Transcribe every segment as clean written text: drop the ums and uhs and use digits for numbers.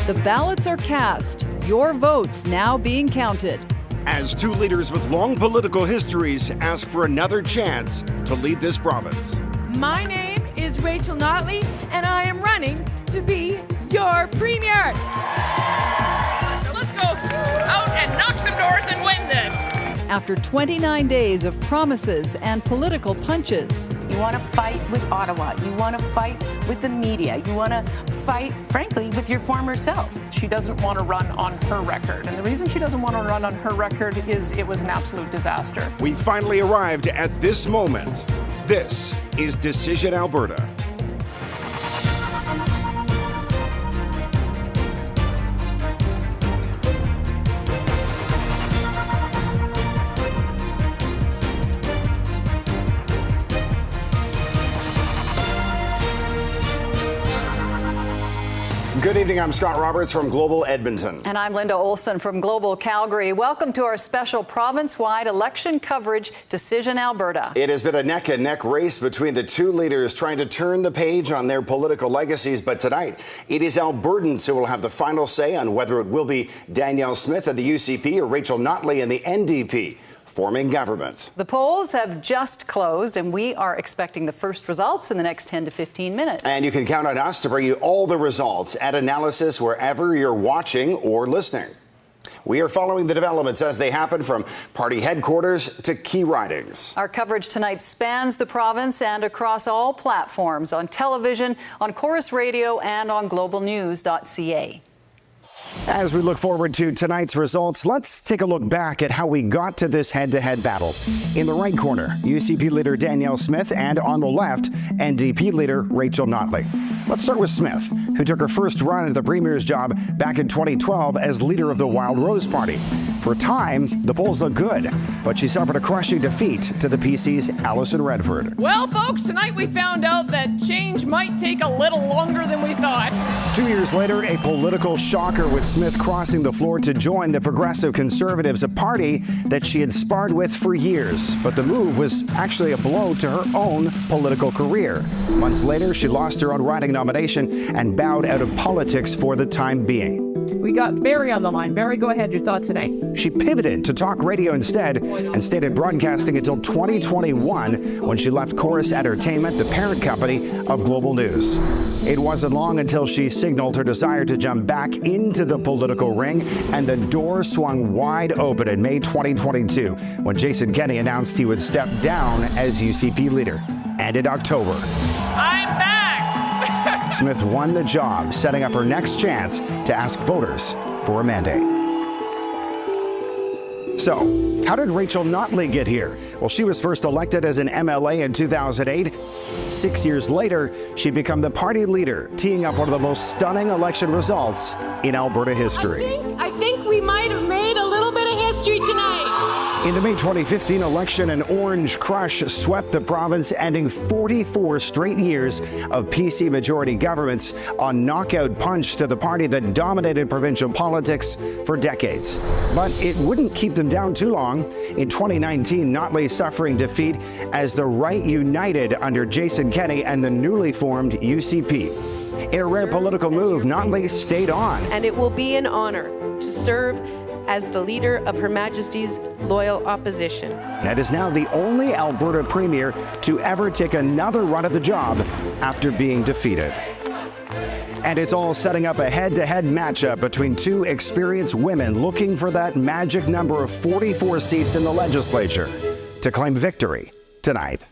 The ballots are cast. Your votes now being counted. As two leaders with long political histories ask for another chance to lead this province. My name is Rachel Notley, and I am running to be your premier. So let's go out and knock some doors and win this. After 29 days of promises and political punches. You want to fight with Ottawa. You want to fight with the media. You want to fight, frankly, with your former self. She doesn't want to run on her record. And the reason she doesn't want to run on her record is it was an absolute disaster. We finally arrived at this moment. This is Decision Alberta. Good evening, I'm Scott Roberts from Global Edmonton. And I'm Linda Olson from Global Calgary. Welcome to our special province-wide election coverage, Decision Alberta. It has been a neck-and-neck race between the two leaders trying to turn the page on their political legacies. But tonight, it is Albertans who will have the final say on whether it will be Danielle Smith and the UCP or Rachel Notley and the NDP forming government. The polls have just closed, and we are expecting the first results in the next 10 to 15 minutes. And you can count on us to bring you all the results at analysis wherever you're watching or listening. We are following the developments as they happen from party headquarters to key ridings. Our coverage tonight spans the province and across all platforms, on television, on Chorus Radio, and on globalnews.ca. As we look forward to tonight's results, let's take a look back at how we got to this head-to-head battle. In the right corner, UCP leader Danielle Smith, and on the left, NDP leader Rachel Notley. Let's start with Smith, who took her first run at the premier's job back in 2012 as leader of the Wild Rose Party. For a time, the polls looked good, but she suffered a crushing defeat to the PC's Alison Redford. Well, folks, tonight we found out that change might take a little longer than we thought. 2 years later, a political shocker with Smith crossing the floor to join the Progressive Conservatives, a party that she had sparred with for years. But the move was actually a blow to her own political career. Months later, she lost her own riding nomination and bowed out of politics for the time being. We got Barry on the line. Barry, go ahead. Your thoughts today. She pivoted to talk radio instead and stayed at broadcasting until 2021 when she left Chorus Entertainment, the parent company of Global News. It wasn't long until she signaled her desire to jump back into the political ring, and the door swung wide open in May 2022 when Jason Kenney announced he would step down as UCP leader. And in October, I'm back! Smith won the job, setting up her next chance to ask voters for a mandate. So, how did Rachel Notley get here? Well, she was first elected as an MLA in 2008. 6 years later, she'd become the party leader, teeing up one of the most stunning election results in Alberta history. I think we might have made a little bit of history tonight. In the May 2015 election, an orange crush swept the province, ending 44 straight years of PC majority governments, a knockout punch to the party that dominated provincial politics for decades. But it wouldn't keep them down too long. In 2019, Notley suffering defeat as the right united under Jason Kenney and the newly formed UCP. In a rare political move, Notley stayed on. And it will be an honor to serve as the leader of Her Majesty's loyal opposition. And is now the only Alberta premier to ever take another run at the job after being defeated. And it's all setting up a head-to-head matchup between two experienced women looking for that magic number of 44 seats in the legislature to claim victory tonight.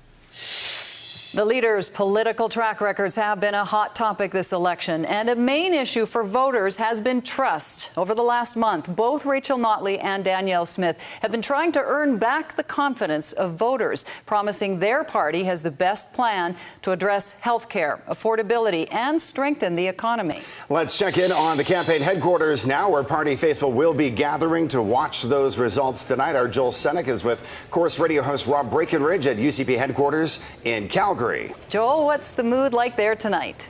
The leaders' political track records have been a hot topic this election, and a main issue for voters has been trust. Over the last month, both Rachel Notley and Danielle Smith have been trying to earn back the confidence of voters, promising their party has the best plan to address health care, affordability, and strengthen the economy. Let's check in on the campaign headquarters now, where party faithful will be gathering to watch those results tonight. Our Joel Seneck is with Chorus Radio host Rob Breckenridge at UCP headquarters in Calgary. Joel, what's the mood like there tonight?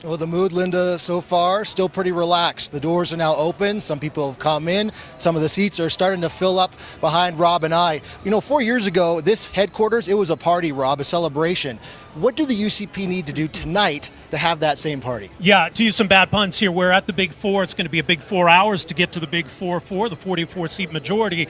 Well, the mood, Linda, so far, still pretty relaxed. The doors are now open. Some people have come in. Some of the seats are starting to fill up behind Rob and I. You know, 4 years ago, this headquarters, it was a party, Rob, a celebration. What do the UCP need to do tonight to have that same party? Yeah, to use some bad puns here, we're at the Big Four. It's going to be a big 4 hours to get to the Big Four for the 44-seat majority.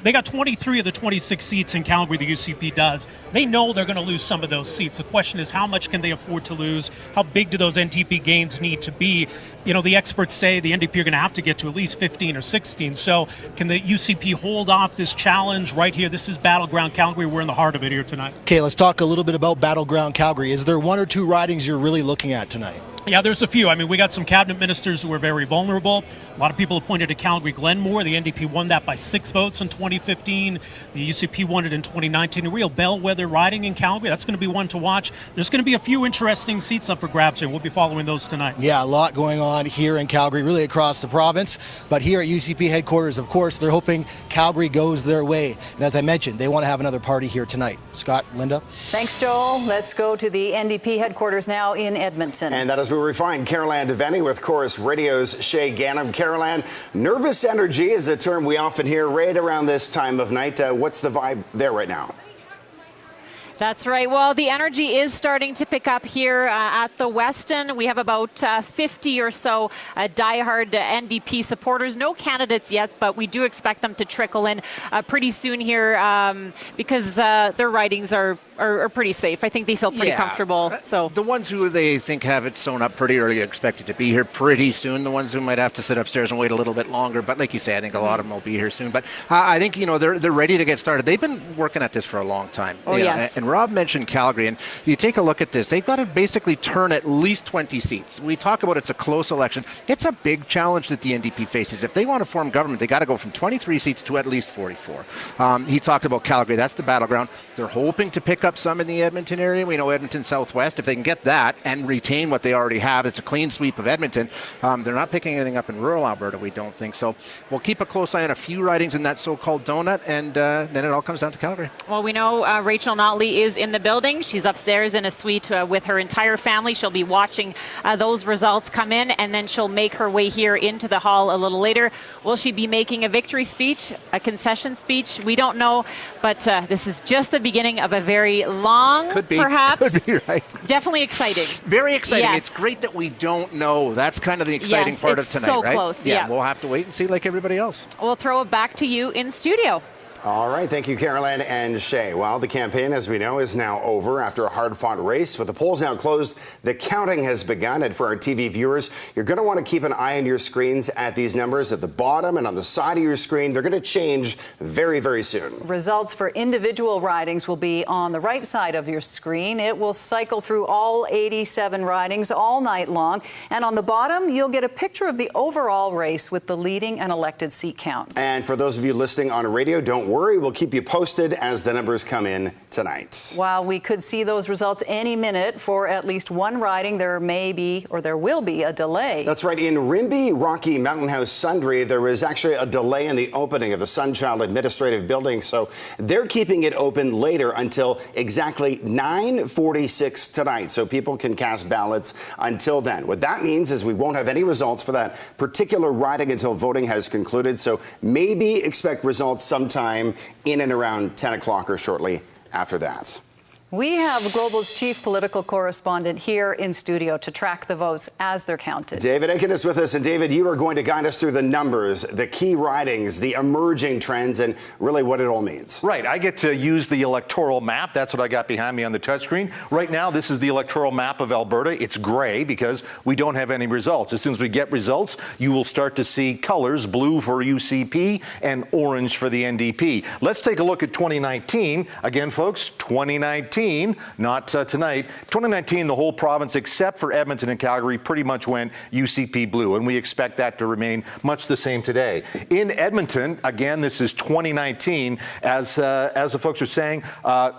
They got 23 of the 26 seats in Calgary, the UCP does. They know they're going to lose some of those seats. The question is, how much can they afford to lose? How big do those NDP gains need to be? You know, the experts say the NDP are going to have to get to at least 15 or 16. So can the UCP hold off this challenge right here? This is Battleground Calgary. We're in the heart of it here tonight. Okay, let's talk a little bit about Battleground Calgary. Is there one or two ridings you're really looking at tonight? Yeah, there's a few. I mean, we got some cabinet ministers who are very vulnerable. A lot of people have pointed to Calgary Glenmore. The NDP won that by 6 votes in 2015. The UCP won it in 2019. A real bellwether riding in Calgary. That's going to be one to watch. There's going to be a few interesting seats up for grabs here. We'll be following those tonight. Yeah, a lot going on here in Calgary, really across the province. But here at UCP headquarters, of course, they're hoping Calgary goes their way. And as I mentioned, they want to have another party here tonight. Scott, Linda? Thanks, Joel. Let's go to the NDP headquarters now in Edmonton. And that is where we find Caroline Devaney with Chorus Radio's Shay Gannam. Caroline, nervous energy is a term we often hear right around this time of night. What's the vibe there right now? That's right. Well, the energy is starting to pick up here at the Westin. We have about 50 or so diehard NDP supporters. No candidates yet, but we do expect them to trickle in pretty soon here because their ridings are pretty safe. I think they feel pretty comfortable. So the ones who they think have it sewn up pretty early are expected to be here pretty soon. The ones who might have to sit upstairs and wait a little bit longer. But like you say, I think a lot of them will be here soon. But I think, you know, they're ready to get started. They've been working at this for a long time. Oh, yes. And Rob mentioned Calgary, and you take a look at this. They've got to basically turn at least 20 seats. We talk about it's a close election. It's a big challenge that the NDP faces. If they want to form government, they got to go from 23 seats to at least 44. He talked about Calgary. That's the battleground. They're hoping to pick up some in the Edmonton area. We know Edmonton Southwest. If they can get that and retain what they already have, it's a clean sweep of Edmonton. They're not picking anything up in rural Alberta, we don't think. So we'll keep a close eye on a few ridings in that so-called donut, and then it all comes down to Calgary. Well, we know Rachel Notley is in the building. She's upstairs in a suite with her entire family. She'll be watching those results come in, and then she'll make her way here into the hall a little later. Will she be making a victory speech, a concession speech? We don't know, but this is just the beginning of a very long, perhaps. Could be, right. Definitely exciting. Very exciting. Yes. It's great that we don't know. That's kind of the exciting part of tonight, so right? Close, yeah, we'll have to wait and see like everybody else. We'll throw it back to you in studio. All right. Thank you, Caroline and Shay. Well, the campaign, as we know, is now over after a hard-fought race. With the polls now closed, the counting has begun. And for our TV viewers, you're going to want to keep an eye on your screens at these numbers at the bottom and on the side of your screen. They're going to change very, very soon. Results for individual ridings will be on the right side of your screen. It will cycle through all 87 ridings all night long. And on the bottom, you'll get a picture of the overall race with the leading and elected seat counts. And for those of you listening on radio, don't worry, we'll keep you posted as the numbers come in tonight. While we could see those results any minute for at least one riding, there may be, or there will be, a delay. That's right. In Rimbey, Rocky Mountain House, Sundre, there was actually a delay in the opening of the Sunchild Administrative Building, so they're keeping it open later until exactly 9:46 tonight, so people can cast ballots until then. What that means is we won't have any results for that particular riding until voting has concluded, so maybe expect results sometime in and around 10 o'clock or shortly after that. We have Global's chief political correspondent here in studio to track the votes as they're counted. David Aiken is with us. And David, you are going to guide us through the numbers, the key ridings, the emerging trends, and really what it all means. Right. I get to use the electoral map. That's what I got behind me on the touchscreen. Right now, this is the electoral map of Alberta. It's gray because we don't have any results. As soon as we get results, you will start to see colors, blue for UCP and orange for the NDP. Let's take a look at 2019. Again, folks, 2019. Not tonight. 2019, the whole province, except for Edmonton and Calgary, pretty much went UCP blue, and we expect that to remain much the same today. In Edmonton, again, this is 2019. As the folks are saying,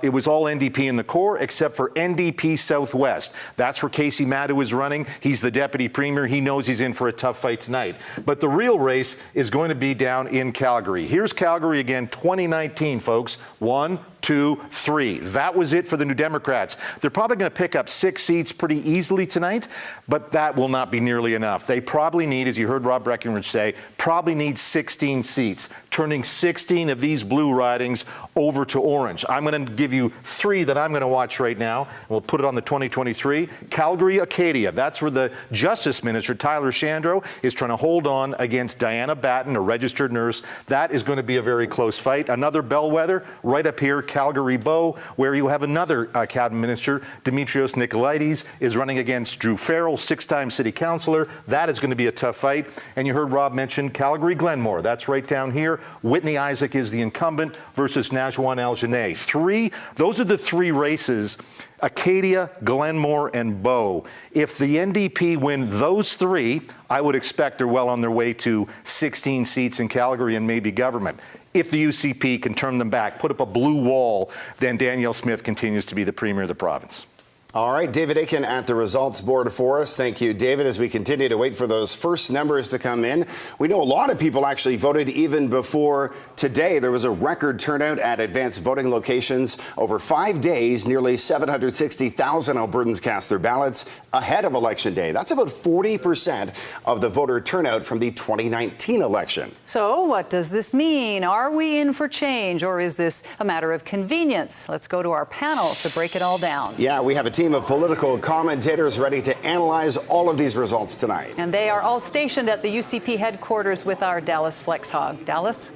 it was all NDP in the core, except for NDP Southwest. That's where Casey Madhu is running. He's the deputy premier. He knows he's in for a tough fight tonight. But the real race is going to be down in Calgary. Here's Calgary again, 2019, folks. 1, 2, 3. That was it for the New Democrats. They're probably going to pick up 6 seats pretty easily tonight, but that will not be nearly enough. They probably need, as you heard Rob Breckenridge say, probably need 16 seats, turning 16 of these blue ridings over to orange. I'm going to give you 3 that I'm going to watch right now, and we'll put it on the 2023. Calgary, Acadia. That's where the Justice Minister, Tyler Shandro, is trying to hold on against Diana Batten, a registered nurse. That is going to be a very close fight. Another bellwether right up here, Calgary Bow, where you have another cabinet minister, Dimitrios Nicolaides, is running against Drew Farrell, 6-time city councillor. That is going to be a tough fight. And you heard Rob mention Calgary Glenmore. That's right down here. Whitney Isaac is the incumbent versus Najwan El-Janae. Those are the 3 races. Acadia, Glenmore, and Bow. If the NDP win those 3, I would expect they're well on their way to 16 seats in Calgary and maybe government. If the UCP can turn them back, put up a blue wall, then Danielle Smith continues to be the premier of the province. All right, David Aiken at the results board for us. Thank you, David. As we continue to wait for those first numbers to come in, we know a lot of people actually voted even before today. There was a record turnout at advanced voting locations. Over 5 days, nearly 760,000 Albertans cast their ballots ahead of Election Day. That's about 40% of the voter turnout from the 2019 election. So what does this mean? Are we in for change, or is this a matter of convenience? Let's go to our panel to break it all down. Yeah, we have a team of political commentators ready to analyze all of these results tonight. And they are all stationed at the UCP headquarters with our Dallas Flex Hog. Dallas?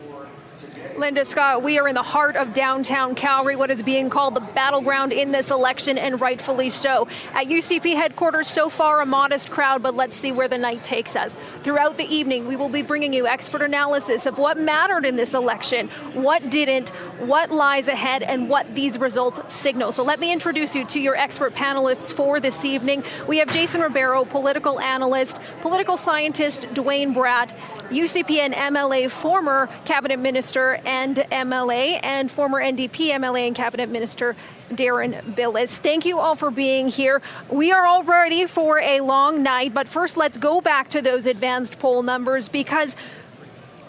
Linda, Scott, we are in the heart of downtown Calgary, what is being called the battleground in this election, and rightfully so. At UCP headquarters, so far a modest crowd, but let's see where the night takes us. Throughout the evening, we will be bringing you expert analysis of what mattered in this election, what didn't, what lies ahead, and what these results signal. So let me introduce you to your expert panelists for this evening. We have Jason Ribeiro, political analyst, political scientist Dwayne Bratt, UCP and MLA former cabinet minister and MLA, and former NDP MLA and cabinet minister Darren Billis. Thank you all for being here. We are all ready for a long night, but first let's go back to those advanced poll numbers, because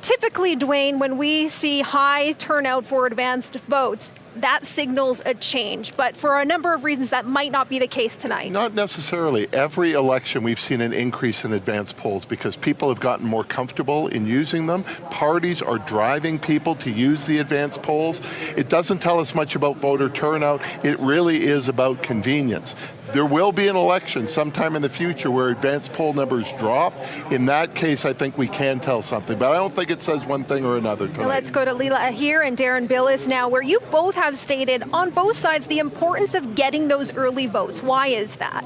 typically, Dwayne, when we see high turnout for advanced votes, that signals a change. But for a number of reasons, that might not be the case tonight. Not necessarily. Every election, we've seen an increase in advanced polls because people have gotten more comfortable in using them. Parties are driving people to use the advanced polls. It doesn't tell us much about voter turnout. It really is about convenience. There will be an election sometime in the future where advanced poll numbers drop. In that case, I think we can tell something. But I don't think it says one thing or another tonight. Let's go to Leela Ahir and Darren Billis now, where you both have stated on both sides the importance of getting those early votes. Why is that?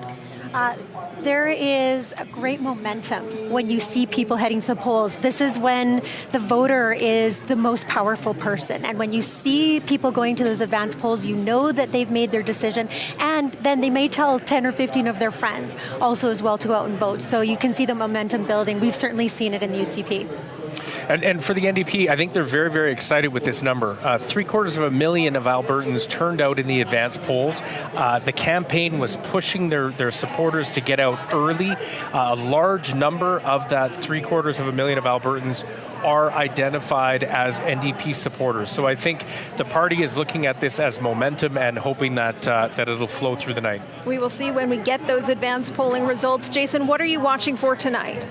There is a great momentum when you see people heading to the polls. This is when the voter is the most powerful person. And when you see people going to those advanced polls, you know that they've made their decision. And then they may tell 10 or 15 of their friends also as well to go out and vote. So you can see the momentum building. We've certainly seen it in the UCP. And for the NDP, I think they're very, very excited with this number. 750,000 of Albertans turned out in the advance polls. The campaign was pushing their supporters to get out early. A large number of that 750,000 of Albertans are identified as NDP supporters. So I think the party is looking at this as momentum and hoping that it'll flow through the night. We will see when we get those advanced polling results. Jason, what are you watching for tonight?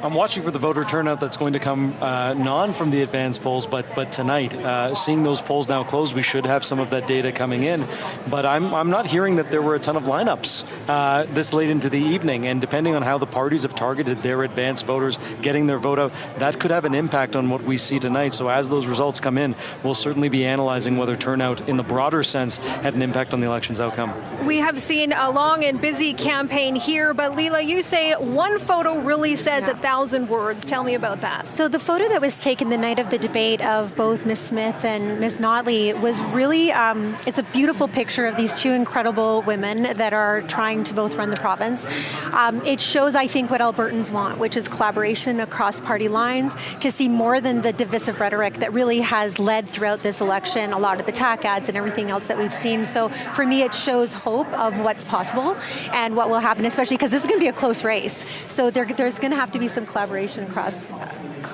I'm watching for the voter turnout that's going to come non from the advanced polls, but tonight. Seeing those polls now closed, we should have some of that data coming in. But I'm not hearing that there were a ton of lineups this late into the evening, and depending on how the parties have targeted their advanced voters getting their vote out, that could have an impact on what we see tonight. So as those results come in, we'll certainly be analyzing whether turnout in the broader sense had an impact on the election's outcome. We have seen a long and busy campaign here, but Leela, you say one photo really says 1,000 words. Tell me about that. So the photo that was taken the night of the debate of both Ms. Smith and Ms. Notley was really, it's a beautiful picture of these two incredible women that are trying to both run the province. It shows, I think, what Albertans want, which is collaboration across party lines, to see more than the divisive rhetoric that really has led throughout this election, a lot of the TAC ads and everything else that we've seen. So for me, it shows hope of what's possible and what will happen, especially because this is going to be a close race. So there's going to have to be some collaboration across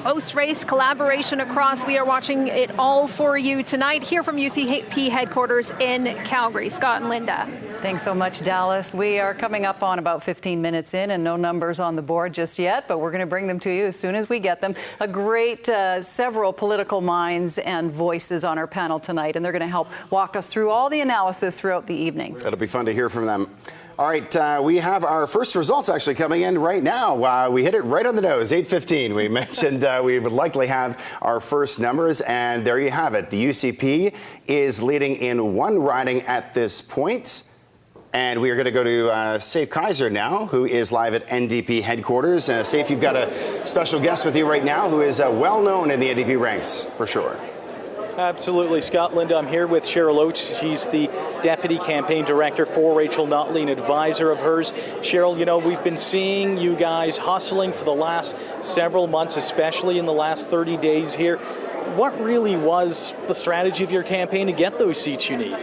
close race, collaboration across. We are watching it all for you tonight here from UCP headquarters in Calgary. Scott and Linda. Thanks so much, Dallas. We are coming up on about 15 minutes in and no numbers on the board just yet, but we're going to bring them to you as soon as we get them. A great several political minds and voices on our panel tonight, and they're going to help walk us through all the analysis throughout the evening. It'll be fun to hear from them. All right, we have our first results actually coming in right now. We hit it right on the nose, 8:15. We mentioned we would likely have our first numbers, and there you have it. The UCP is leading in one riding at this point. And we are going to go to Safe Kaiser now, who is live at NDP headquarters. Safe, you've got a special guest with you right now who is well known in the NDP ranks, for sure. Absolutely, Scott. Linda, I'm here with Cheryl Oates. She's the Deputy Campaign Director for Rachel Notley, an advisor of hers. Cheryl, you know, we've been seeing you guys hustling for the last several months, especially in the last 30 days here. What really was the strategy of your campaign to get those seats you need?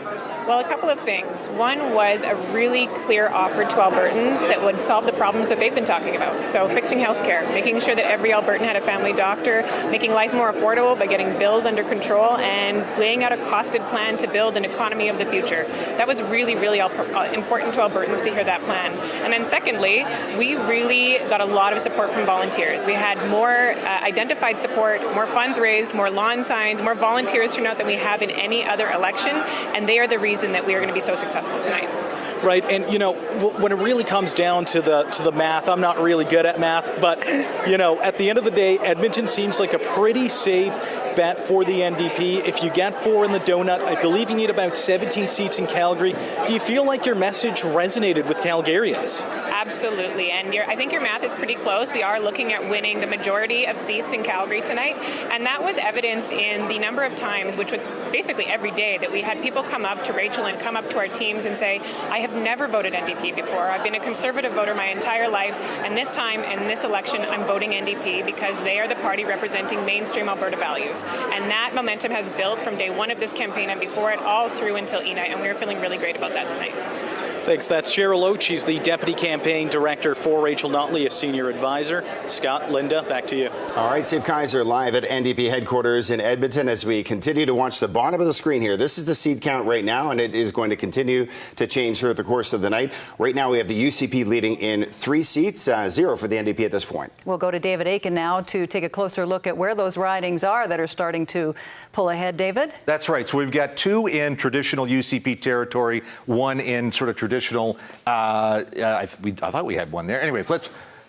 Well, a couple of things. One was a really clear offer to Albertans that would solve the problems that they've been talking about. So fixing healthcare, making sure that every Albertan had a family doctor, making life more affordable by getting bills under control, and laying out a costed plan to build an economy of the future. That was really, really important to Albertans to hear that plan. And then secondly, we really got a lot of support from volunteers. We had more identified support, more funds raised, more lawn signs, more volunteers turn out than we have in any other election, and they are the reason that we are going to be so successful tonight. Right, and you know, when it really comes down to the math, I'm not really good at math, but you know, at the end of the day, Edmonton seems like a pretty safe bet for the NDP. If you get 4 in the donut, I believe you need about 17 seats in Calgary. Do you feel like your message resonated with Calgarians? Absolutely, and I think your math is pretty close. We are looking at winning the majority of seats in Calgary tonight, and that was evidenced in the number of times, which was basically every day, that we had people come up to Rachel and come up to our teams and say, I have never voted NDP before. I've been a Conservative voter my entire life, and this time in this election I'm voting NDP because they are the party representing mainstream Alberta values. And that momentum has built from day one of this campaign and before it all through until ENA, and we're feeling really great about that tonight. Thanks. That's Cheryl Oates. She's the Deputy Campaign Director for Rachel Notley, a Senior Advisor. Scott, Linda, back to you. All right, Safe Kaiser live at NDP headquarters in Edmonton as we continue to watch the bottom of the screen here. This is the seat count right now, and it is going to continue to change throughout the course of the night. Right now, we have the UCP leading in 3 seats, 0 for the NDP at this point. We'll go to David Aiken now to take a closer look at where those ridings are that are starting to pull ahead. David? That's right. So we've got 2 in traditional UCP territory, 1 in sort of traditional, I thought we had 1 there. Anyways,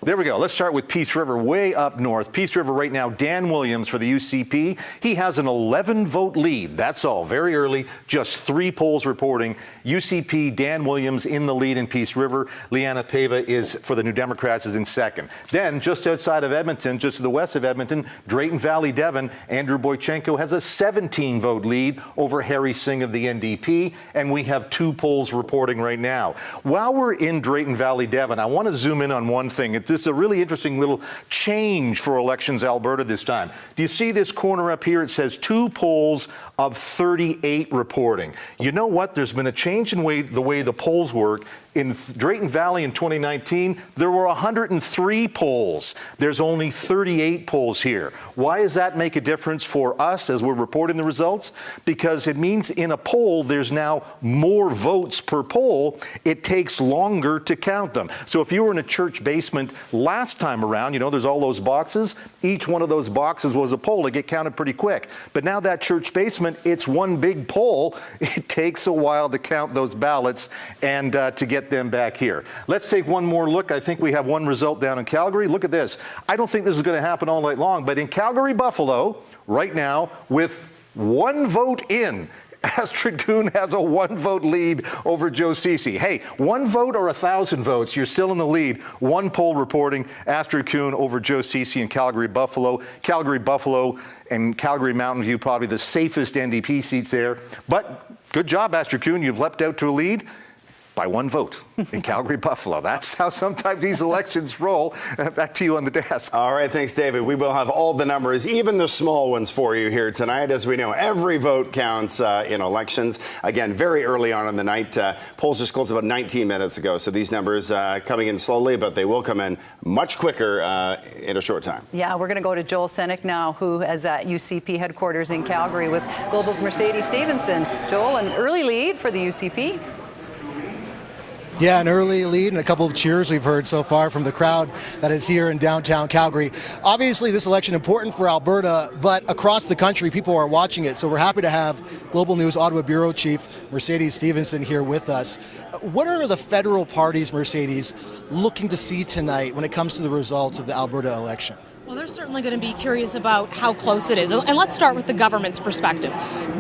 there we go. Let's start with Peace River way up north. Peace River right now, Dan Williams for the UCP. He has an 11-vote lead. That's all. Very early, just 3 polls reporting. UCP, Dan Williams in the lead in Peace River. Liana Pava is, for the New Democrats, is in second. Then, just outside of Edmonton, just to the west of Edmonton, Drayton Valley, Devon, Andrew Boychenko has a 17-vote lead over Harry Singh of the NDP. And we have 2 polls reporting right now. While we're in Drayton Valley, Devon, I want to zoom in on one thing. This is a really interesting little change for Elections Alberta this time. Do you see this corner up here? It says 2 polls of 38 reporting. You know what? There's been a change in the way the polls work. In Drayton Valley in 2019, there were 103 polls. There's only 38 polls here. Why does that make a difference for us as we're reporting the results? Because it means in a poll, there's now more votes per poll. It takes longer to count them. So if you were in a church basement last time around, you know, there's all those boxes. Each one of those boxes was a poll. It get counted pretty quick. But now that church basement, it's one big poll. It takes a while to count those ballots and to get them back here. Let's take one more look. I think we have one result down in Calgary. Look at this. I don't think this is going to happen all night long, but in Calgary, Buffalo, right now, with 1 vote in, Astrid Kuhn has a 1-vote lead over Joe Ceci. Hey, 1 vote or 1,000 votes, you're still in the lead. 1 poll reporting Astrid Kuhn over Joe Ceci in Calgary, Buffalo. Calgary, Buffalo, and Calgary Mountain View, probably the safest NDP seats there. But good job, Astrid Kuhn. You've leapt out to a lead. by one vote in Calgary, Buffalo. That's how sometimes these elections roll. Back to you on the desk. All right, thanks, David. We will have all the numbers, even the small ones, for you here tonight. As we know, every vote counts in elections. Again, very early on in the night. Polls just closed about 19 minutes ago, so these numbers coming in slowly, but they will come in much quicker in a short time. Yeah, we're going to go to Joel Senek now, who is at UCP headquarters in Calgary with Global's Mercedes Stevenson. Joel, an early lead for the UCP. Yeah, an early lead and a couple of cheers we've heard so far from the crowd that is here in downtown Calgary. Obviously, this election important for Alberta, but across the country, people are watching it. So we're happy to have Global News Ottawa Bureau Chief Mercedes Stevenson here with us. What are the federal parties, Mercedes, looking to see tonight when it comes to the results of the Alberta election? Well, they're certainly going to be curious about how close it is. And let's start with the government's perspective.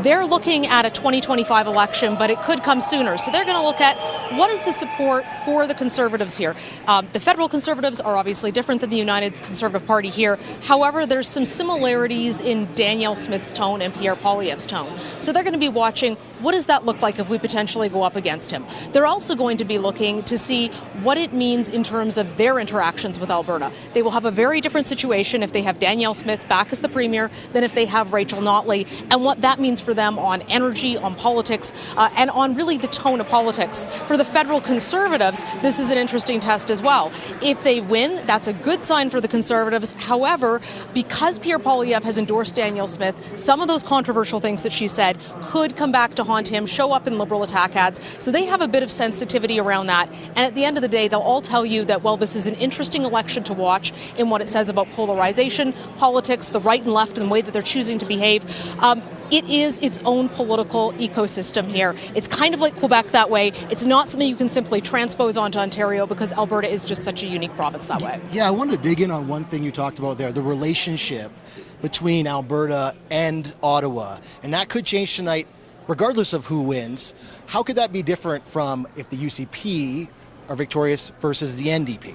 They're looking at a 2025 election, but it could come sooner. So they're going to look at what is the support for the Conservatives here. The federal Conservatives are obviously different than the United Conservative Party here. However, there's some similarities in Danielle Smith's tone and Pierre Poilievre's tone. So they're going to be watching, what does that look like if we potentially go up against him? They're also going to be looking to see what it means in terms of their interactions with Alberta. They will have a very different situation if they have Danielle Smith back as the Premier than if they have Rachel Notley, and what that means for them on energy, on politics, and on really the tone of politics. For the federal Conservatives, this is an interesting test as well. If they win, that's a good sign for the Conservatives. However, because Pierre Poilievre has endorsed Danielle Smith, some of those controversial things that she said could come back to haunt him, show up in Liberal attack ads. So they have a bit of sensitivity around that. And at the end of the day, they'll all tell you that, well, this is an interesting election to watch in what it says about polarization, politics, the right and left, and the way that they're choosing to behave. It is its own political ecosystem here. It's kind of like Quebec that way. It's not something you can simply transpose onto Ontario because Alberta is just such a unique province that way. Yeah, I wanted to dig in on one thing you talked about there, the relationship between Alberta and Ottawa. And that could change tonight regardless of who wins. How could that be different from if the UCP are victorious versus the NDP?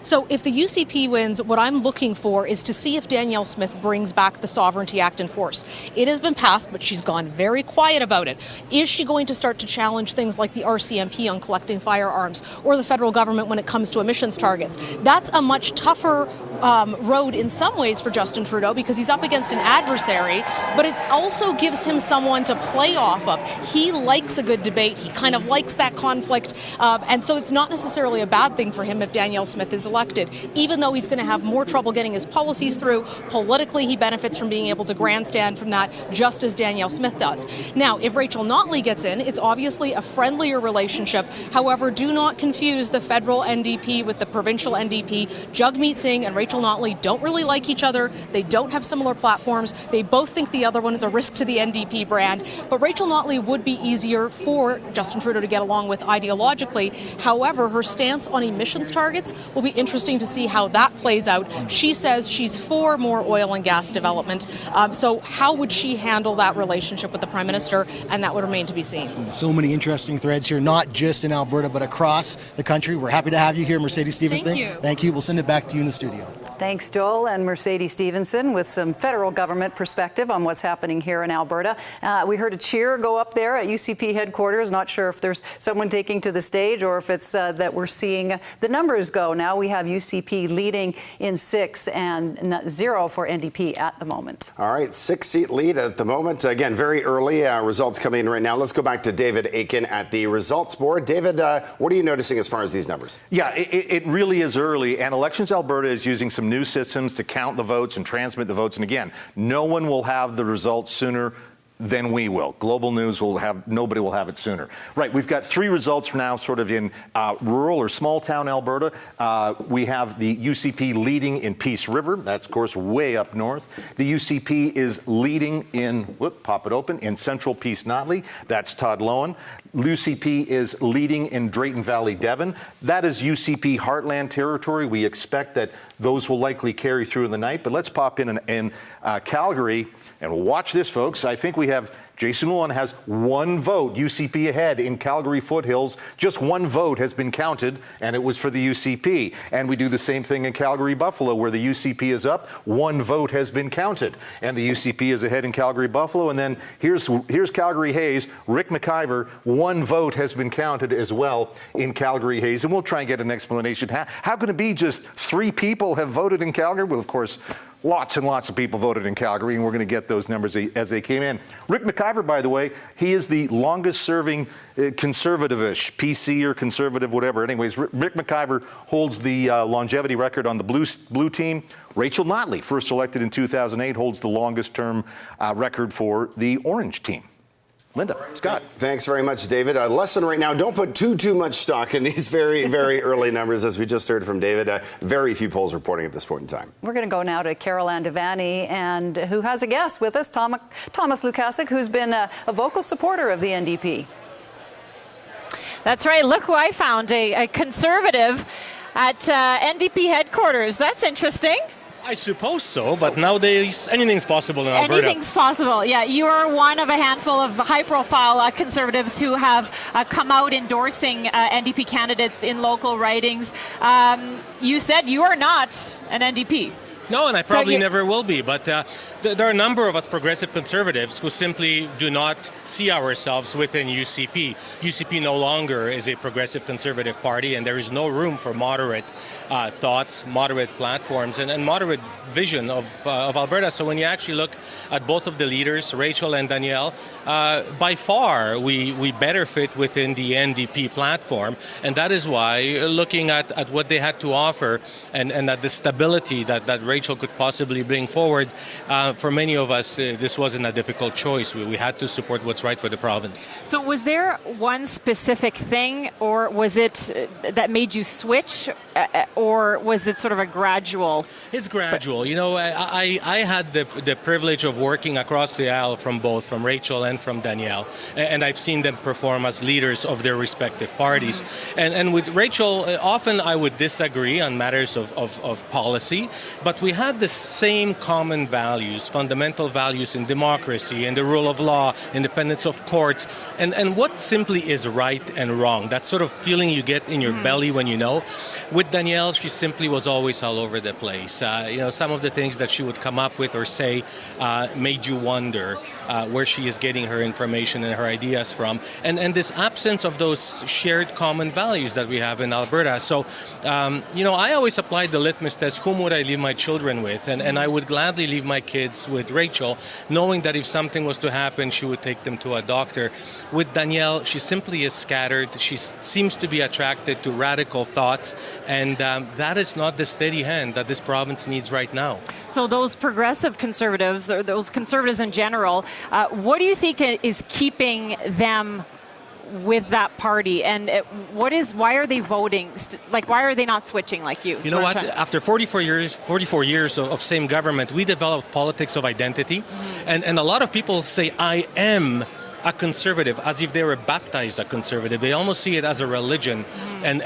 So if the UCP wins, what I'm looking for is to see if Danielle Smith brings back the Sovereignty Act in force. It has been passed, but she's gone very quiet about it. Is she going to start to challenge things like the RCMP on collecting firearms or the federal government when it comes to emissions targets? That's a much tougher road in some ways for Justin Trudeau because he's up against an adversary, but it also gives him someone to play off of. He likes a good debate. He kind of likes that conflict. And so it's not necessarily a bad thing for him if Danielle Smith is elected, even though he's going to have more trouble getting his policies through. Politically, he benefits from being able to grandstand from that, just as Danielle Smith does. Now, if Rachel Notley gets in, it's obviously a friendlier relationship. However, do not confuse the federal NDP with the provincial NDP. Jagmeet Singh and Rachel Notley don't really like each other. They don't have similar platforms. They both think the other one is a risk to the NDP brand. But Rachel Notley would be easier for Justin Trudeau to get along with ideologically. However, her stance on emissions targets will be interesting to see how that plays out. She says she's for more oil and gas development. So how would she handle that relationship with the Prime Minister? And that would remain to be seen. So many interesting threads here, not just in Alberta, but across the country. We're happy to have you here, Mercedes Stevenson. Thank you. Thank you. We'll send it back to you in the studio. Thanks, Joel and Mercedes Stevenson, with some federal government perspective on what's happening here in Alberta. We heard a cheer go up there at UCP headquarters. Not sure if there's someone taking to the stage or if it's that we're seeing the numbers go. Now we have UCP leading in 6 and 0 for NDP at the moment. All right, 6-seat lead at the moment. Again, very early results coming in right now. Let's go back to David Aiken at the results board. David, what are you noticing as far as these numbers? Yeah, it really is early, and Elections Alberta is using some new systems to count the votes and transmit the votes. And again, no one will have the results sooner than we will. Global News will have, nobody will have it sooner. Right, we've got 3 results now sort of in rural or small town Alberta. We have the UCP leading in Peace River. That's, of course, way up north. The UCP is leading in, pop it open, in central Peace Notley. That's Todd Lowen. UCP is leading in Drayton Valley, Devon. That is UCP Heartland territory. We expect that those will likely carry through in the night. But let's pop in Calgary. And watch this, folks. I think we have Jason Llewellyn has one vote, UCP ahead in Calgary Foothills. Just one vote has been counted, and it was for the UCP. And we do the same thing in Calgary Buffalo, where the UCP is up. One vote has been counted, and the UCP is ahead in Calgary Buffalo. And then here's Calgary Hayes. Rick McIver, one vote has been counted as well in Calgary Hayes. And we'll try and get an explanation. How can it be just 3 people have voted in Calgary? Well, of course, lots and lots of people voted in Calgary, and we're going to get those numbers as they came in. Rick McIver, by the way, he is the longest-serving conservative-ish, PC or conservative, whatever. Anyways, Rick McIver holds the longevity record on the blue team. Rachel Notley, first elected in 2008, holds the longest-term record for the orange team. Linda, Scott. Thanks very much, David. A lesson right now, don't put too much stock in these very, very early numbers, as we just heard from David. Very few polls reporting at this point in time. We're going to go now to Carol Ann Devaney, and who has a guest with us, Thomas Lukasik, who's been a vocal supporter of the NDP. That's right. Look who I found, a conservative at NDP headquarters. That's interesting. I suppose so, but nowadays anything's possible in Alberta. Anything's possible, yeah. You are one of a handful of high-profile conservatives who have come out endorsing NDP candidates in local ridings. You said you are not an NDP. No, and I probably never will be, but there are a number of us progressive conservatives who simply do not see ourselves within UCP. UCP no longer is a progressive conservative party, and there is no room for moderate thoughts, moderate platforms, and moderate vision of Alberta. So when you actually look at both of the leaders, Rachel and Danielle, by far we better fit within the NDP platform, and that is why looking at what they had to offer and at the stability that Rachel could possibly bring forward, for many of us, this wasn't a difficult choice. We had to support what's right for the province. So was there one specific thing, or was it that made you switch, or was it sort of a gradual? It's gradual. You know, I had the privilege of working across the aisle from Rachel and from Danielle, and I've seen them perform as leaders of their respective parties. And with Rachel, often I would disagree on matters of policy, but we had the same common values, fundamental values in democracy, in the rule of law, independence of courts, and what simply is right and wrong. That sort of feeling you get in your belly when you know. With Danielle, she simply was always all over the place. You know, some of the things that she would come up with or say made you wonder where she is getting her information and her ideas from. And this absence of those shared common values that we have in Alberta. So, you know, I always applied the litmus test, whom would I leave my children with? And I would gladly leave my kids with Rachel, knowing that if something was to happen, she would take them to a doctor. With Danielle, she simply is scattered. She seems to be attracted to radical thoughts, and that is not the steady hand that this province needs right now. So those progressive conservatives, or those conservatives in general, what do you think is keeping them with that party, and why are they voting? Like, why are they not switching like you? You know what? After 44 years of same government, we developed politics of identity, and a lot of people say, I am a conservative, as if they were baptized a conservative. They almost see it as a religion. And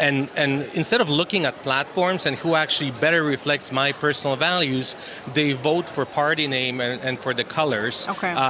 instead of looking at platforms and who actually better reflects my personal values, they vote for party name and for the colors,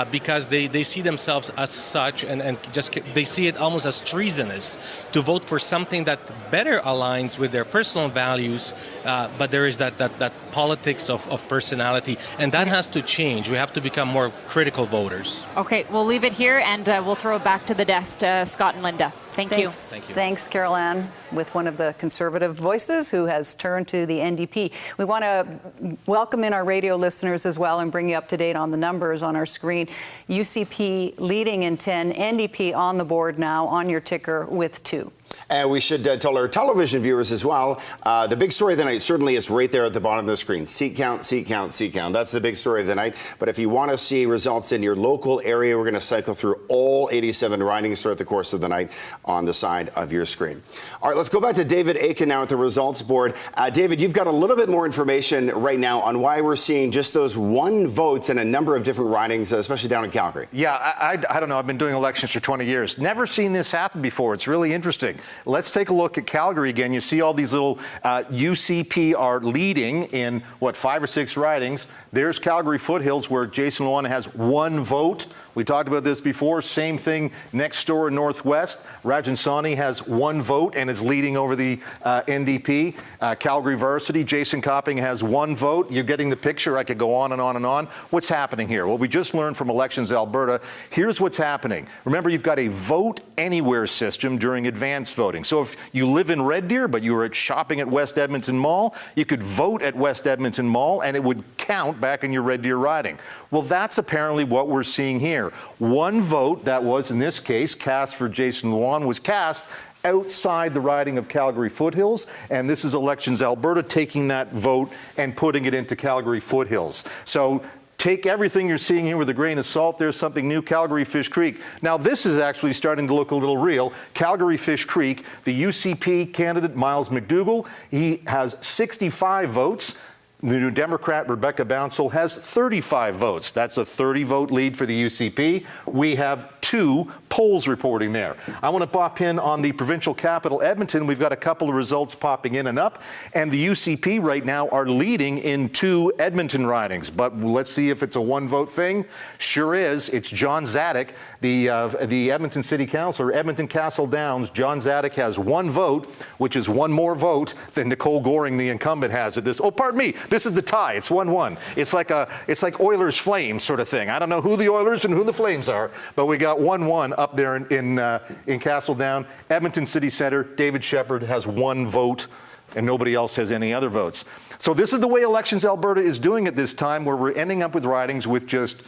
because they see themselves as such, and just they see it almost as treasonous to vote for something that better aligns with their personal values, but there is that politics of personality, and that has to change. We have to become more critical voters. Okay, we'll leave it here, and we'll throw it back to the desk to Scott and Linda. Thank you. Thanks, Carol Ann, with one of the conservative voices who has turned to the NDP. We want to welcome in our radio listeners as well and bring you up to date on the numbers on our screen. UCP leading in 10, NDP on the board now on your ticker with 2. And we should tell our television viewers as well, the big story of the night certainly is right there at the bottom of the screen. Seat count, seat count, seat count. That's the big story of the night. But if you want to see results in your local area, we're going to cycle through all 87 ridings throughout the course of the night on the side of your screen. All right, let's go back to David Aiken now at the results board. David, you've got a little bit more information right now on why we're seeing just those 1 votes in a number of different ridings, especially down in Calgary. Yeah, I don't know. I've been doing elections for 20 years. Never seen this happen before. It's really interesting. Let's take a look at Calgary again. You see all these little UCP are leading in, what, 5 or 6 ridings. There's Calgary Foothills, where Jason Luana has 1 vote. We talked about this before. Same thing next door in Northwest. Rajan Sawhney has 1 vote and is leading over the NDP. Calgary Varsity, Jason Copping has 1 vote. You're getting the picture. I could go on and on and on. What's happening here? Well, we just learned from Elections Alberta. Here's what's happening. Remember, you've got a vote anywhere system during advanced voting. So if you live in Red Deer, but you were shopping at West Edmonton Mall, you could vote at West Edmonton Mall and it would count back in your Red Deer riding. Well, that's apparently what we're seeing here. 1 vote that was, in this case, cast for Jason Luana was cast outside the riding of Calgary Foothills, and this is Elections Alberta taking that vote and putting it into Calgary Foothills. So take everything you're seeing here with a grain of salt. There's something new, Calgary Fish Creek. Now this is actually starting to look a little real. Calgary Fish Creek, the UCP candidate Miles McDougall, he has 65 votes. The New Democrat, Rebecca Bouncel, has 35 votes. That's a 30-vote lead for the UCP. We have 2 polls reporting there. I want to pop in on the provincial capital, Edmonton. We've got a couple of results popping in and up, and the UCP right now are leading in 2 Edmonton ridings. But let's see if it's a 1-vote thing. Sure is. It's John Zadek, the Edmonton City Councillor, Edmonton Castle Downs. John Zadek has 1 vote, which is 1 more vote than Nicole Goring, the incumbent, has at this. Oh, pardon me. This is the tie. It's 1-1. It's like Oilers Flames sort of thing. I don't know who the Oilers and who the Flames are, but we got 1-1 up there in Castle Down. Edmonton City Centre, David Shepherd has 1 vote, and nobody else has any other votes. So this is the way Elections Alberta is doing at this time, where we're ending up with ridings with just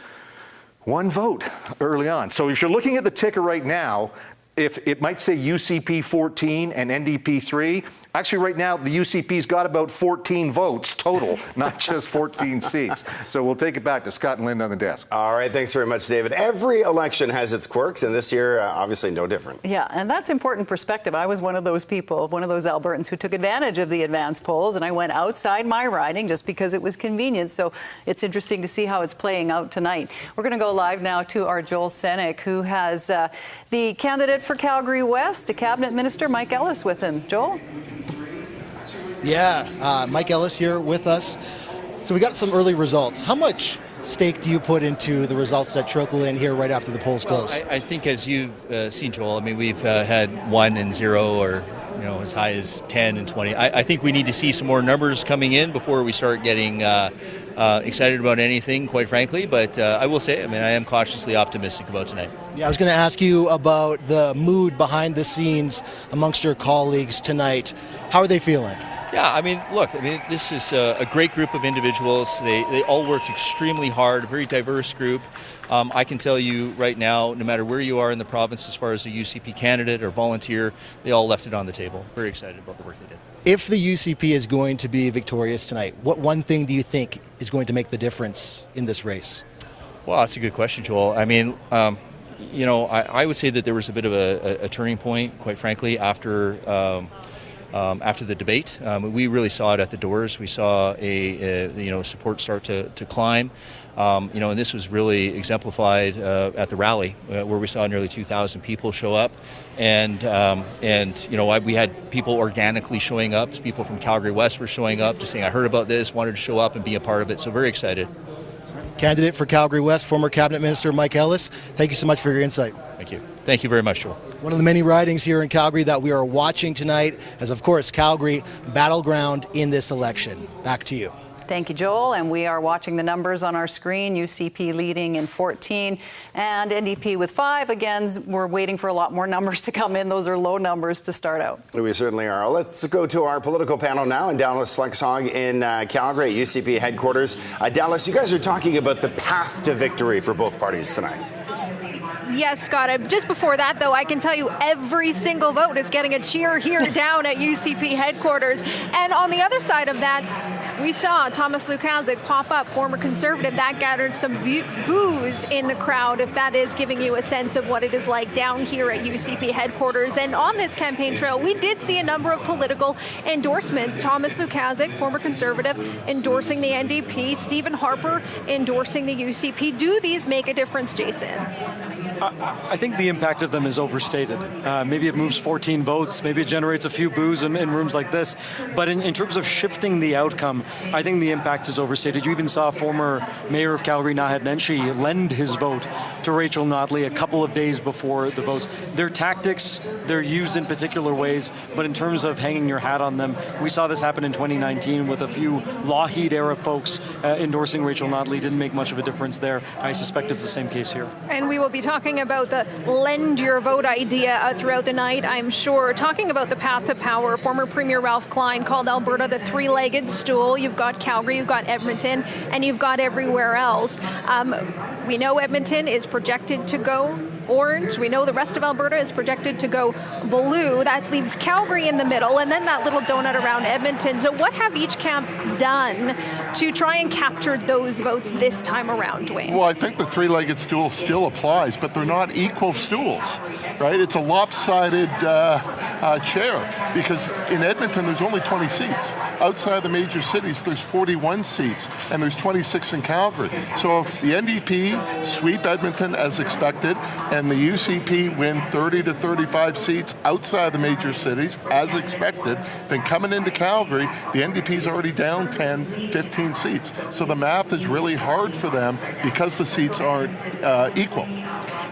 1 vote early on. So if you're looking at the ticker right now, if it might say UCP 14 and NDP 3, actually right now the UCP's got about 14 votes total, not just 14 seats. So we'll take it back to Scott and Linda on the desk. All right, thanks very much, David. Every election has its quirks, and this year, obviously no different. Yeah, and that's important perspective. I was one of those people, one of those Albertans who took advantage of the advance polls, and I went outside my riding just because it was convenient. So it's interesting to see how it's playing out tonight. We're going to go live now to our Joel Senek, who has the candidate for Calgary West, Cabinet Minister Mike Ellis, with him. Joel? Yeah, Mike Ellis here with us. So we got some early results. How much stake do you put into the results that trickle in here right after the polls close? I think, as you've seen, Joel, I mean, we've had 1 and 0, or as high as 10 and 20. I think we need to see some more numbers coming in before we start getting excited about anything, quite frankly. But I will say, I mean, I am cautiously optimistic about tonight. Yeah, I was going to ask you about the mood behind the scenes amongst your colleagues tonight. How are they feeling? Yeah, I mean, look, I mean, this is a great group of individuals. They all worked extremely hard, a very diverse group. I can tell you right now, no matter where you are in the province as far as a UCP candidate or volunteer, they all left it on the table. Very excited about the work they did. If the UCP is going to be victorious tonight, what one thing do you think is going to make the difference in this race? Well, that's a good question, Joel. I mean, I would say that there was a bit of a turning point, quite frankly, after the debate. We really saw it at the doors. We saw support start to climb. And this was really exemplified at the rally, where we saw nearly 2,000 people show up, and we had people organically showing up. People from Calgary West were showing up, just saying, "I heard about this, wanted to show up and be a part of it." So very excited. Candidate for Calgary West, former Cabinet Minister Mike Ellis, thank you so much for your insight. Thank you. Thank you very much, Joel. One of the many ridings here in Calgary that we are watching tonight is, of course, Calgary battleground in this election. Back to you. Thank you, Joel. And we are watching the numbers on our screen. UCP leading in 14 and NDP with 5. Again, we're waiting for a lot more numbers to come in. Those are low numbers to start out. We certainly are. Let's go to our political panel now in Dallas Flexhog in Calgary at UCP headquarters. Dallas, you guys are talking about the path to victory for both parties tonight. Yes, Scott. Just before that, though, I can tell you every single vote is getting a cheer here down at UCP headquarters. And on the other side of that, we saw Thomas Lukazik pop up, former Conservative. That gathered some boos in the crowd, if that is giving you a sense of what it is like down here at UCP headquarters. And on this campaign trail, we did see a number of political endorsements. Thomas Lukazik, former Conservative, endorsing the NDP. Stephen Harper endorsing the UCP. Do these make a difference, Jason? I think the impact of them is overstated. Maybe it moves 14 votes, maybe it generates a few boos in rooms like this, but in terms of shifting the outcome, I think the impact is overstated. You even saw former Mayor of Calgary, Naheed Nenshi, lend his vote to Rachel Notley a couple of days before the votes. Their tactics, they're used in particular ways, but in terms of hanging your hat on them, we saw this happen in 2019 with a few Lougheed-era folks endorsing Rachel Notley. Didn't make much of a difference there. I suspect it's the same case here. And we will be talking about the lend your vote idea throughout the night, I'm sure. Talking about the path to power, former Premier Ralph Klein called Alberta the three-legged stool. You've got Calgary, you've got Edmonton, and you've got everywhere else. We know Edmonton is projected to go orange. We know the rest of Alberta is projected to go blue. That leaves Calgary in the middle, and then that little donut around Edmonton. So what have each camp done to try and capture those votes this time around, Dwayne? Well, I think the three-legged stool still applies, but they're not equal stools, right? It's a lopsided chair, because in Edmonton there's only 20 seats. Outside the major cities there's 41 seats, and there's 26 in Calgary. So if the NDP sweep Edmonton as expected, and the UCP win 30 to 35 seats outside the major cities, as expected, then coming into Calgary, the NDP's already down 10, 15 seats. So the math is really hard for them because the seats aren't equal.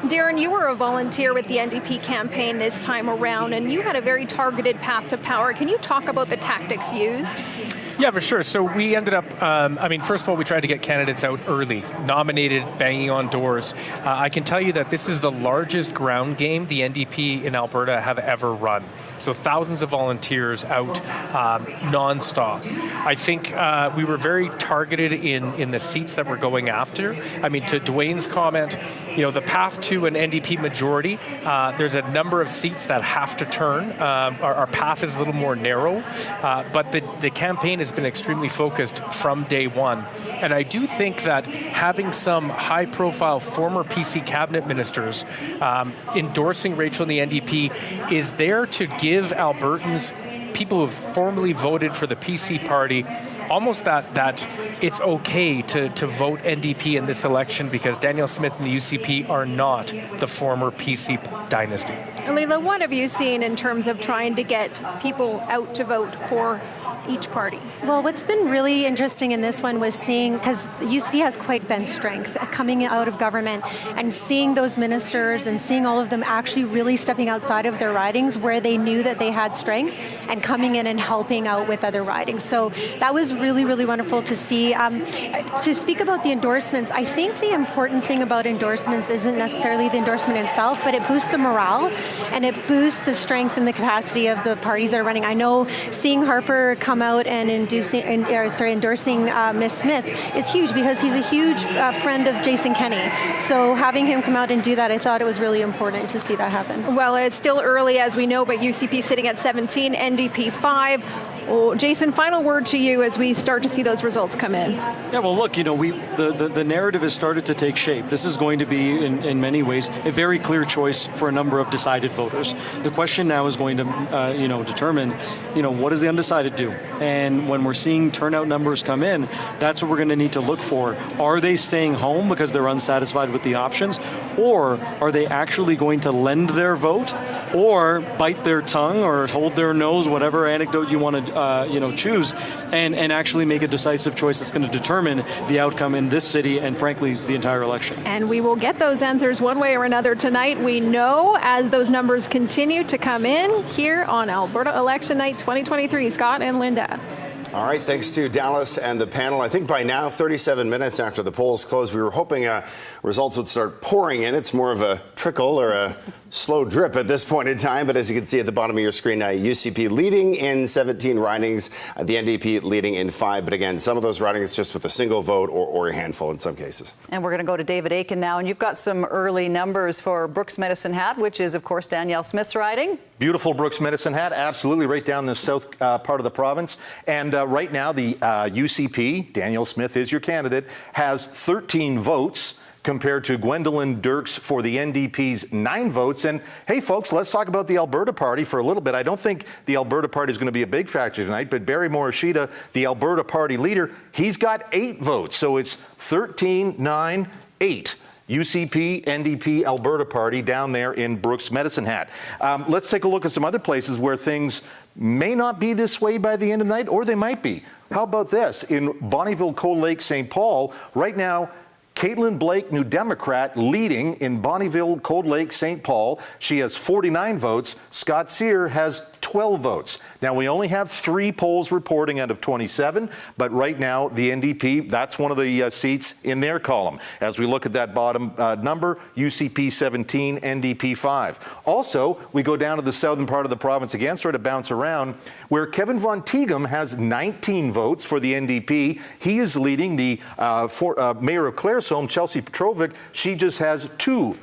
Darren, you were a volunteer with the NDP campaign this time around, and you had a very targeted path to power. Can you talk about the tactics used? Yeah, for sure. So we ended up, first of all, we tried to get candidates out early, nominated, banging on doors. I can tell you that this is the largest ground game the NDP in Alberta have ever run. So thousands of volunteers out nonstop. I think we were very targeted in the seats that we're going after. I mean, to Dwayne's comment, the path to an NDP majority, there's a number of seats that have to turn. Our path is a little more narrow, but the campaign has been extremely focused from day one. And I do think that having some high-profile former PC cabinet ministers endorsing Rachel and the NDP is there to give Albertans, people who have formerly voted for the PC party, almost that it's okay to vote NDP in this election because Danielle Smith and the UCP are not the former PC dynasty. Leila, what have you seen in terms of trying to get people out to vote for each party? Well, what's been really interesting in this one was seeing, because UCP has quite bench strength coming out of government, and seeing those ministers and seeing all of them actually really stepping outside of their ridings where they knew that they had strength and coming in and helping out with other ridings. So that was really, really wonderful to see. To speak about the endorsements, I think the important thing about endorsements isn't necessarily the endorsement itself, but it boosts the morale and it boosts the strength and the capacity of the parties that are running. I know seeing Harper come out and endorsing Ms. Smith is huge because he's a huge friend of Jason Kenney. So having him come out and do that, I thought it was really important to see that happen. Well, it's still early, as we know, but UCP sitting at 17, NDP 5. Oh, Jason, final word to you as we start to see those results come in. Yeah, well, look, the narrative has started to take shape. This is going to be, in many ways, a very clear choice for a number of decided voters. The question now is going to, determine, what does the undecided do? And when we're seeing turnout numbers come in, that's what we're going to need to look for. Are they staying home because they're unsatisfied with the options, or are they actually going to lend their vote, or bite their tongue, or hold their nose, whatever anecdote you want to choose, and actually make a decisive choice that's going to determine the outcome in this city and, frankly, the entire election. And we will get those answers one way or another tonight. We know as those numbers continue to come in here on Alberta Election Night 2023. Scott and Linda. All right, thanks to Dallas and the panel. I think by now, 37 minutes after the polls closed, we were hoping results would start pouring in. It's more of a trickle or a slow drip at this point in time. But as you can see at the bottom of your screen, UCP leading in 17 ridings, the NDP leading in 5. But again, some of those ridings just with a single vote or a handful in some cases. And we're going to go to David Aiken now. And you've got some early numbers for Brooks Medicine Hat, which is, of course, Danielle Smith's riding. Beautiful Brooks Medicine Hat, absolutely, right down the south part of the province. And right now, the UCP, Danielle Smith is your candidate, has 13 votes compared to Gwendolyn Dirks for the NDP's 9 votes. And hey, folks, let's talk about the Alberta Party for a little bit. I don't think the Alberta Party is going to be a big factor tonight, but Barry Morishita, the Alberta Party leader, he's got 8 votes. So it's 13, 9, 8. UCP, NDP, Alberta Party down there in Brooks Medicine Hat. Let's take a look at some other places where things may not be this way by the end of the night, or they might be. How about this? In Bonnyville, Cold Lake, St. Paul, right now, Caitlin Blake, New Democrat, leading in Bonnyville, Cold Lake, St. Paul. She has 49 votes. Scott Sear has 12 votes. Now, we only have 3 polls reporting out of 27, but right now, the NDP, that's one of the seats in their column. As we look at that bottom number, UCP 17, NDP 5. Also, we go down to the southern part of the province again, sort of bounce around, where Kevin Von Tegum has 19 votes for the NDP. He is leading. The Mayor of Claresholm, Chelsea Petrovic, she just has 2.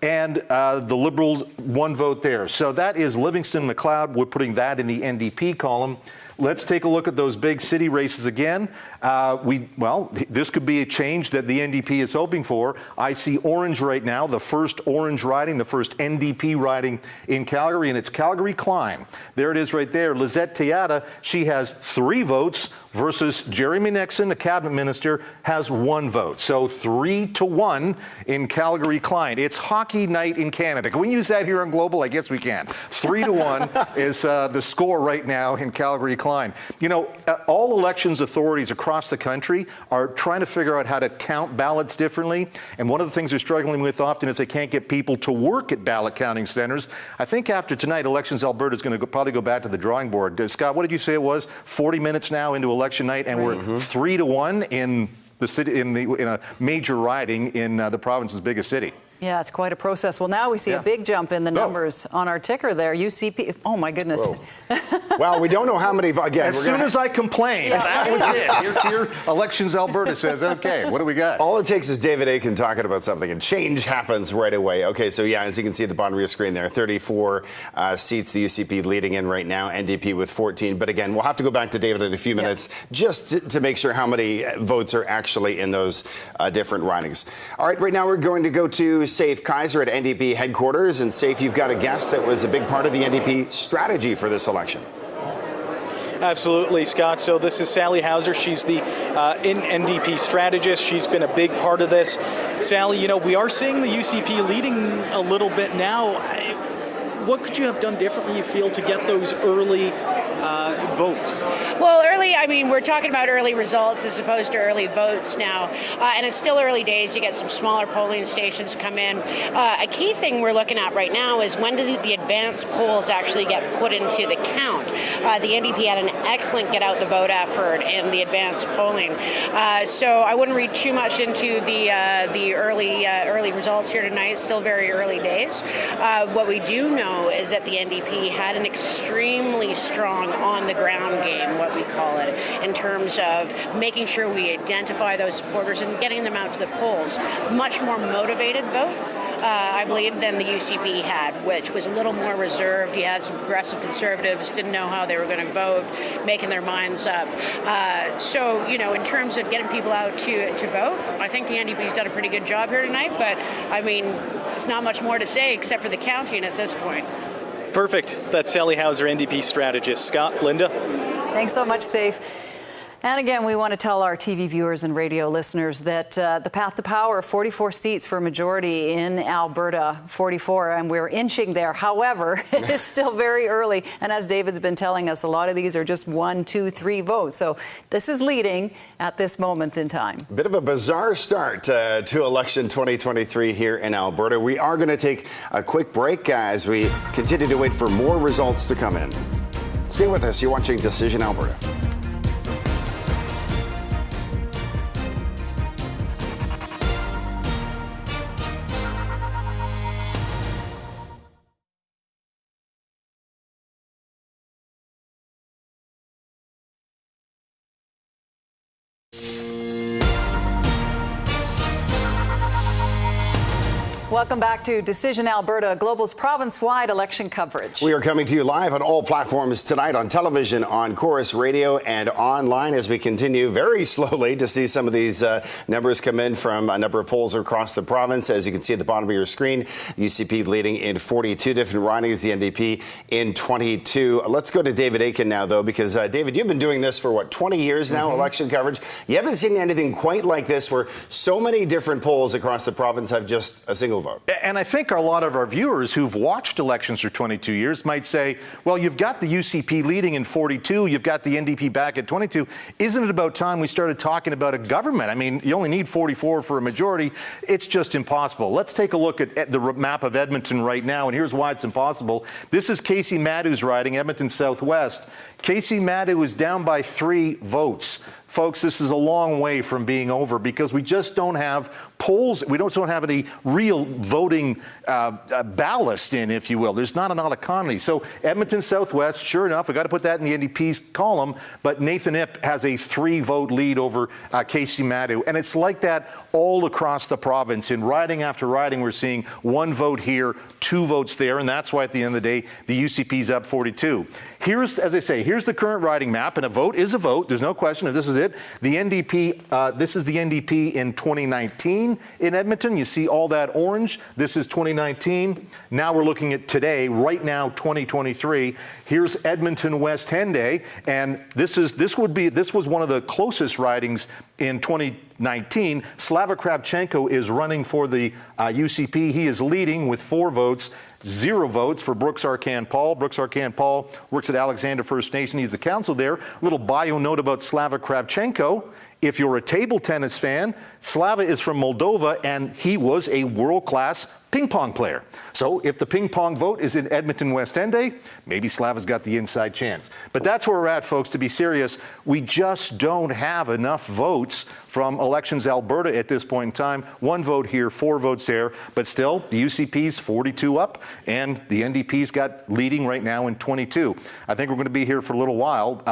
And the Liberals, 1 vote there. So that is Livingston-McLeod. We're putting that in the NDP column. Let's take a look at those big city races again. Well, this could be a change that the NDP is hoping for. I see orange right now, the first orange riding, the first NDP riding in Calgary, and it's Calgary-Klein. There it is right there. Lizette Tejada, she has 3 votes versus Jeremy Nixon, the cabinet minister, has 1 vote. So 3-1 in Calgary-Klein. It's hockey night in Canada. Can we use that here on Global? I guess we can. 3-1 is the score right now in Calgary-Klein. You know, all elections authorities across the country are trying to figure out how to count ballots differently. And one of the things they're struggling with often is they can't get people to work at ballot counting centers. I think after tonight, Elections Alberta is going to probably go back to the drawing board. Scott, what did you say it was? 40 minutes now into election night, and we're 3-1 in the city, in a major riding in the province's biggest city. Yeah, it's quite a process. Well, now we see a big jump in the numbers on our ticker there. UCP, oh my goodness. Well, we don't know how many, again. As soon as I complain, that was it. Here, Elections Alberta says, okay, what do we got? All it takes is David Aiken talking about something, and change happens right away. Okay, so yeah, as you can see at the bottom of your screen there, 34 seats the UCP leading in right now, NDP with 14. But again, we'll have to go back to David in a few minutes just to make sure how many votes are actually in those different ridings. All right, right now we're going to go to Safe Kaiser at NDP headquarters. And Safe, you've got a guest that was a big part of the NDP strategy for this election. Absolutely, Scott. So this is Sally Hauser. She's the NDP strategist. She's been a big part of this. Sally, you know, we are seeing the UCP leading a little bit now. What could you have done differently, you feel, to get those early votes? Well, early, I mean, we're talking about early results as opposed to early votes now. And it's still early days. You get some smaller polling stations come in. A key thing we're looking at right now is when do the advanced polls actually get put into the count? The NDP had an excellent get out the vote effort in the advanced polling. So I wouldn't read too much into the early results here tonight. It's still very early days. What we do know is that the NDP had an extremely strong on-the-ground game, what we call it, in terms of making sure we identify those supporters and getting them out to the polls. Much more motivated vote, I believe, than the UCP had, which was a little more reserved. You had some progressive conservatives, didn't know how they were going to vote, making their minds up. So, you know, in terms of getting people out to vote, I think the NDP's done a pretty good job here tonight, but, I mean, not much more to say except for the counting at this point. Perfect. That's Sally Hauser, NDP strategist. Scott, Linda. Thanks so much, Safe. And again, we want to tell our TV viewers and radio listeners that the path to power, 44 seats for a majority in Alberta, 44, and we're inching there. However, it is still very early. And as David's been telling us, a lot of these are just 1, 2, 3 votes. So this is leading at this moment in time. Bit of a bizarre start to election 2023 here in Alberta. We are going to take a quick break as we continue to wait for more results to come in. Stay with us. You're watching Decision Alberta. Welcome back to Decision Alberta, Global's province-wide election coverage. We are coming to you live on all platforms tonight, on television, on Chorus Radio, and online, as we continue very slowly to see some of these numbers come in from a number of polls across the province. As you can see at the bottom of your screen, UCP leading in 42 different ridings, the NDP in 22. Let's go to David Akin now, though, because David, you've been doing this for, what, 20 years now, election coverage. You haven't seen anything quite like this, where so many different polls across the province have just a single vote. And I think a lot of our viewers who've watched elections for 22 years might say, well, you've got the UCP leading in 42, you've got the NDP back at 22. Isn't it about time we started talking about a government? I mean, you only need 44 for a majority. It's just impossible. Let's take a look at the map of Edmonton right now, and here's why it's impossible. This is Casey Madu's riding, Edmonton Southwest. Casey Madu is down by 3 votes. Folks, this is a long way from being over because we just don't have polls. We don't have any real voting ballast in, if you will. There's not an autonomy. So Edmonton Southwest, sure enough, we got to put that in the NDP's column, but Nathan Ip has a 3-vote lead over Casey Madu. And it's like that all across the province. In riding after riding, we're seeing 1 vote here, 2 votes there, and that's why at the end of the day, the UCP's up 42. Here's, as I say, here's the current riding map, and a vote is a vote. There's no question if this is it. The NDP, this is the NDP in 2019 in Edmonton. You see all that orange. This is 2019. Now we're looking at today, right now, 2023. Here's Edmonton West Henday, and this was one of the closest ridings in 2019. Slava Kravchenko is running for the UCP. He is leading with 4 votes. 0 votes for Brooks Arcan Paul. Brooks Arcan Paul works at Alexander First Nation. He's the council there. Little bio note about Slava Kravchenko. If you're a table tennis fan, Slava is from Moldova, and he was a world-class ping pong player. So if the ping pong vote is in Edmonton West Henday, maybe Slava's got the inside chance. But that's where we're at, folks. To be serious, we just don't have enough votes from Elections Alberta at this point in time. 1 vote here, 4 votes there. But still, the UCP's 42 up, and the NDP's got leading right now in 22. I think we're going to be here for a little while.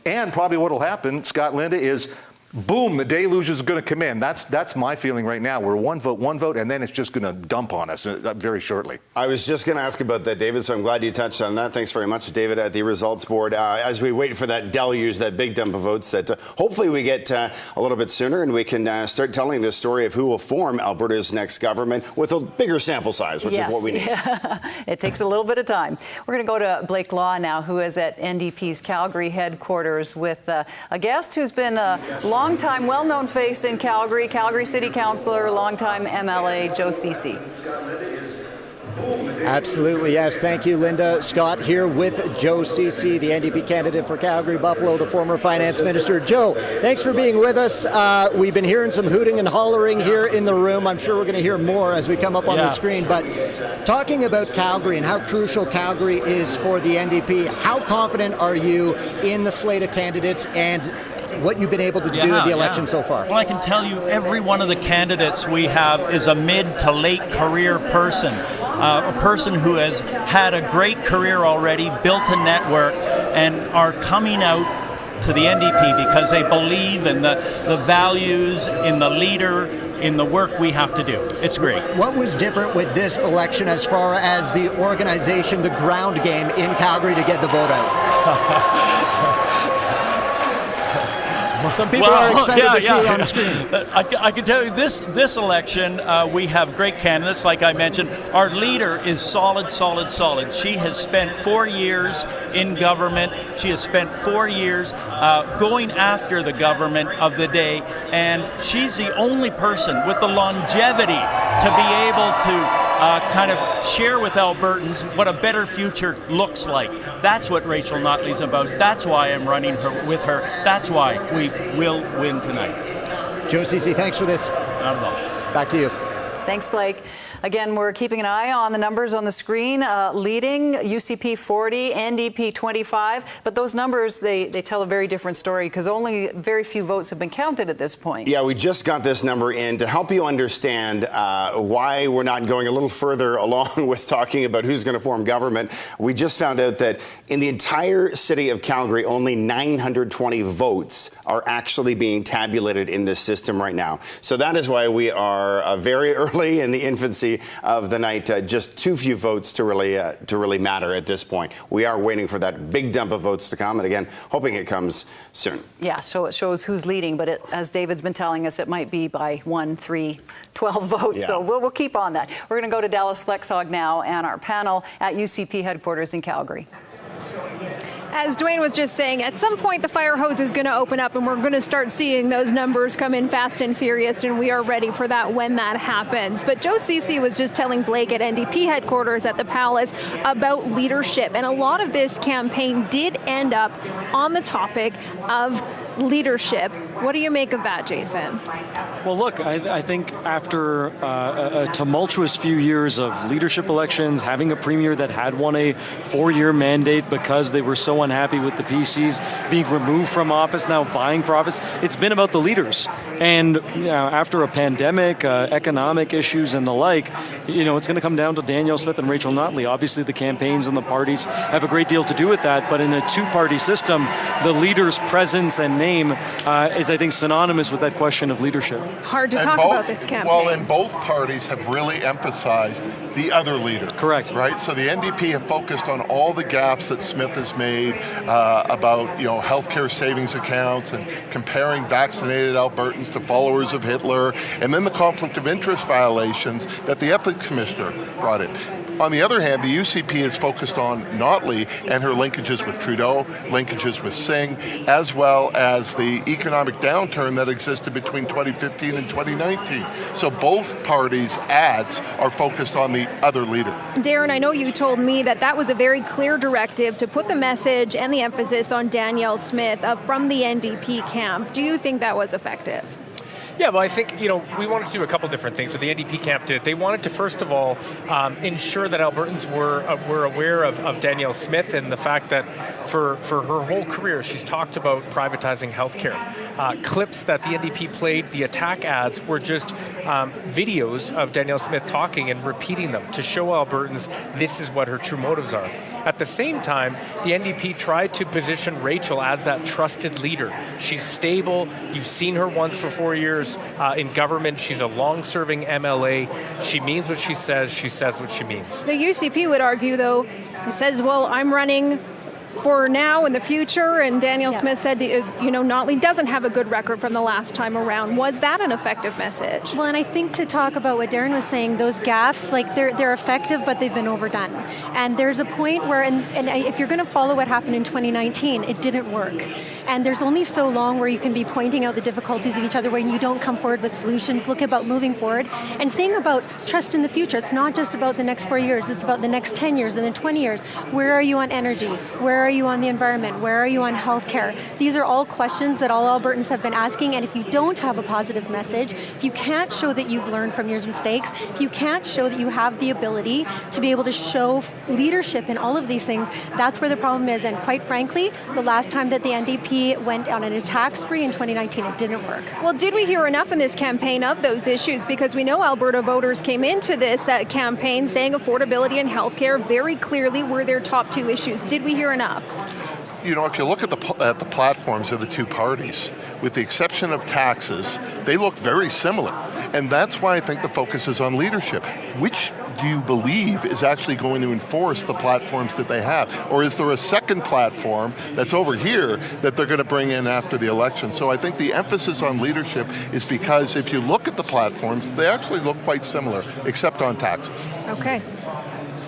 And probably what will happen, Scott, Linda, is boom, the deluge is going to come in. That's my feeling right now. We're 1 vote, and then it's just going to dump on us very shortly. I was just going to ask about that, David, so I'm glad you touched on that. Thanks very much, David, at the results board. As we wait for that deluge, that big dump of votes that hopefully we get a little bit sooner, and we can start telling the story of who will form Alberta's next government with a bigger sample size, which is what we need. Yeah. It takes a little bit of time. We're going to go to Blake Law now, who is at NDP's Calgary headquarters with a guest who's been a long-time, well-known face in Calgary, Calgary City Councillor, long-time MLA Joe Ceci. Absolutely, yes. Thank you, Linda. Scott here with Joe Ceci, the NDP candidate for Calgary Buffalo, the former finance minister. Joe, thanks for being with us. We've been hearing some hooting and hollering here in the room. I'm sure we're going to hear more as we come up on the screen. But talking about Calgary and how crucial Calgary is for the NDP, how confident are you in the slate of candidates and what you've been able to do in the election so far? Well, I can tell you every one of the candidates we have is a mid to late career person, a person who has had a great career already, built a network, and are coming out to the NDP because they believe in the values, in the leader, in the work we have to do. It's great. What was different with this election as far as the organization, the ground game in Calgary to get the vote out? Some people are excited to see you on the screen. I can tell you this election, we have great candidates, like I mentioned. Our leader is solid. She has spent 4 years in government. She has spent 4 years going after the government of the day, and she's the only person with the longevity to be able to kind of share with Albertans what a better future looks like. That's what Rachel Notley's about. That's why I'm running with her. That's why we will win tonight. Joe Ceci, thanks for this. Not at all. Back to you. Thanks, Blake. Again, we're keeping an eye on the numbers on the screen. Leading UCP 40, NDP 25. But those numbers, they tell a very different story because only very few votes have been counted at this point. Yeah, we just got this number in to help you understand why we're not going a little further along with talking about who's going to form government. We just found out that in the entire city of Calgary, only 920 votes are actually being tabulated in this system right now. So that is why we are very early in the infancy candidacy of the night. Just too few votes to really matter at this point. We are waiting for that big dump of votes to come, and again, hoping it comes soon. Yeah, so it shows who's leading, but as David's been telling us, it might be by 1, 3, 12 votes. Yeah. So we'll keep on that. We're going to go to Dallas Flexog now and our panel at UCP headquarters in Calgary. As Dwayne was just saying, at some point the fire hose is going to open up and we're going to start seeing those numbers come in fast and furious, and we are ready for that when that happens. But Joe Ceci was just telling Blake at NDP headquarters at the Palace about leadership, and a lot of this campaign did end up on the topic of leadership. What do you make of that, Jason? Well, look, I think after a tumultuous few years of leadership elections, having a premier that had won a 4-year mandate because they were so unhappy with the PCs being removed from office, now vying for office, it's been about the leaders. And after a pandemic, economic issues and the like, it's going to come down to Danielle Smith and Rachel Notley. Obviously, the campaigns and the parties have a great deal to do with that, but in a two-party system, the leader's presence and name is, I think, synonymous with that question of leadership. Hard to talk about this campaign. Well, and both parties have really emphasized the other leader. Correct. Right? So the NDP have focused on all the gaffes that Smith has made about, healthcare savings accounts and comparing vaccinated Albertans to followers of Hitler, and then the conflict of interest violations that the ethics commissioner brought in. On the other hand, the UCP is focused on Notley and her linkages with Trudeau, linkages with Singh, as well as the economic downturn that existed between 2015 and 2019. So both parties' ads are focused on the other leader. Darren, I know you told me that was a very clear directive to put the message and the emphasis on Danielle Smith from the NDP camp. Do you think that was effective? Yeah, well, I think, we wanted to do a couple different things. What the NDP camp did, they wanted to, first of all, ensure that Albertans were aware of Danielle Smith and the fact that for her whole career, she's talked about privatizing healthcare. Clips that the NDP played, the attack ads, were just videos of Danielle Smith talking and repeating them to show Albertans this is what her true motives are. At the same time, the NDP tried to position Rachel as that trusted leader. She's stable. You've seen her once for 4 years in government. She's a long-serving MLA. She means what she says what she means. The UCP would argue, though, it says, well, I'm running for now and the future, and Danielle Smith said, Notley doesn't have a good record from the last time around. Was that an effective message? Well, and I think to talk about what Darren was saying, those gaffes, they're effective, but they've been overdone. And there's a point where, and if you're going to follow what happened in 2019, it didn't work. And there's only so long where you can be pointing out the difficulties of each other when you don't come forward with solutions. Look about moving forward and saying about trust in the future. It's not just about the next 4 years. It's about the next 10 years and then 20 years. Where are you on energy? Where are you on the environment? Where are you on healthcare? These are all questions that all Albertans have been asking. And if you don't have a positive message, if you can't show that you've learned from your mistakes, if you can't show that you have the ability to be able to show leadership in all of these things, that's where the problem is. And quite frankly, the last time that the NDP went on an attack spree in 2019, it didn't work. Well, did we hear enough in this campaign of those issues? Because we know Alberta voters came into this campaign saying affordability and healthcare very clearly were their top two issues. Did we hear enough? If you look at the platforms of the two parties, with the exception of taxes, they look very similar. And that's why I think the focus is on leadership. Which do you believe is actually going to enforce the platforms that they have? Or is there a second platform that's over here that they're going to bring in after the election? So I think the emphasis on leadership is because if you look at the platforms, they actually look quite similar, except on taxes. Okay.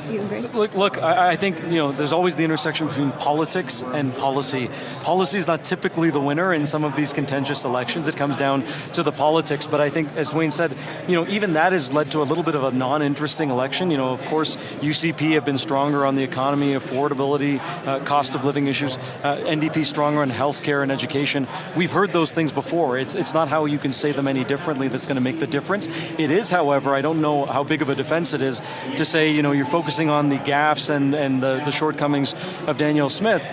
You agree? Look, I think, there's always the intersection between politics and policy. Policy is not typically the winner in some of these contentious elections. It comes down to the politics. But I think, as Dwayne said, even that has led to a little bit of a non-interesting election. Of course, UCP have been stronger on the economy, affordability, cost of living issues. NDP stronger on healthcare and education. We've heard those things before. It's not how you can say them any differently that's going to make the difference. It is, however, I don't know how big of a defense it is to say, you're focusing on the gaffes and the shortcomings of Danielle Smith.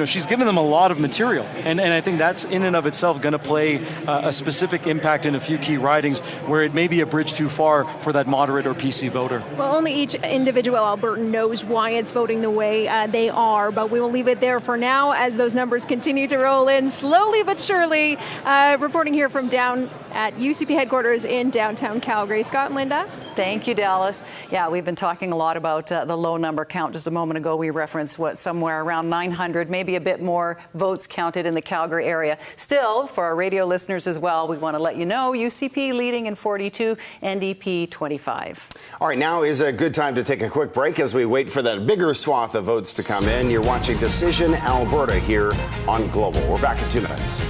she's given them a lot of material, and I think that's in and of itself going to play a specific impact in a few key ridings where it may be a bridge too far for that moderate or PC voter. Well, only each individual Albertan knows why it's voting the way they are, but we will leave it there for now as those numbers continue to roll in slowly but surely. Reporting here from down at UCP headquarters in downtown Calgary. Scott and Linda. Thank you, Dallas. Yeah, we've been talking a lot about the low number count. Just a moment ago, we referenced somewhere around 900, maybe a bit more votes counted in the Calgary area. Still, for our radio listeners as well, we want to let you know UCP leading in 42, NDP 25. All right, now is a good time to take a quick break as we wait for that bigger swath of votes to come in. You're watching Decision Alberta here on Global. We're back in 2 minutes.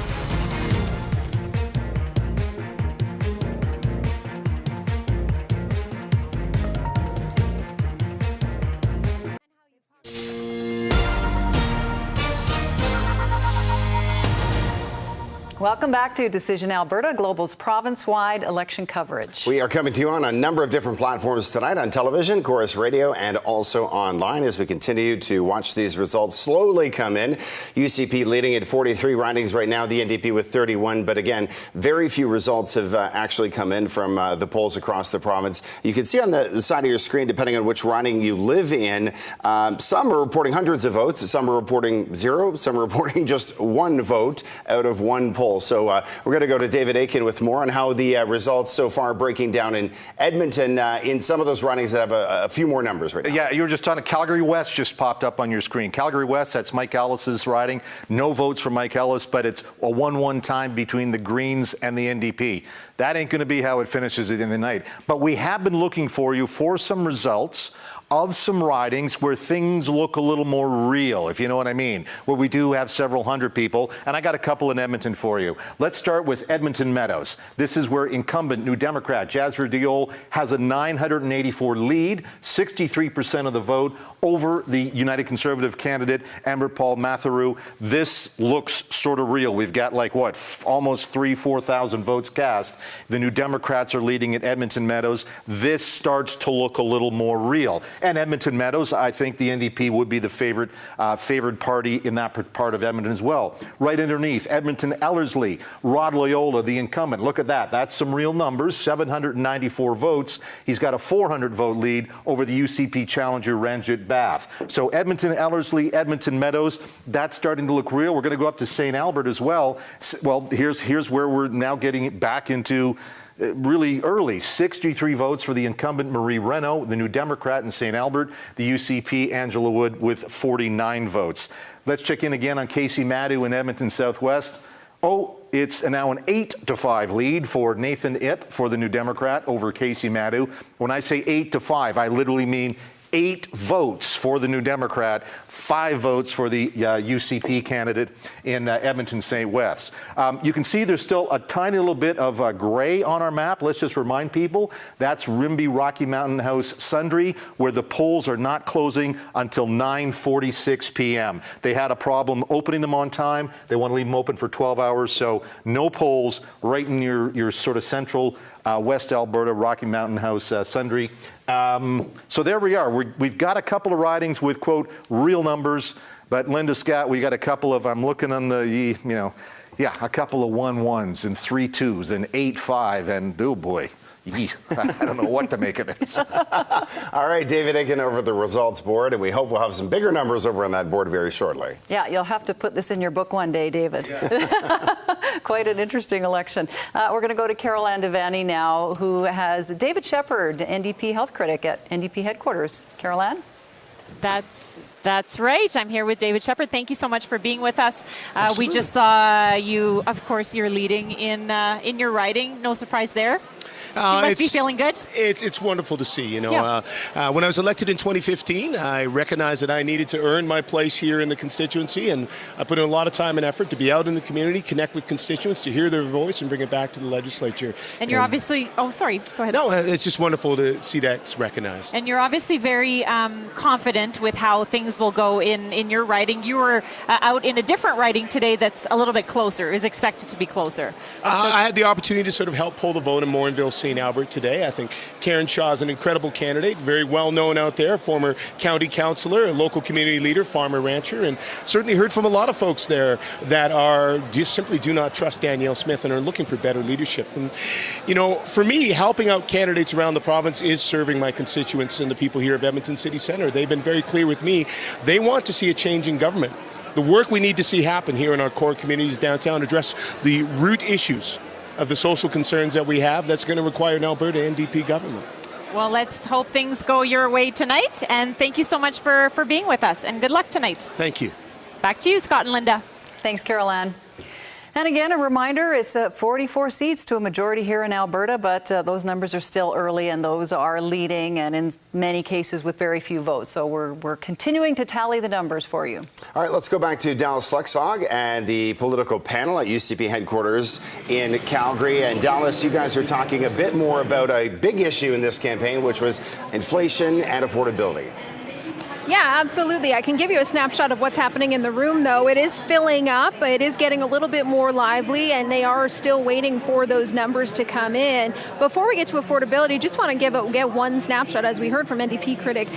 Welcome back to Decision Alberta, Global's province-wide election coverage. We are coming to you on a number of different platforms tonight on television, Chorus Radio, and also online as we continue to watch these results slowly come in. UCP leading at 43 ridings right now, the NDP with 31. But again, very few results have actually come in from the polls across the province. You can see on the side of your screen, depending on which riding you live in, some are reporting hundreds of votes, some are reporting 0, some are reporting just 1 vote out of 1 poll. So we're going to go to David Aiken with more on how the results so far breaking down in Edmonton in some of those ridings that have a few more numbers right now. Yeah, you were just on Calgary West just popped up on your screen. Calgary West, that's Mike Ellis's riding. No votes for Mike Ellis, but it's a 1-1 time between the Greens and the NDP. That ain't going to be how it finishes in the night. But we have been looking for you for some results of some ridings where things look a little more real, if you know what I mean, where we do have several hundred people, and I got a couple in Edmonton for you. Let's start with Edmonton Meadows. This is where incumbent New Democrat Jasper Diol has a 984 lead, 63% of the vote over the United Conservative candidate, Amber Paul Matharu. This looks sort of real. We've got like, what, almost 4,000 votes cast. The New Democrats are leading at Edmonton Meadows. This starts to look a little more real. And Edmonton Meadows, I think the NDP would be the favored party in that part of Edmonton as well. Right underneath, Edmonton Ellerslie, Rod Loyola, the incumbent. Look at that. That's some real numbers, 794 votes. He's got a 400 vote lead over the UCP challenger Ranjit Bath. So Edmonton Ellerslie, Edmonton Meadows, that's starting to look real. We're going to go up to St. Albert as well. Well, here's where we're now getting back into really early. 63 votes for the incumbent Marie Renault, the New Democrat in St. Albert, the UCP Angela Wood with 49 votes. Let's check in again on Casey Madu in Edmonton Southwest. Oh, it's now an 8-5 lead for Nathan Ip for the New Democrat over Casey Madu. When I say 8-5, I literally mean 8 votes for the New Democrat, 5 votes for the UCP candidate in Edmonton St. West. You can see there's still a tiny little bit of gray on our map. Let's just remind people that's Rimbey Rocky Mountain House Sundre, where the polls are not closing until 9:46 p.m. They had a problem opening them on time. They want to leave them open for 12 hours, so no polls right in your sort of central West Alberta Rocky Mountain House Sundre. So there we are. We've got a couple of ridings with, quote, real numbers. But Linda, Scott, we got a couple of, I'm looking on the, a couple of 1-1s and 3-2s and 8-5 and, oh boy. I don't know what to make of this. All right, David Aiken over the results board, and we hope we'll have some bigger numbers over on that board very shortly. Yeah, you'll have to put this in your book one day, David. Yes. Quite an interesting election. We're going to go to Carol Ann Devaney now, who has David Shepherd, NDP health critic at NDP headquarters. Carol Ann? That's right. I'm here with David Shepherd. Thank you so much for being with us. We just saw you, of course, you're leading in your riding. No surprise there. You must be feeling good. It's wonderful to see. When I was elected in 2015, I recognized that I needed to earn my place here in the constituency, and I put in a lot of time and effort to be out in the community, connect with constituents, to hear their voice and bring it back to the legislature. And you're obviously, oh, sorry, go ahead. No, it's just wonderful to see that's recognized. And you're obviously very confident with how things will go in your riding. You were out in a different riding today that's a little bit closer, is expected to be closer. I had the opportunity to sort of help pull the vote in Morinville St. Albert today. I think Karen Shaw is an incredible candidate, very well known out there, former county councillor, a local community leader, farmer rancher, and certainly heard from a lot of folks there that are just simply do not trust Danielle Smith and are looking for better leadership. And, you know, for me, helping out candidates around the province is serving my constituents and the people here of Edmonton City Centre. They've been very clear with me. They want to see a change in government. The work we need to see happen here in our core communities downtown, address the root issues of the social concerns that we have, that's going to require an Alberta NDP government. Well, let's hope things go your way tonight. And thank you so much for being with us. And good luck tonight. Thank you. Back to you, Scott and Linda. Thanks, Carol Ann. And again, a reminder, it's 44 seats to a majority here in Alberta, but those numbers are still early and those are leading and in many cases with very few votes. So we're continuing to tally the numbers for you. All right, let's go back to Dallas Flexog and the political panel at UCP headquarters in Calgary. And Dallas, you guys are talking a bit more about a big issue in this campaign, which was inflation and affordability. Yeah, absolutely. I can give you a snapshot of what's happening in the room, though. It is filling up. It is getting a little bit more lively, and they are still waiting for those numbers to come in. Before we get to affordability, just want to get one snapshot, as we heard from NDP critic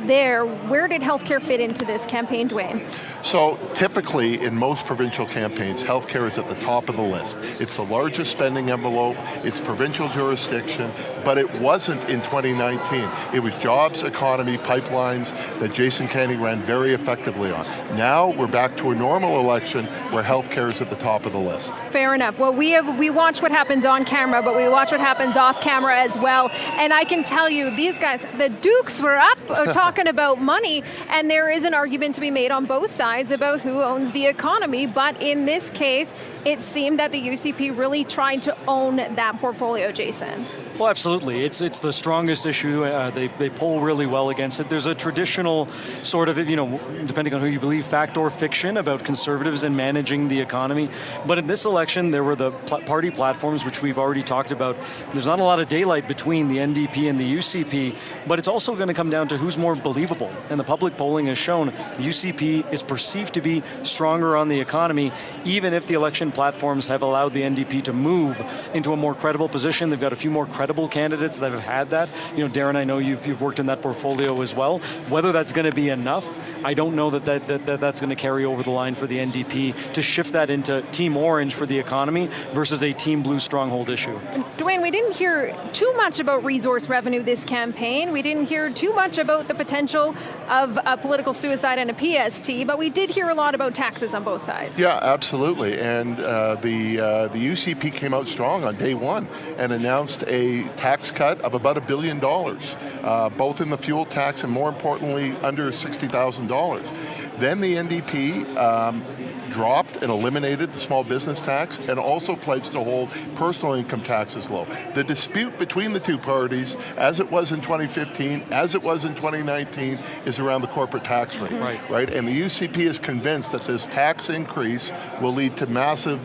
there. Where did healthcare fit into this campaign, Dwayne? So typically in most provincial campaigns, healthcare is at the top of the list. It's the largest spending envelope, it's provincial jurisdiction, but it wasn't in 2019. It was jobs, economy, pipelines that Jason Kenney ran very effectively on. Now we're back to a normal election where healthcare is at the top of the list. Fair enough. Well, we watch what happens on camera, but we watch what happens off camera as well. And I can tell you, these guys, the Dukes were up talking about money, and there is an argument to be made on both sides about who owns the economy. But in this case, it seemed that the UCP really tried to own that portfolio, Jason. Well, absolutely. It's the strongest issue. They poll really well against it. There's a traditional sort of, depending on who you believe, fact or fiction about conservatives and managing the economy. But in this election, there were the party platforms, which we've already talked about. There's not a lot of daylight between the NDP and the UCP, but it's also going to come down to who's more believable. And the public polling has shown the UCP is perceived to be stronger on the economy, even if the election platforms have allowed the NDP to move into a more credible position. They've got a few more credible candidates that have had that. Darren, I know you've worked in that portfolio as well. Whether that's going to be enough, I don't know that's going to carry over the line for the NDP to shift that into Team Orange for the economy versus a Team Blue stronghold issue. Dwayne, we didn't hear too much about resource revenue this campaign. We didn't hear too much about the potential of a political suicide and a PST, but we did hear a lot about taxes on both sides. Yeah, absolutely. And the UCP came out strong on day one and announced a tax cut of about $1 billion, both in the fuel tax and, more importantly, under $60,000. Then the NDP dropped and eliminated the small business tax and also pledged to hold personal income taxes low. The dispute between the two parties, as it was in 2015, as it was in 2019, is around the corporate tax rate. Right? And the UCP is convinced that this tax increase will lead to massive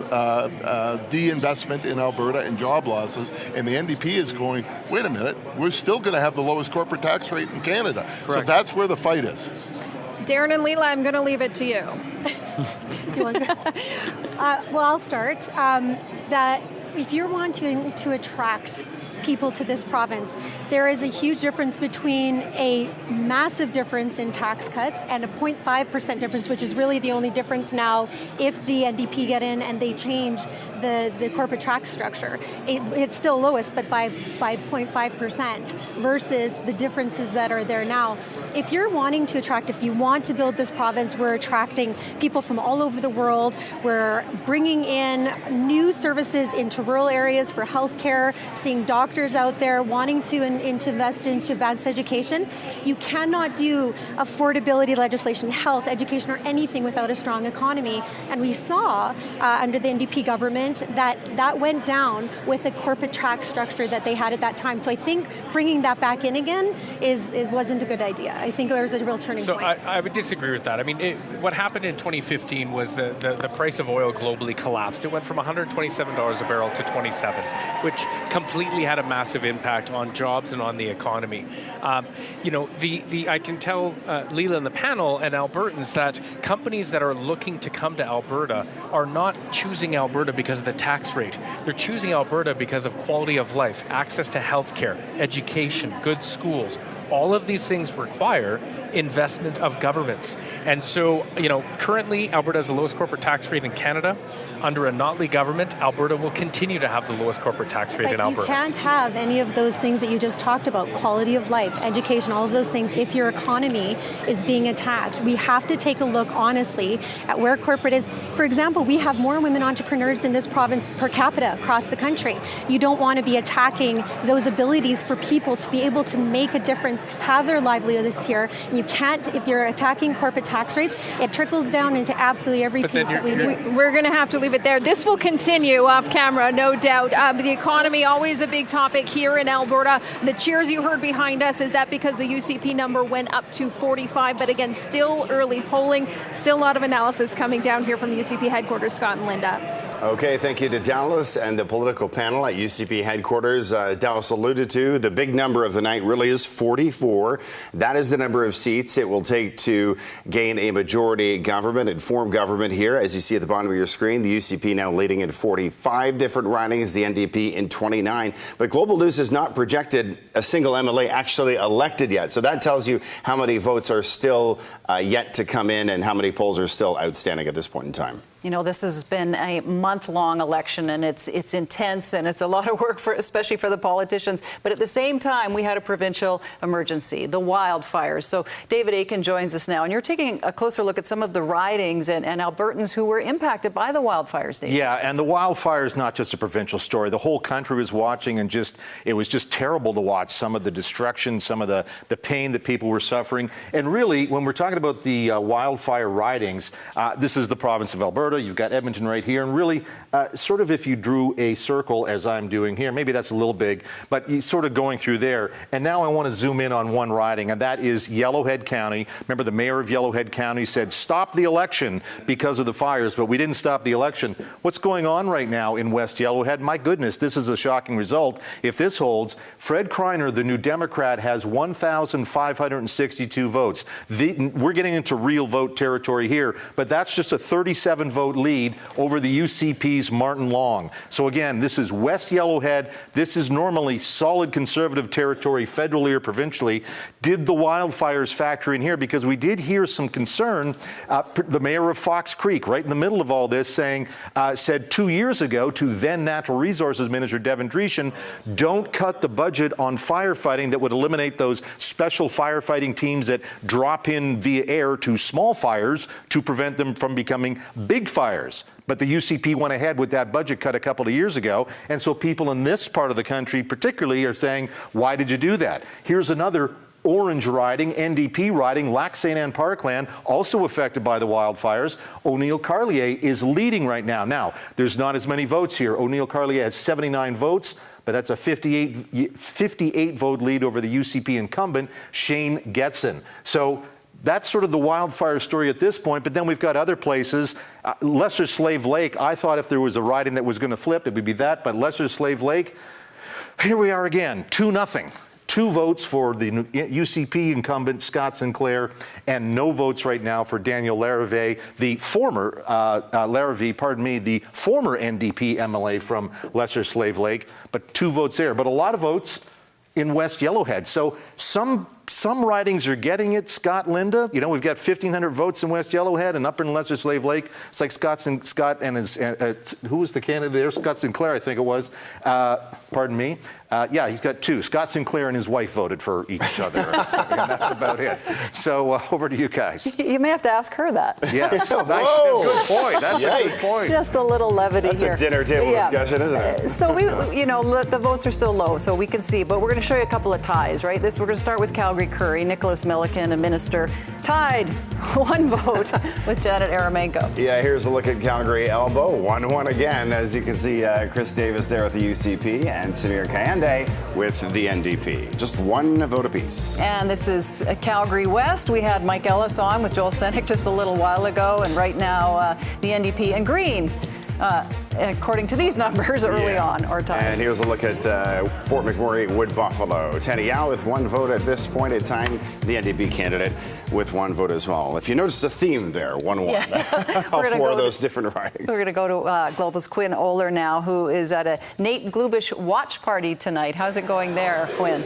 de-investment in Alberta and job losses. And the NDP is going, wait a minute, we're still going to have the lowest corporate tax rate in Canada. So that's where the fight is. Darren and Leela, I'm going to leave it to you. Do you want to go? Well, I'll start. That if you're wanting to attract people to this province, there is a huge difference between a massive difference in tax cuts and a 0.5% difference, which is really the only difference now if the NDP get in and they change the corporate tax structure. It's still lowest, but by 0.5% versus the differences that are there now. If you're wanting to attract, if you want to build this province, we're attracting people from all over the world. We're bringing in new services into rural areas for healthcare, seeing doctors out there wanting to invest into advanced education. You cannot do affordability legislation, health, education, or anything without a strong economy. And we saw under the NDP government that went down with the corporate tax structure that they had at that time. So I think bringing that back in again wasn't a good idea. I think there was a real turning point. So I would disagree with that. I mean, what happened in 2015 was the price of oil globally collapsed. It went from $127 a barrel to 27, which completely had a massive impact on jobs and on the economy. I can tell Leela and the panel and Albertans that companies that are looking to come to Alberta are not choosing Alberta because of the tax rate. They're choosing Alberta because of quality of life, access to healthcare, education, good schools. All of these things require investment of governments. And so, currently Alberta has the lowest corporate tax rate in Canada. Under a Notley government, Alberta will continue to have the lowest corporate tax rate in Alberta. You can't have any of those things that you just talked about, quality of life, education, all of those things, if your economy is being attacked. We have to take a look honestly at where corporate is. For example, we have more women entrepreneurs in this province per capita across the country. You don't want to be attacking those abilities for people to be able to make a difference, have their livelihoods here. You can't, if you're attacking corporate tax rates, it trickles down into absolutely every piece that we do. We're going to have to leave it there. This will continue off camera, no doubt. The economy, always a big topic here in Alberta. The cheers you heard behind us, is that because the UCP number went up to 45? But again, still early polling, still a lot of analysis coming down here from the UCP headquarters. Scott and Linda. Okay, thank you to Dallas and the political panel at UCP headquarters. Dallas alluded to the big number of the night really is 44. That is the number of seats it will take to gain a majority government and form government here. As you see at the bottom of your screen, the UCP now leading in 45 different ridings, the NDP in 29. But Global News has not projected a single MLA actually elected yet. So that tells you how many votes are still yet to come in and how many polls are still outstanding at this point in time. This has been a month-long election, and it's intense, and it's a lot of work, especially for the politicians. But at the same time, we had a provincial emergency, the wildfires. So David Aiken joins us now, and you're taking a closer look at some of the ridings and Albertans who were impacted by the wildfires, David. Yeah, and the wildfire is not just a provincial story. The whole country was watching, and it was just terrible to watch some of the destruction, some of the pain that people were suffering. And really, when we're talking about the wildfire ridings, this is the province of Alberta. You've got Edmonton right here, and really sort of if you drew a circle as I'm doing here, maybe that's a little big, but you sort of going through there. And now I want to zoom in on one riding, and that is Yellowhead County. Remember, the mayor of Yellowhead County said stop the election because of the fires, but we didn't stop the election. What's going on right now in West Yellowhead? My goodness, this is a shocking result. If this holds, Fred Kreiner, the new Democrat, has 1,562 votes. We're getting into real vote territory here, but that's just a 37 vote lead over the UCP's Martin Long. So again, this is West Yellowhead. This is normally solid conservative territory federally or provincially. Did the wildfires factor in here? Because we did hear some concern. The mayor of Fox Creek, right in the middle of all this, said 2 years ago to then Natural Resources Minister Devin Dreeshen, don't cut the budget on firefighting that would eliminate those special firefighting teams that drop in via air to small fires to prevent them from becoming big fires. But the UCP went ahead with that budget cut a couple of years ago. And so people in this part of the country particularly are saying, why did you do that? Here's another orange riding, NDP riding, Lac St. Anne Parkland, also affected by the wildfires. O'Neill Carlier is leading right now. Now, there's not as many votes here. O'Neill Carlier has 79 votes, but that's a 58 vote lead over the UCP incumbent, Shane Getson. So that's sort of the wildfire story at this point, but then we've got other places. Lesser Slave Lake, I thought if there was a riding that was going to flip, it would be that, but Lesser Slave Lake, here we are again, 2-0. 2 votes for the UCP incumbent, Scott Sinclair, and no votes right now for Danielle Larrivee, the former the former NDP MLA from Lesser Slave Lake, but 2 votes there, but a lot of votes in West Yellowhead. So some ridings are getting it, Scott, Linda. We've got 1,500 votes in West Yellowhead, and up in Lesser Slave Lake, it's like Scott and his, who was the candidate there? Scott Sinclair, I think it was. Pardon me. Yeah, he's got 2. Scott Sinclair and his wife voted for each other, or something, and that's about it. So over to you guys. You may have to ask her that. Yes. Nice. Good point. That's a good point. Just a little levity here. That's a dinner table discussion, isn't it? So the votes are still low, so we can see, but we're going to show you a couple of ties, right? We're going to start with Calgary Curry. Nicholas Milliken, a minister, tied 1 vote with Janet Aramenko. Yeah, here's a look at Calgary Elbow. 1-1 again. As you can see, Chris Davis there with the UCP and Samir Kayande with the NDP. Just 1 vote apiece. And this is Calgary West. We had Mike Ellis on with Joel Senek just a little while ago, and right now the NDP and Green according to these numbers early on, or tied. And here's a look at Fort McMurray, Wood Buffalo. Teddy Yao with one vote at this point in time. The NDP candidate with one vote as well. If you notice a theme there, 1-1. Yeah. All four of those different ridings. We're going to go to Global's Quinn Oler now, who is at a Nate Glubish watch party tonight. How's it going there, Quinn?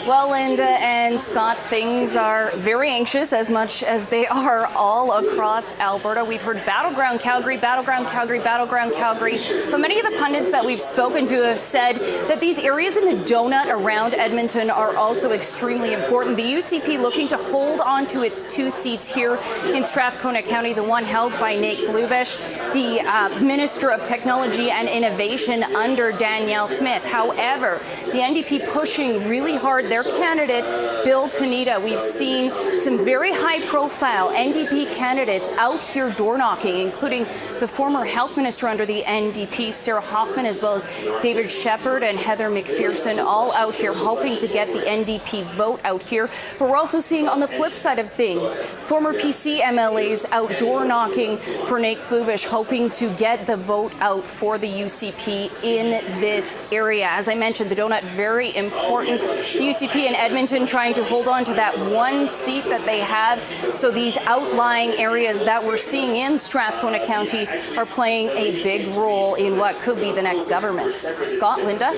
Well, Linda and Scott, things are very anxious, as much as they are all across Alberta. We've heard battleground Calgary, battleground Calgary, battleground Calgary. But many of the pundits that we've spoken to have said that these areas in the donut around Edmonton are also extremely important. The UCP looking to hold on to its 2 seats here in Strathcona County, the one held by Nate Glubish, the Minister of Technology and Innovation under Danielle Smith. However, the NDP pushing really hard their candidate, Bill Tanita. We've seen some very high-profile NDP candidates out here door-knocking, including the former health minister under the NDP, Sarah Hoffman, as well as David Shepherd and Heather McPherson, all out here hoping to get the NDP vote out here. But we're also seeing on the flip side of things, former PC MLAs out door-knocking for Nate Glubish, hoping to get the vote out for the UCP in this area. As I mentioned, the donut very important. The UCP in Edmonton trying to hold on to that one seat that they have. So these outlying areas that we're seeing in Strathcona County are playing a big role in what could be the next government. Scott, Linda?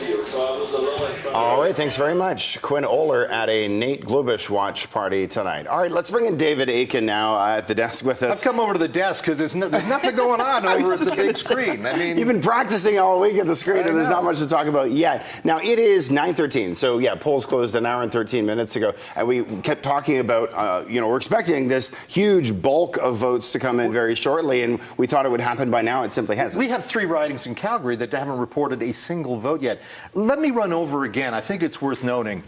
All right, thanks very much. Quinn Oler at a Nate Glubish watch party tonight. All right, let's bring in David Aiken now at the desk with us. I've come over to the desk because there's nothing going on over at the big screen. I mean, you've been practicing all week at the screen, and there's not much to talk about yet. Now, it is 9:13, so yeah, polls closed an hour and 13 minutes ago, and we kept talking about, we're expecting this huge bulk of votes to come in very shortly, and we thought it would happen by now. It simply hasn't. We have 3 ridings in Calgary that haven't reported a single vote yet. Let me run over again. I think it's worth noting.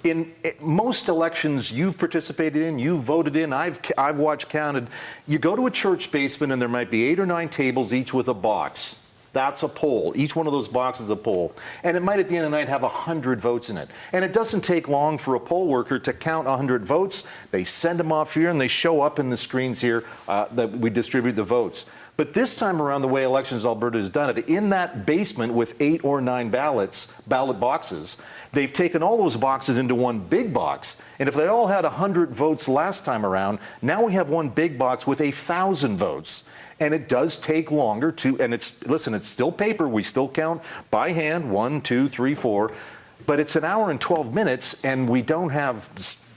In most elections you've participated in, you've voted in, I've watched counted, you go to a church basement and there might be 8 or 9 tables, each with a box. That's a poll. Each one of those boxes is a poll. And it might at the end of the night have 100 votes in it. And it doesn't take long for a poll worker to count 100 votes. They send them off here and they show up in the screens here that we distribute the votes. But this time around, the way Elections Alberta has done it, in that basement with 8 or 9 ballot boxes, they've taken all those boxes into one big box. And if they all had 100 votes last time around, now we have one big box with 1,000 votes. And it does take longer and it's still paper. We still count by hand, 1, 2, 3, 4. But it's an hour and 12 minutes, and we don't have,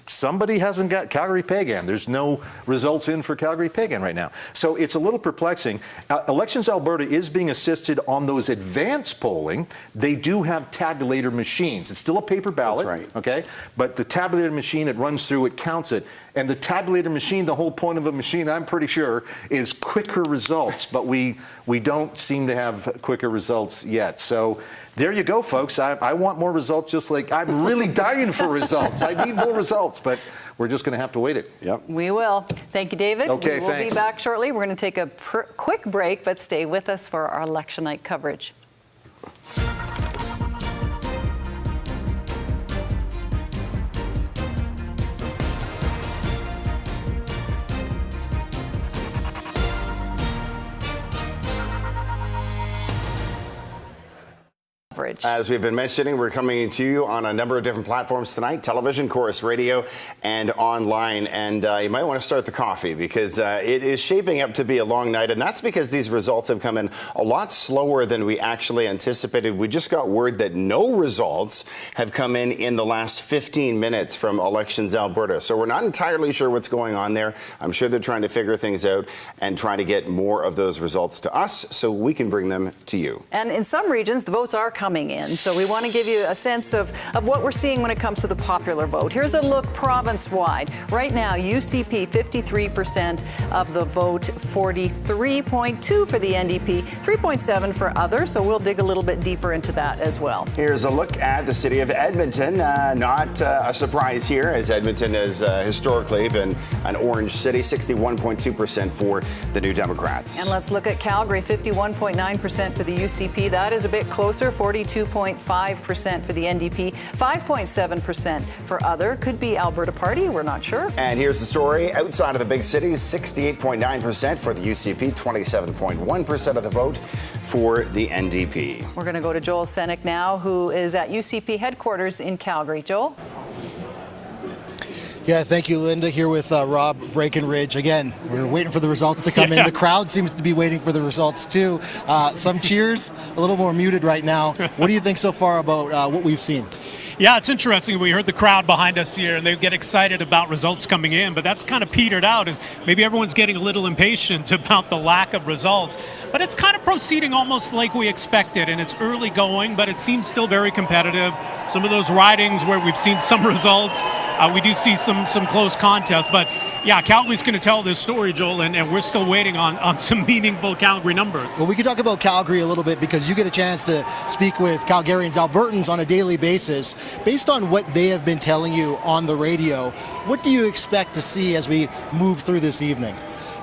somebody hasn't got Calgary Pagan. There's no results in for Calgary Pagan right now. So it's a little perplexing. Elections Alberta is being assisted on those advanced polling. They do have tabulator machines. It's still a paper ballot. That's right. Okay? But the tabulator machine, it runs through, it counts it. And the tabulator machine, the whole point of a machine, I'm pretty sure, is quicker results. But we don't seem to have quicker results yet. So there you go, folks. I want more results, just like I'm really dying for results. I need more results, but we're just going to have to wait it. Yep. We will. Thank you, David. Okay, we will thanks. be back shortly. We're going to take a quick break, but stay with us for our election night coverage. As we've been mentioning, we're coming to you on a number of different platforms tonight, television, chorus radio, and online. And you might want to start the coffee because it is shaping up to be a long night. And that's because these results have come in a lot slower than we actually anticipated. We just got word that no results have come in the last 15 minutes from Elections Alberta. So we're not entirely sure what's going on there. I'm sure they're trying to figure things out and trying to get more of those results to us so we can bring them to you. And in some regions, the votes are coming in. So we want to give you a sense of what we're seeing when it comes to the popular vote. Here's a look province-wide. Right now, UCP, 53% of the vote, 43.2 for the NDP, 3.7 for others. So we'll dig a little bit deeper into that as well. Here's a look at the city of Edmonton. Not a surprise here, as Edmonton has historically been an orange city, 61.2% for the New Democrats. And let's look at Calgary, 51.9% for the UCP. That is a bit closer, 40 42.5% for the NDP, 5.7% for other. Could be Alberta Party, we're not sure. And here's the story. Outside of the big cities, 68.9% for the UCP, 27.1% of the vote for the NDP. We're going to go to Joel Senek now, who is at UCP headquarters in Calgary. Joel? Yeah, thank you, Linda. Here with Rob Breckenridge. Again, we're waiting for the results to come in. The crowd seems to be waiting for the results too. Some cheers, a little more muted right now. What do you think so far about what we've seen? Yeah, it's interesting. We heard the crowd behind us here, and they get excited about results coming in, but that's kind of petered out as maybe everyone's getting a little impatient about the lack of results. But it's kind of proceeding almost like we expected, and it's early going, but it seems still very competitive. Some of those ridings where we've seen some results, we do see some close contests. But yeah, Calgary's going to tell this story, Joel, and we're still waiting on some meaningful Calgary numbers. Well, we can talk about Calgary a little bit because you get a chance to speak with Calgarians, Albertans on a daily basis. Based on what they have been telling you on the radio, what do you expect to see as we move through this evening?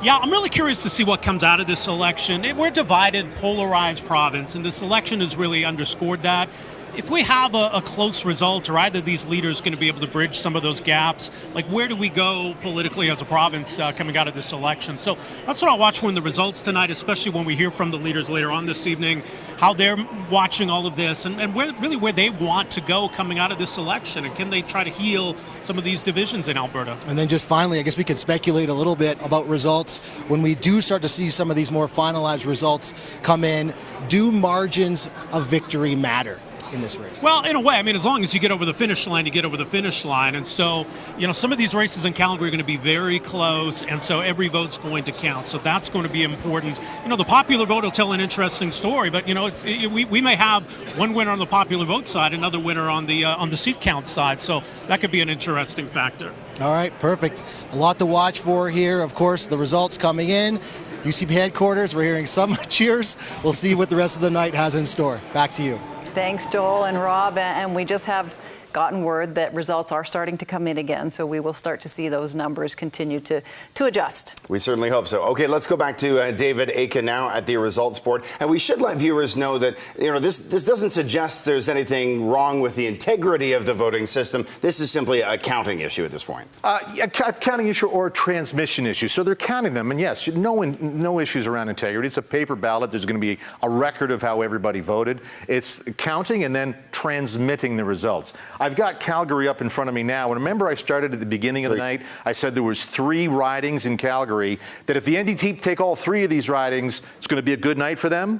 Yeah, I'm really curious to see what comes out of this election. We're a divided, polarized province, and this election has really underscored that. If we have a close result, or either of these leaders going to be able to bridge some of those gaps, like where do we go politically as a province coming out of this election? So that's what I'll watch when the results tonight, especially when we hear from the leaders later on this evening, how they're watching all of this and where they want to go coming out of this election, and can they try to heal some of these divisions in Alberta? And then just finally, I guess we could speculate a little bit about results. When we do start to see some of these more finalized results come in, do margins of victory matter in this race? Well, in a way, I mean, as long as you get over the finish line, you get over the finish line. And so, some of these races in Calgary are going to be very close, and so every vote's going to count. So that's going to be important. The popular vote will tell an interesting story, but, we may have one winner on the popular vote side, another winner on the seat count side. So that could be an interesting factor. All right, perfect. A lot to watch for here. Of course, the results coming in. UCP headquarters, we're hearing some cheers. We'll see what the rest of the night has in store. Back to you. Thanks, Joel and Rob. And we just have gotten word that results are starting to come in again, so we will start to see those numbers continue to adjust. We certainly hope so. Okay, let's go back to David Aiken now at the results board. And we should let viewers know that, this doesn't suggest there's anything wrong with the integrity of the voting system. This is simply a counting issue at this point. A counting issue or a transmission issue. So they're counting them, and yes, no issues around integrity. It's a paper ballot. There's going to be a record of how everybody voted. It's counting and then transmitting the results. I've got Calgary up in front of me now, and remember I started at the beginning of the night, I said there was 3 ridings in Calgary, that if the NDP take all 3 of these ridings, it's going to be a good night for them?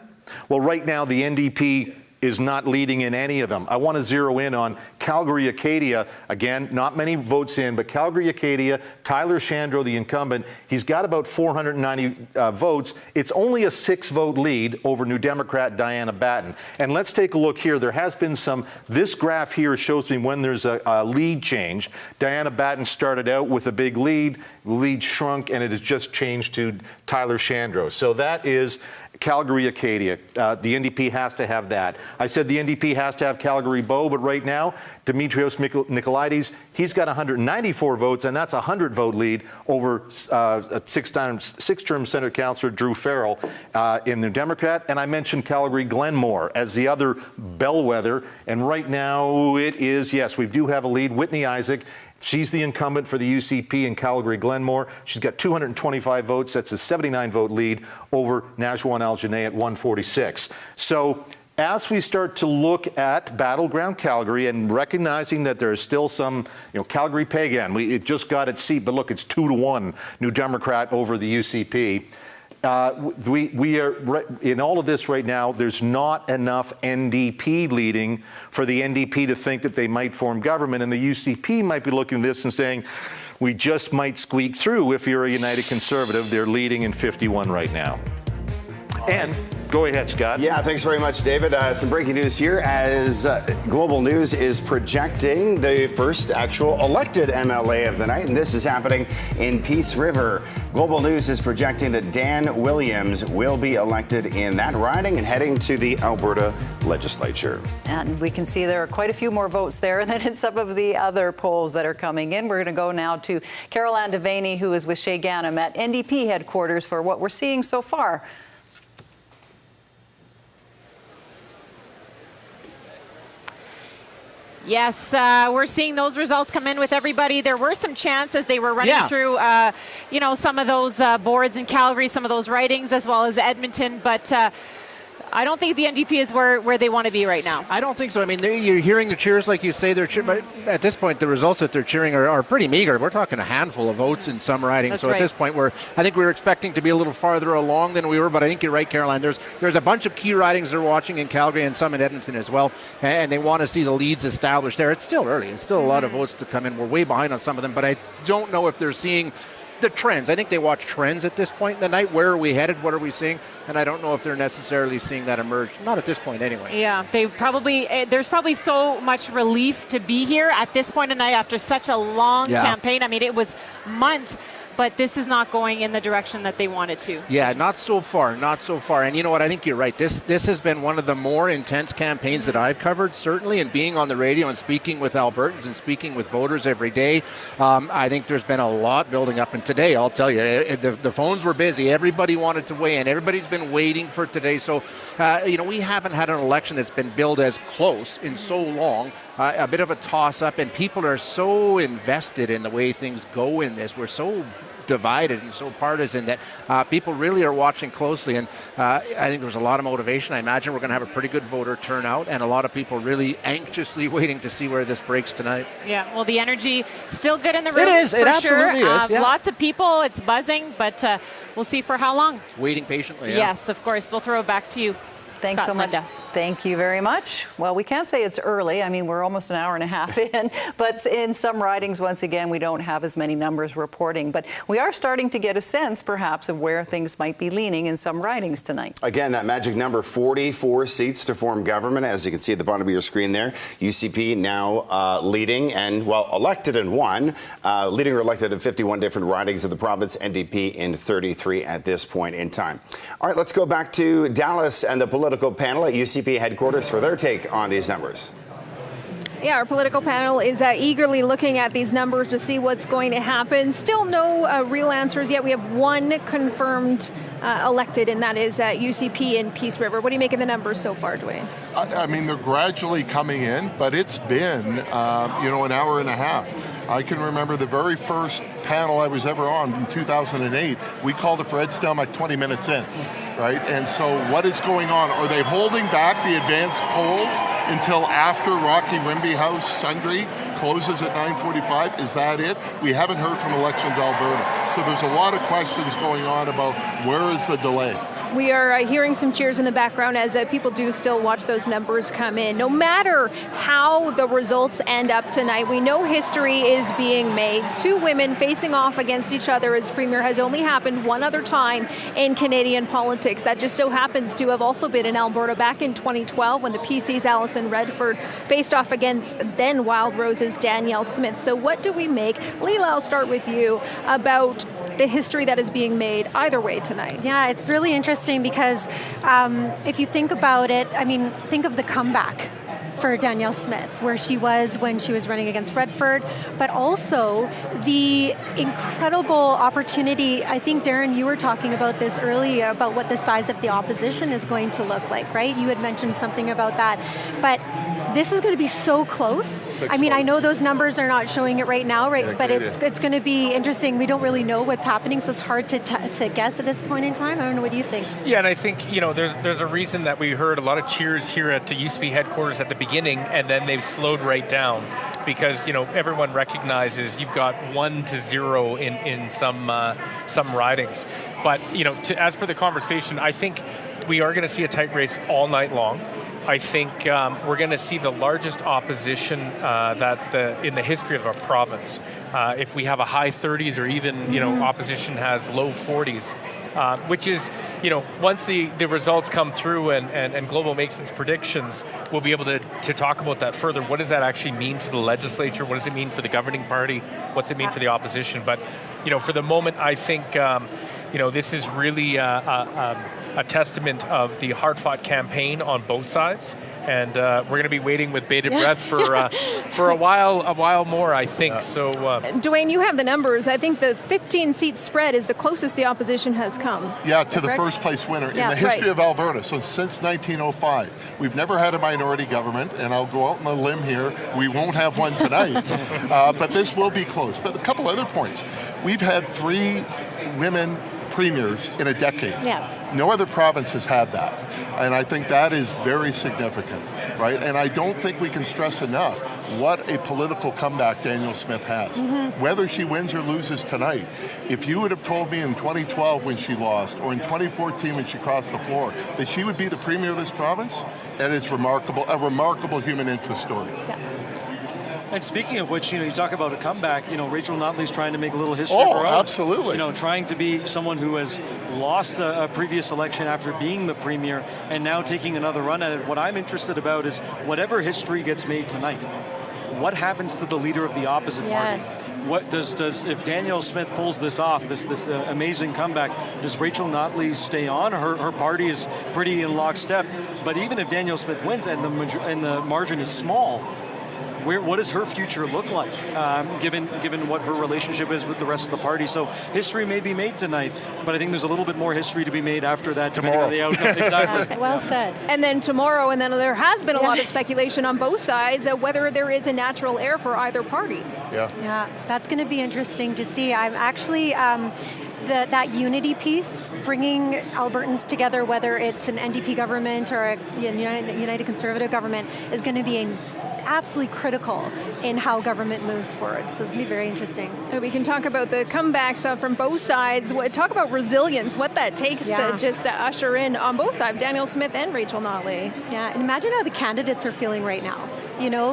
Well, right now the NDP is not leading in any of them. I want to zero in on Calgary-Acadia. Again, not many votes in, but Calgary-Acadia, Tyler Shandro, the incumbent, he's got about 490 votes. It's only a 6-vote lead over New Democrat Diana Batten. And let's take a look here. There has been this graph here shows me when there's a lead change. Diana Batten started out with a big lead shrunk, and it has just changed to Tyler Shandro. So that is Calgary-Acadia. The NDP has to have that. I said the NDP has to have Calgary-Bow, but right now, Dimitrios Nicolaides, he's got 194 votes, and that's a 100-vote lead over six-term Senate Councillor Drew Farrell in the Democrat. And I mentioned Calgary-Glenmore as the other bellwether. And right now it is, yes, we do have a lead. Whitney Isaac, she's the incumbent for the UCP in Calgary-Glenmore. She's got 225 votes. That's a 79-vote lead over Najwan Al-Janay at 146. So as we start to look at Battleground Calgary and recognizing that there is still some, Calgary pagan, it just got its seat, but look, it's 2-1 New Democrat over the UCP. We are in all of this right now. There's not enough NDP leading for the NDP to think that they might form government, and the UCP might be looking at this and saying, we just might squeak through if you're a United Conservative. They're leading in 51 right now. And go ahead, Scott. Yeah, thanks very much, David. Some breaking news here as Global News is projecting the first actual elected MLA of the night, and this is happening in Peace River. Global News is projecting that Dan Williams will be elected in that riding and heading to the Alberta legislature. And we can see there are quite a few more votes there than in some of the other polls that are coming in. We're going to go now to Carol Ann Devaney, who is with Shay Ganem at NDP headquarters for what we're seeing so far. Yes, we're seeing those results come in with everybody. There were some chances. They were running through, some of those boards in Calgary, some of those ridings, as well as Edmonton, but I don't think the NDP is where they want to be right now. I don't think so. I mean, you're hearing the cheers like you say. But at this point, the results that they're cheering are pretty meager. We're talking a handful of votes in some ridings. That's so right. At this point, I think we were expecting to be a little farther along than we were. But I think you're right, Caroline. There's a bunch of key ridings they're watching in Calgary and some in Edmonton as well. And they want to see the leads established there. It's still early. It's still a lot of votes to come in. We're way behind on some of them. But I don't know if they're seeing the trends. I think they watch trends at this point in the night. Where are we headed? What are we seeing? And I don't know if they're necessarily seeing that emerge. Not at this point anyway. Yeah, there's probably so much relief to be here at this point in the night after such a long campaign. I mean, it was months, but this is not going in the direction that they wanted to. Yeah, not so far. And you know what? I think you're right. This has been one of the more intense campaigns that I've covered, certainly, and being on the radio and speaking with Albertans and speaking with voters every day. I think there's been a lot building up. And today, I'll tell you, the phones were busy. Everybody wanted to weigh in. Everybody's been waiting for today. So, we haven't had an election that's been billed as close in so long. A bit of a toss-up, and people are so invested in the way things go in this. We're so divided and so partisan that people really are watching closely, and I think there's a lot of motivation. I imagine we're going to have a pretty good voter turnout, and a lot of people really anxiously waiting to see where this breaks tonight. Yeah, well, the energy still good in the room. It is. It absolutely is. Yeah. Lots of people. It's buzzing, but we'll see for how long. Waiting patiently. Yeah. Yes, of course. We'll throw it back to you. Thanks Scott, so much. Linda. Thank you very much. Well, we can't say it's early. I mean, we're almost an hour and a half in, but in some ridings, once again, we don't have as many numbers reporting, but we are starting to get a sense, perhaps, of where things might be leaning in some ridings tonight. Again, that magic number, 44 seats to form government, as you can see at the bottom of your screen there. UCP now leading and, elected in one, leading or elected in 51 different ridings of the province, NDP in 33 at this point in time. All right, let's go back to Dallas and the political panel at UCP headquarters for their take on these numbers. Yeah, our political panel is eagerly looking at these numbers to see what's going to happen. Still no real answers yet. We have one confirmed elected, and that is UCP in Peace River. What do you make of the numbers so far, Dwayne? I mean, they're gradually coming in, but it's been, an hour and a half. I can remember the very first panel I was ever on in 2008. We called it for Ed Stelmach 20 minutes in, right? And so what is going on? Are they holding back the advanced polls until after Rocky Rimby House Sundry closes at 9:45? Is that it? We haven't heard from Elections Alberta. So there's a lot of questions going on about where is the delay. We are hearing some cheers in the background as people do still watch those numbers come in. No matter how the results end up tonight, we know history is being made. Two women facing off against each other as Premier has only happened one other time in Canadian politics. That just so happens to have also been in Alberta back in 2012 when the PC's Alison Redford faced off against then Wild Rose's Danielle Smith. So what do we make? Leila, I'll start with you about the history that is being made either way tonight. Yeah, it's really interesting because if you think about it, I mean, think of the comeback for Danielle Smith, where she was when she was running against Redford, but also the incredible opportunity. I think, Darren, you were talking about this earlier, about what the size of the opposition is going to look like, right? You had mentioned something about that, but this is going to be so close. I mean, I know those numbers are not showing it right now, right? But it's going to be interesting. We don't really know what's happening, so it's hard to guess at this point in time. I don't know. What do you think? Yeah, and I think, there's a reason that we heard a lot of cheers here at the UCP headquarters at the beginning, and then they've slowed right down because, everyone recognizes you've got 1-0 in some ridings. But, as per the conversation, I think we are going to see a tight race all night long. I think we're going to see the largest opposition in the history of our province. If we have a high 30s or even, opposition has low 40s, which is, once the results come through and Global makes its predictions, we'll be able to talk about that further. What does that actually mean for the legislature? What does it mean for the governing party? What's it mean for the opposition? But, for the moment, I think this is really a testament of the hard-fought campaign on both sides. And we're going to be waiting with bated breath for a while more, I think. So, Dwayne, you have the numbers. I think the 15-seat spread is the closest the opposition has come. Yeah, to the first place winner in the history of Alberta. So since 1905, we've never had a minority government, and I'll go out on a limb here. We won't have one tonight, but this will be close. But a couple other points. We've had 3 women premiers in a decade. Yeah. No other province has had that. And I think that is very significant, right? And I don't think we can stress enough what a political comeback Danielle Smith has. Whether she wins or loses tonight, if you would have told me in 2012 when she lost, or in 2014 when she crossed the floor, that she would be the premier of this province, that is remarkable, a remarkable human interest story. Yeah. And speaking of which, you talk about a comeback, Rachel Notley's trying to make a little history of her own. Absolutely. Trying to be someone who has lost a previous election after being the premier and now taking another run at it. What I'm interested about is whatever history gets made tonight, what happens to the leader of the opposite party? What does if Danielle Smith pulls this off, this amazing comeback, does Rachel Notley stay on? Her party is pretty in lockstep. But even if Danielle Smith wins and the margin is small, what does her future look like, given what her relationship is with the rest of the party? So history may be made tonight, but I think there's a little bit more history to be made after that, depending on the outcome. Exactly. Well said. And then tomorrow, and then there has been a lot of speculation on both sides of whether there is a natural heir for either party. Yeah, that's going to be interesting to see. I'm actually that unity piece, bringing Albertans together, whether it's an NDP government or a United Conservative government, is going to be absolutely critical in how government moves forward. So it's going to be very interesting. We can talk about the comebacks from both sides. Talk about resilience, what that takes to just usher in on both sides, Danielle Smith and Rachel Notley. Yeah, and imagine how the candidates are feeling right now.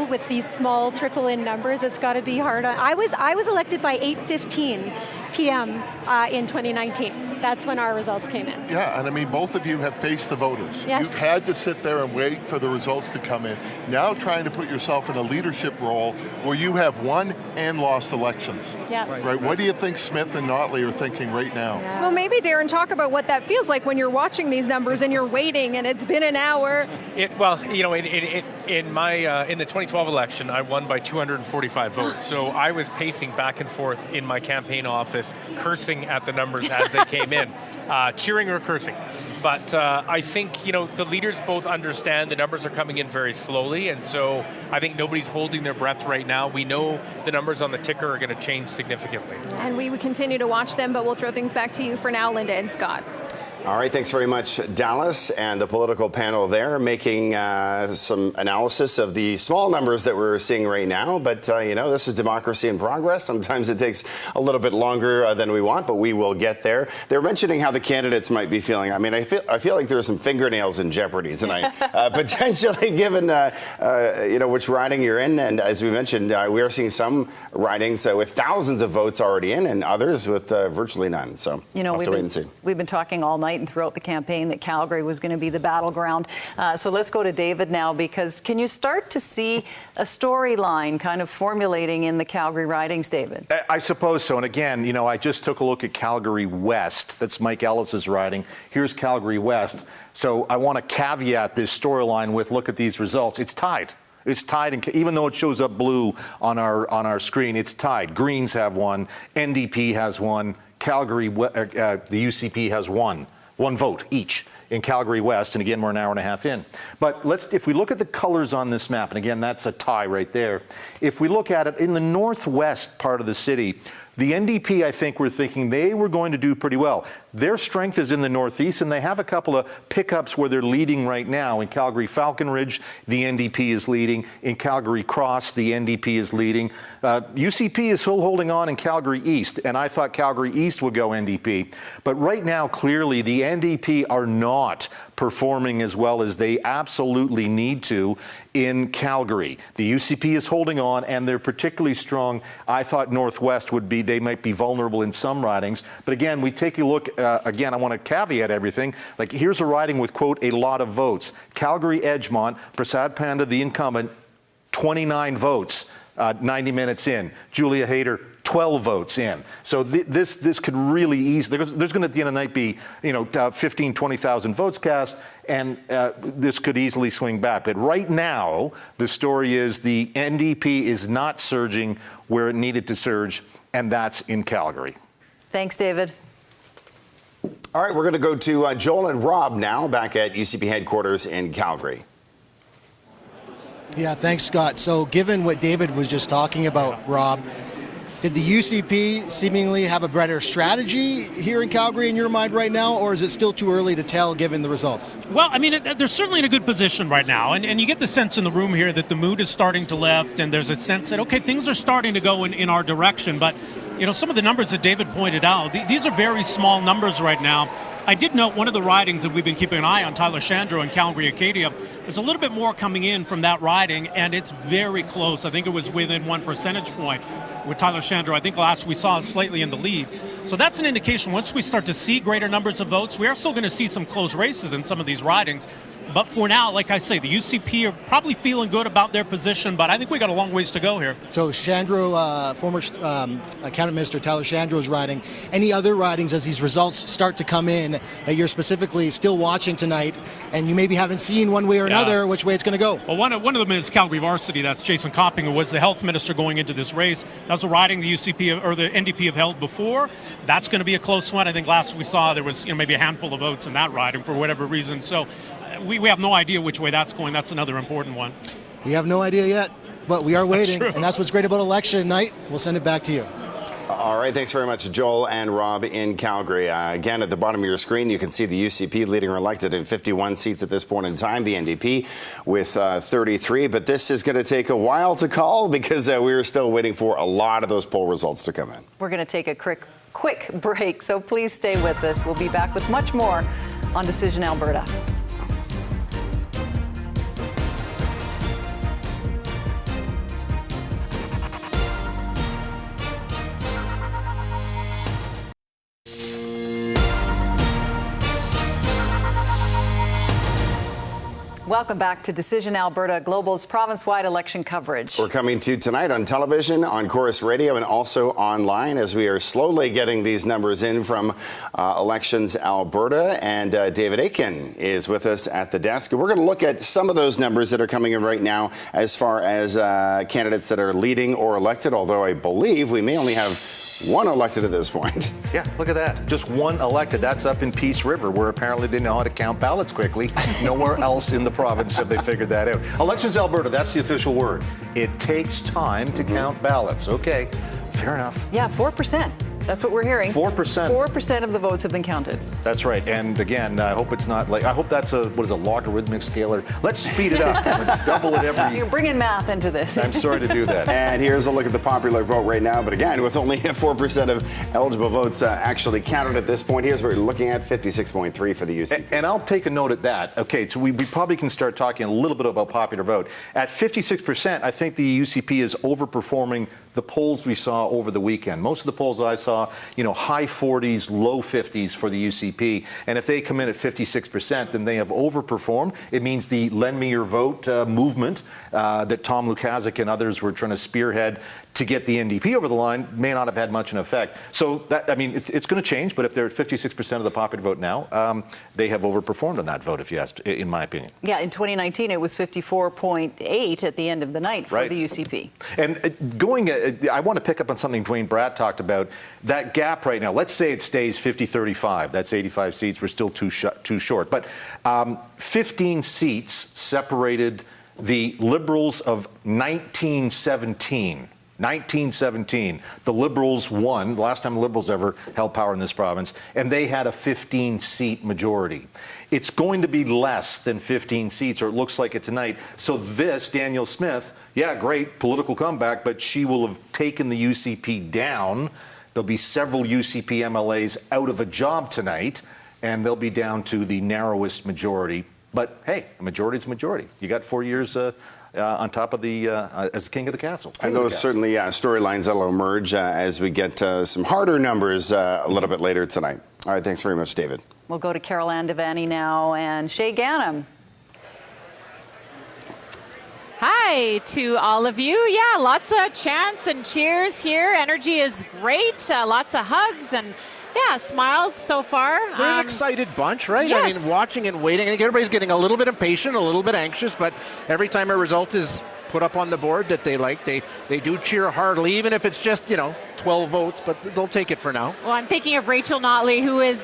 With these small trickle-in numbers, it's got to be hard. I was elected by 8:15 p.m. In 2019. That's when our results came in. Yeah, and I mean, both of you have faced the voters. Yes. You've had to sit there and wait for the results to come in. Now trying to put yourself in a leadership role where you have won and lost elections. Yeah. Right. What do you think Smith and Notley are thinking right now? Yeah. Well, maybe Darren, talk about what that feels like when you're watching these numbers and you're waiting and it's been an hour. In the 2012 election, I won by 245 votes. So I was pacing back and forth in my campaign office, cursing at the numbers as they came in, cheering or cursing. But I think, the leaders both understand the numbers are coming in very slowly, and so I think nobody's holding their breath right now. We know the numbers on the ticker are going to change significantly. And we would continue to watch them, but we'll throw things back to you for now, Linda and Scott. All right, thanks very much, Dallas, and the political panel there making some analysis of the small numbers that we're seeing right now. But, this is democracy in progress. Sometimes it takes a little bit longer than we want, but we will get there. They're mentioning how the candidates might be feeling. I mean, I feel like there's some fingernails in jeopardy tonight, potentially given, which riding you're in. And as we mentioned, we are seeing some ridings with thousands of votes already in and others with virtually none. So we'll have to wait and see. We've been talking all night and throughout the campaign that Calgary was going to be the battleground. So let's go to David now, because can you start to see a storyline kind of formulating in the Calgary ridings, David? I suppose so. And again, I just took a look at Calgary West. That's Mike Ellis's riding. Here's Calgary West. So I want to caveat this storyline with, look at these results. It's tied. It's tied, and even though it shows up blue on our screen, it's tied. Greens have one, NDP has one, Calgary, the UCP has one vote each in Calgary West, and again, we're an hour and a half in. But if we look at the colors on this map, and again, that's a tie right there. If we look at it in the northwest part of the city, the NDP, I think, were thinking they were going to do pretty well. Their strength is in the northeast, and they have a couple of pickups where they're leading right now. In Calgary Falcon Ridge, the NDP is leading. In Calgary Cross, the NDP is leading. UCP is still holding on in Calgary East, and I thought Calgary East would go NDP. But right now, clearly, the NDP are not performing as well as they absolutely need to in Calgary. The UCP is holding on, and they're particularly strong. I thought Northwest they might be vulnerable in some ridings. But again, we take a look, again, I want to caveat everything. Like, here's a riding with, quote, a lot of votes. Calgary Edgemont, Prasad Panda, the incumbent, 29 votes, 90 minutes in. Julia Hayter, 12 votes in. So this could really easily, there's going to at the end of the night be, 15, 20,000 votes cast, and this could easily swing back. But right now, the story is the NDP is not surging where it needed to surge, and that's in Calgary. Thanks, David. All right, we're going to go to Joel and Rob now, back at UCP headquarters in Calgary. Yeah, thanks, Scott. So given what David was just talking about, Rob, did the UCP seemingly have a better strategy here in Calgary in your mind right now, or is it still too early to tell given the results? Well, I mean, they're certainly in a good position right now, and you get the sense in the room here that the mood is starting to lift, and there's a sense that, okay, things are starting to go in our direction, but, some of the numbers that David pointed out, these are very small numbers right now. I did note one of the ridings that we've been keeping an eye on, Tyler Shandro in Calgary, Acadia, there's a little bit more coming in from that riding, and it's very close. I think it was within 1 percentage point with Tyler Shandro. I think last we saw slightly in the lead. So that's an indication once we start to see greater numbers of votes, we are still going to see some close races in some of these ridings. But for now, like I say, the UCP are probably feeling good about their position, but I think we got a long ways to go here. So Shandro, former Cabinet Minister Tyler Shandro's riding. Any other ridings as these results start to come in that you're specifically still watching tonight, and you maybe haven't seen one way or another which way it's going to go? Well, one of them is Calgary Varsity. That's Jason Copping, who was the health minister going into this race. That was a riding the UCP or the NDP have held before. That's going to be a close one. I think last we saw there was maybe a handful of votes in that riding for whatever reason. So we have no idea which way that's going. That's another important one. We have no idea yet, but we are waiting, and that's what's great about election night. We'll send it back to you. All right, thanks very much, Joel and Rob in Calgary. Again, at the bottom of your screen, you can see the UCP leading or elected in 51 seats at this point in time, the NDP with 33. But this is going to take a while to call because we're still waiting for a lot of those poll results to come in. We're going to take a quick break, so please stay with us. We'll be back with much more on Decision Alberta. Welcome back to Decision Alberta, Global's province-wide election coverage. We're coming to you tonight on television, on Chorus Radio, and also online as we are slowly getting these numbers in from Elections Alberta. And David Aitken is with us at the desk. We're going to look at some of those numbers that are coming in right now as far as candidates that are leading or elected, although I believe we may only have one elected at this point. Yeah, look at that. Just one elected. That's up in Peace River, where apparently they know how to count ballots quickly. Nowhere else in the province have they figured that out. Elections Alberta, that's the official word. It takes time to count ballots. Okay, fair enough. Yeah, 4%. That's what we're hearing. 4%. 4% of the votes have been counted. That's right. And again, I hope it's not like, I hope that's a logarithmic scalar. Let's speed it up. Double it every. You're bringing math into this. I'm sorry to do that. And here's a look at the popular vote right now. But again, with only 4% of eligible votes actually counted at this point, here's what we're looking at, 56.3 for the UCP. And I'll take a note at that. Okay, so we probably can start talking a little bit about popular vote. At 56%, I think the UCP is overperforming the polls we saw over the weekend. Most of the polls I saw, high 40s, low 50s for the UCP. And if they come in at 56%, then they have overperformed. It means the Lend Me Your Vote movement that Tom Lukaszuk and others were trying to spearhead to get the NDP over the line may not have had much an effect. So that, it's going to change, but if they're at 56% of the popular vote now, they have overperformed on that vote, if you asked, in my opinion. Yeah, in 2019, it was 54.8 at the end of the night for the UCP. And I want to pick up on something Dwayne Bratt talked about, that gap right now. Let's say it stays 50-35. That's 85 seats. We're still too short. But 15 seats separated the Liberals of 1917. 1917, the Liberals won, the last time the Liberals ever held power in this province, and they had a 15-seat majority. It's going to be less than 15 seats, or it looks like it tonight. So this, Danielle Smith, yeah, great political comeback, but she will have taken the UCP down. There'll be several UCP MLAs out of a job tonight, and they'll be down to the narrowest majority. But hey, a majority is a majority. You got 4 years on top of the as king of the castle. And those certainly storylines that will emerge as we get some harder numbers a little bit later tonight. All right, thanks very much, David. We'll go to Carol Ann Devaney now and Shay Ganem. Hi to all of you. Yeah, lots of chants and cheers here. Energy is great. Lots of hugs and smiles so far. They're an excited bunch, right? Yes. I mean, watching and waiting. I think everybody's getting a little bit impatient, a little bit anxious, but every time a result is put up on the board that they like, they do cheer heartily, even if it's just, 12 votes, but they'll take it for now. Well, I'm thinking of Rachel Notley, who is,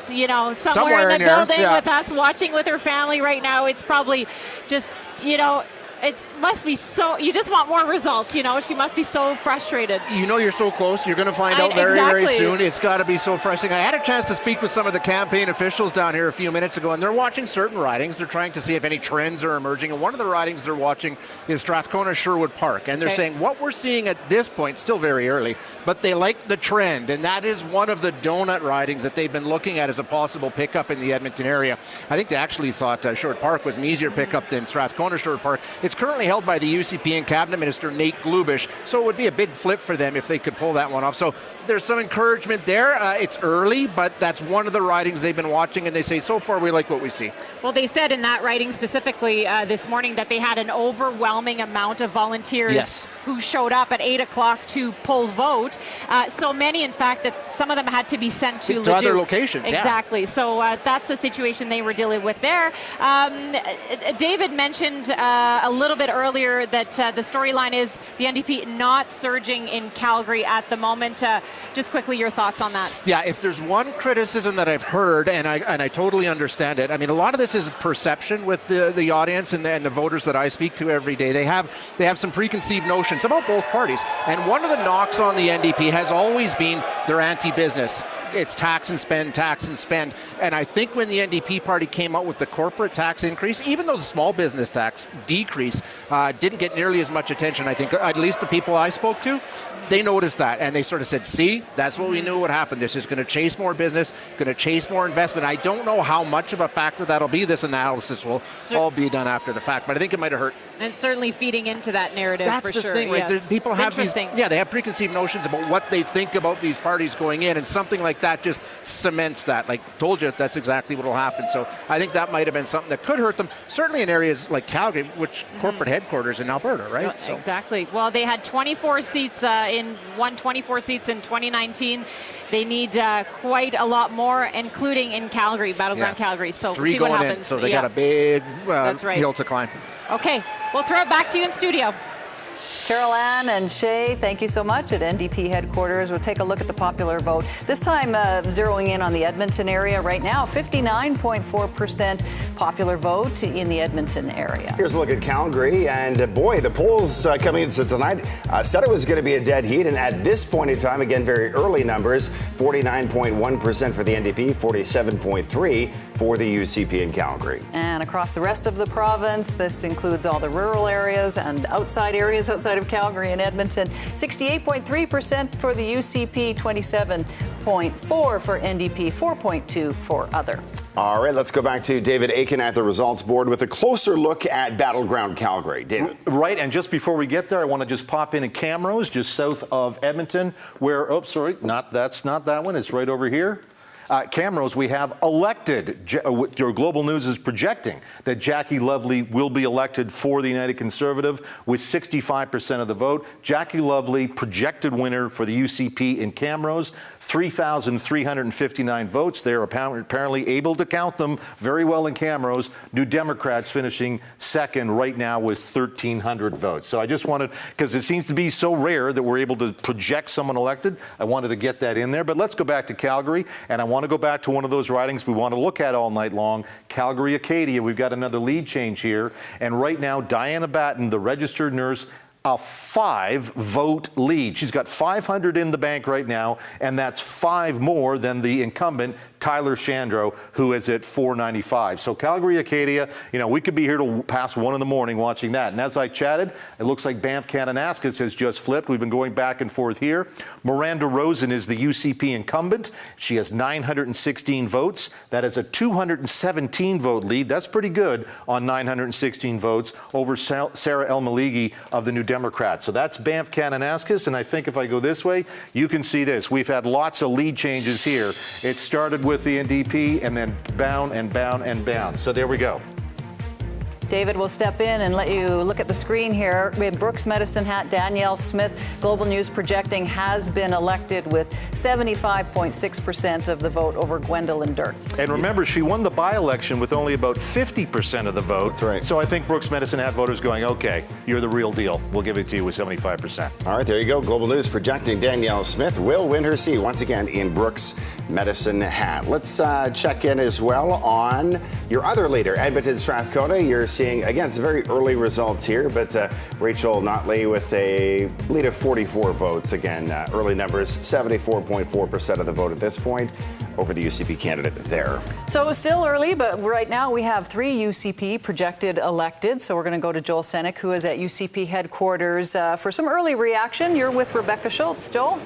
somewhere in the building with us, watching with her family right now. It's probably just, it must be so, you just want more results, she must be so frustrated. You're so close. You're going to find out very, very soon. It's got to be so frustrating. I had a chance to speak with some of the campaign officials down here a few minutes ago, and they're watching certain ridings. They're trying to see if any trends are emerging, and one of the ridings they're watching is Strathcona-Sherwood Park, and they're saying what we're seeing at this point, still very early, but they like the trend, and that is one of the donut ridings that they've been looking at as a possible pickup in the Edmonton area. I think they actually thought Sherwood Park was an easier pickup than Strathcona-Sherwood Park. It's currently held by the UCP and Cabinet Minister Nate Glubish, so it would be a big flip for them if they could pull that one off. So there's some encouragement there. It's early, but that's one of the ridings they've been watching, and they say so far we like what we see. Well, they said in that riding specifically this morning that they had an overwhelming amount of volunteers who showed up at 8 o'clock to pull vote. So many, in fact, that some of them had to be sent to other locations. Exactly. So that's the situation they were dealing with there. David mentioned a little bit earlier that the storyline is the NDP not surging in Calgary at the moment. Just quickly, your thoughts on that? Yeah, if there's one criticism that I've heard, and I totally understand it, I mean, a lot of this is perception with the audience and the voters that I speak to every day. They have some preconceived notions about both parties, and one of the knocks on the NDP has always been their anti-business. It's tax and spend, tax and spend. And I think when the NDP party came out with the corporate tax increase, even though the small business tax decrease didn't get nearly as much attention, I think, at least the people I spoke to, they noticed that. And they sort of said, see, that's what we knew would happen. This is going to chase more business, going to chase more investment. I don't know how much of a factor that'll be. This analysis will all be done after the fact, but I think it might have hurt. And certainly feeding into that narrative That's for the sure. thing, right? Yes. People have they have preconceived notions about what they think about these parties going in, and something like that just cements that. Like, told you, that's exactly what will happen. So I think that might have been something that could hurt them, certainly in areas like Calgary, which corporate headquarters in Alberta, right? No, so. Exactly. Well, they had 24 seats won 24 seats in 2019. They need quite a lot more, including in Calgary, battleground Calgary. So we'll see what happens. In, so they got a big hill to climb. Okay, we'll throw it back to you in studio. Carol Ann and Shay, thank you so much at NDP headquarters. We'll take a look at the popular vote. This time zeroing in on the Edmonton area right now, 59.4% popular vote in the Edmonton area. Here's a look at Calgary, and boy, the polls coming into tonight said it was going to be a dead heat, and at this point in time, again, very early numbers, 49.1% for the NDP, 47.3% for the UCP in Calgary. And across the rest of the province, this includes all the rural areas and outside areas outside of Calgary and Edmonton. 68.3% for the UCP, 27.4% for NDP, 4.2% for other. All right, let's go back to David Aiken at the results board with a closer look at battleground Calgary. David. Right, and just before we get there, I want to just pop in at Camrose, just south of Edmonton, where, that's not that one, it's right over here. Camrose, we have elected, Global News is projecting that Jackie Lovely will be elected for the United Conservative with 65% of the vote. Jackie Lovely, projected winner for the UCP in Camrose, 3,359 votes. They're apparently able to count them very well in Camrose. New Democrats finishing second right now with 1,300 votes. So I just wanted, because it seems to be so rare that we're able to project someone elected, I wanted to get that in there. But let's go back to Calgary, and I want to go back to one of those ridings we want to look at all night long, Calgary-Acadia. We've got another lead change here, and right now Diana Batten, the registered nurse, a 5-vote lead. She's got 500 in the bank right now, and that's 5 more than the incumbent, Tyler Shandro, who is at 495. So Calgary-Acadia, we could be here till past 1 in the morning watching that. And as I chatted, it looks like Banff-Kananaskis has just flipped. We've been going back and forth here. Miranda Rosen is the UCP incumbent. She has 916 votes. That is a 217 vote lead. That's pretty good on 916 votes over Sarah El-Maligi of the New Democrats. So that's Banff-Kananaskis. And I think if I go this way, you can see this. We've had lots of lead changes here. It started with the NDP and then bound and bound and bound. So there we go. David will step in and let you look at the screen here. We have Brooks Medicine Hat, Danielle Smith, Global News projecting has been elected with 75.6% of the vote over Gwendolyn Dirk. And remember, she won the by-election with only about 50% of the vote. That's right. So I think Brooks Medicine Hat voters going, okay, you're the real deal. We'll give it to you with 75%. All right, there you go. Global News projecting Danielle Smith will win her seat once again in Brooks Medicine Hat. Let's check in as well on your other leader, Edmonton Strathcona. You're seeing, again, it's very early results here, but Rachel Notley with a lead of 44 votes. Again, early numbers, 74.4% of the vote at this point over the UCP candidate there. So it's still early, but right now we have 3 UCP projected elected. So we're going to go to Joel Senek, who is at UCP headquarters for some early reaction. You're with Rebecca Schultz. Joel?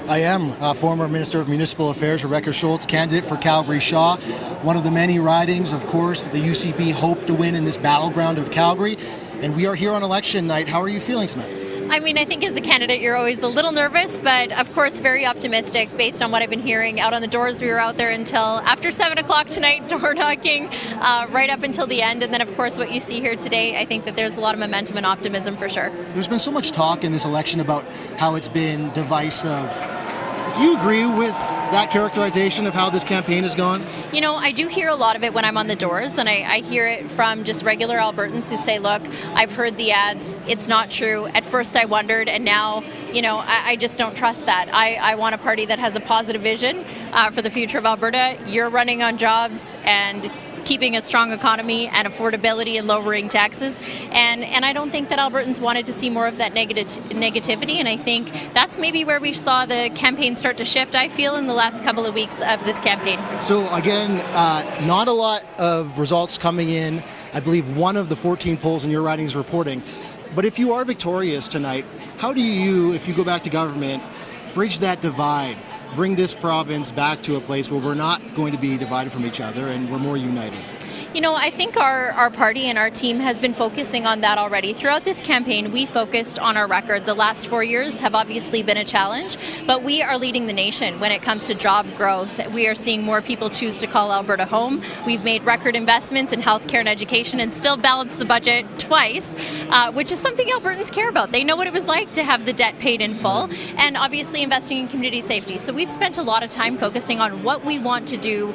I am former Minister of Municipal Affairs, Rebecca Schultz, candidate for Calgary Shaw. One of the many ridings, of course, the UCP hope to win in this battleground of Calgary. And we are here on election night. How are you feeling tonight? I mean, I think as a candidate, you're always a little nervous, but of course, very optimistic based on what I've been hearing out on the doors. We were out there until after 7 o'clock tonight, door knocking, right up until the end. And then, of course, what you see here today, I think that there's a lot of momentum and optimism for sure. There's been so much talk in this election about how it's been divisive. Do you agree with that characterization of how this campaign has gone? You know, I do hear a lot of it when I'm on the doors, and I hear it from just regular Albertans who say, look, I've heard the ads, it's not true. At first I wondered, and now, you know, I just don't trust that. I want a party that has a positive vision for the future of Alberta. You're running on jobs and keeping a strong economy and affordability and lowering taxes. And I don't think that Albertans wanted to see more of that negativity. And I think that's maybe where we saw the campaign start to shift, I feel, in the last couple of weeks of this campaign. So again, not a lot of results coming in. I believe one of the 14 polls in your riding is reporting. But if you are victorious tonight, how do you, if you go back to government, bridge that divide? Bring this province back to a place where we're not going to be divided from each other and we're more united? You know, I think our party and our team has been focusing on that already. Throughout this campaign, we focused on our record. The last 4 years have obviously been a challenge, but we are leading the nation when it comes to job growth. We are seeing more people choose to call Alberta home. We've made record investments in healthcare and education and still balanced the budget twice, which is something Albertans care about. They know what it was like to have the debt paid in full, and obviously investing in community safety. So we've spent a lot of time focusing on what we want to do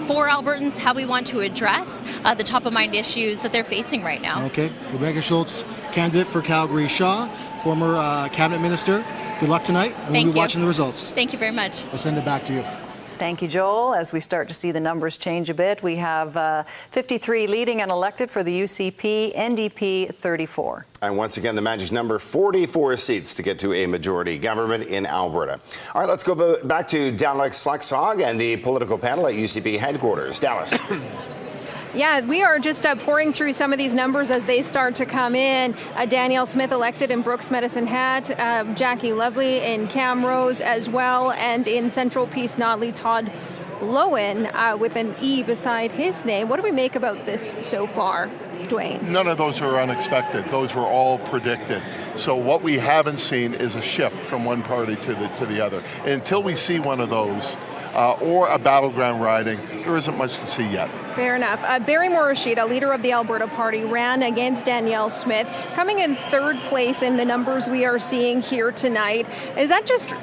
for Albertans, how we want to address the top-of-mind issues that they're facing right now. Okay. Rebecca Schultz, candidate for Calgary Shaw, former cabinet minister. Good luck tonight. And we'll be watching the results. Thank you very much. We'll send it back to you. Thank you, Joel. As we start to see the numbers change a bit, we have 53 leading and elected for the UCP, NDP 34. And once again, the magic number, 44 seats to get to a majority government in Alberta. All right, let's go back to Dallas Flexhog and the political panel at UCP headquarters. Dallas. Yeah, we are just pouring through some of these numbers as they start to come in. Danielle Smith elected in Brooks Medicine Hat, Jackie Lovely in Camrose as well, and in Central Peace Notley, Todd Lowen with an E beside his name. What do we make about this so far, Dwayne? None of those are unexpected. Those were all predicted. So what we haven't seen is a shift from one party to the other. And until we see one of those, or a battleground riding, there isn't much to see yet. Fair enough. Barry Morishita, leader of the Alberta Party, ran against Danielle Smith, coming in third place in the numbers we are seeing here tonight. Is that just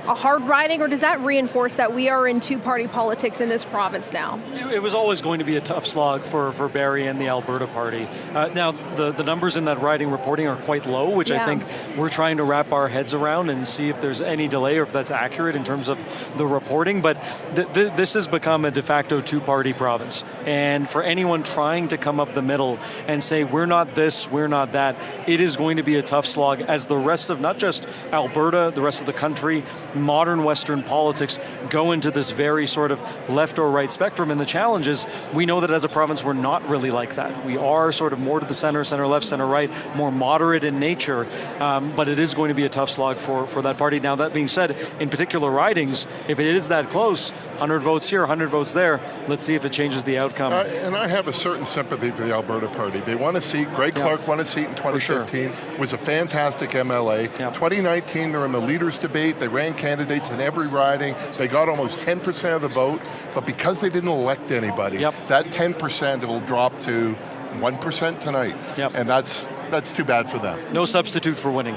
a hard riding, or does that reinforce that we are in two-party politics in this province now? It was always going to be a tough slog for Barry and the Alberta Party. Now, the numbers in that riding reporting are quite low, which I think we're trying to wrap our heads around and see if there's any delay or if that's accurate in terms of the reporting. But this has become a de facto two-party province. And for anyone trying to come up the middle and say, we're not this, we're not that, it is going to be a tough slog as the rest of not just Alberta, the rest of the country, modern Western politics go into this very sort of left or right spectrum. And the challenge is we know that as a province, we're not really like that. We are sort of more to the center, center left, center right, more moderate in nature. But it is going to be a tough slog for that party. Now, that being said, in particular ridings, if it is that close, 100 votes here, 100 votes there, let's see if it changes the outcome. And I have a certain sympathy for the Alberta Party. They won a seat. Greg Clark won a seat in 2015. Was a fantastic MLA. 2019, they're in the leaders debate. They ran candidates in every riding. They got almost 10% of the vote, but because they didn't elect anybody, that 10% will drop to 1% tonight. And that's too bad for them. No substitute for winning.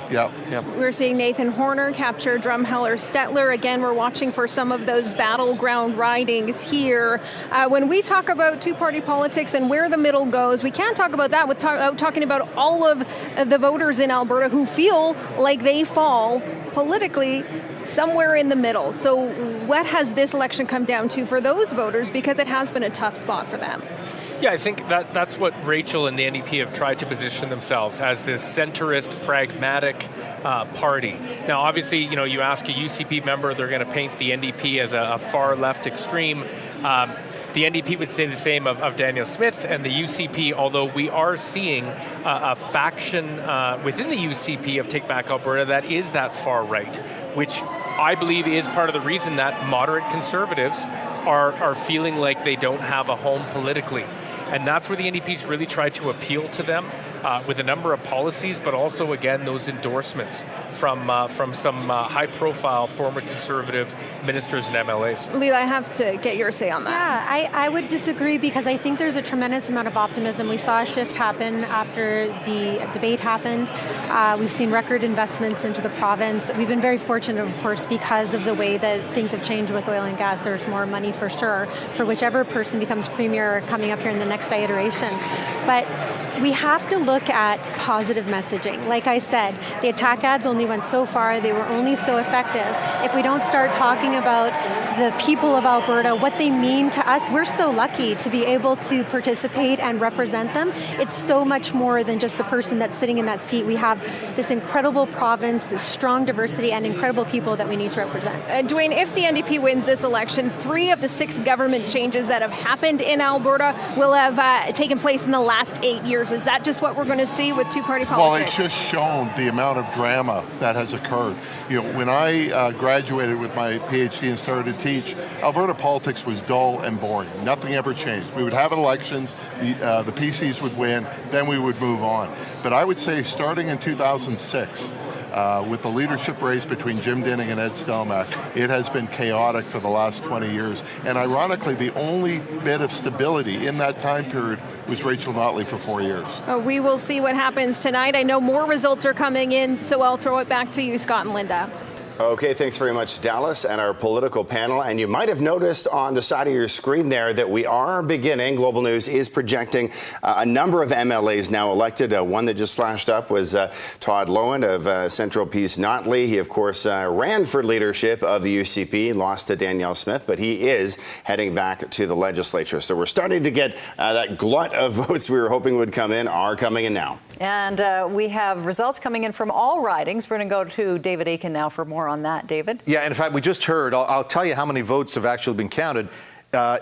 We're seeing Nathan Horner capture Drumheller Stettler. Again, we're watching for some of those battleground ridings here. When we talk about two-party politics and where the middle goes, we can't talk about that without talking about all of the voters in Alberta who feel like they fall politically somewhere in the middle. So what has this election come down to for those voters? Because it has been a tough spot for them. Yeah, I think that's what Rachel and the NDP have tried to position themselves as this centrist, pragmatic party. Now, obviously, you ask a UCP member, they're going to paint the NDP as a far left extreme. The NDP would say the same of Danielle Smith and the UCP, although we are seeing a faction within the UCP of Take Back Alberta that is that far right, which I believe is part of the reason that moderate conservatives are feeling like they don't have a home politically. And that's where the NDP's really tried to appeal to them with a number of policies, but also, again, those endorsements from some high-profile former Conservative ministers and MLAs. Leela, I have to get your say on that. Yeah, I would disagree because I think there's a tremendous amount of optimism. We saw a shift happen after the debate happened. We've seen record investments into the province. We've been very fortunate, of course, because of the way that things have changed with oil and gas. There's more money for sure for whichever person becomes premier coming up here in the next iteration. But we have to look at positive messaging. Like I said, the attack ads only went so far. They were only so effective. If we don't start talking about the people of Alberta, what they mean to us, we're so lucky to be able to participate and represent them. It's so much more than just the person that's sitting in that seat. We have this incredible province, this strong diversity, and incredible people that we need to represent. Dwayne, if the NDP wins this election, 3 of the 6 government changes that have happened in Alberta will have taken place in the last 8 years. Is that just what we're going to see with two-party politics? Well, it's just shown the amount of drama that has occurred. When I graduated with my PhD and started to teach, Alberta politics was dull and boring. Nothing ever changed. We would have elections, the PCs would win, then we would move on. But I would say starting in 2006, with the leadership race between Jim Dinning and Ed Stelmach, it has been chaotic for the last 20 years. And ironically, the only bit of stability in that time period was Rachel Notley for 4 years. We will see what happens tonight. I know more results are coming in, so I'll throw it back to you, Scott and Linda. Okay, thanks very much, Dallas, and our political panel. And you might have noticed on the side of your screen there that we are beginning. Global News is projecting a number of MLAs now elected. One that just flashed up was Todd Loewen of Central Peace Notley. He, of course, ran for leadership of the UCP, lost to Danielle Smith, but he is heading back to the legislature. So we're starting to get that glut of votes we were hoping would come in are coming in now. And we have results coming in from all ridings. We're going to go to David Aiken now for more on that. David? Yeah, and in fact, we just heard, I'll tell you how many votes have actually been counted.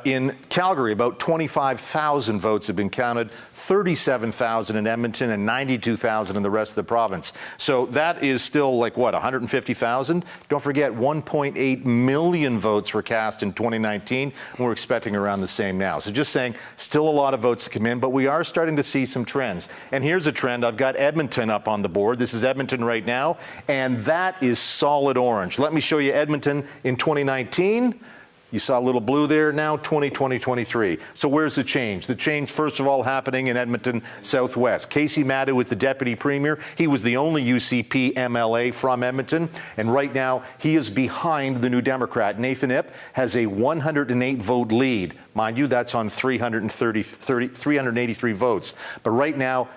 In Calgary, about 25,000 votes have been counted, 37,000 in Edmonton, and 92,000 in the rest of the province. So that is still like, what, 150,000? Don't forget, 1.8 million votes were cast in 2019, and we're expecting around the same now. So just saying, still a lot of votes to come in, but we are starting to see some trends. And here's a trend. I've got Edmonton up on the board. This is Edmonton right now, and that is solid orange. Let me show you Edmonton in 2019. You saw a little blue there, now 2020-23. So where's the change? The change, first of all, happening in Edmonton Southwest. Casey Madhu was the deputy premier. He was the only UCP MLA from Edmonton. And right now, he is behind the New Democrat. Nathan Ip has a 108-vote lead. Mind you, that's on 383 votes. But right now,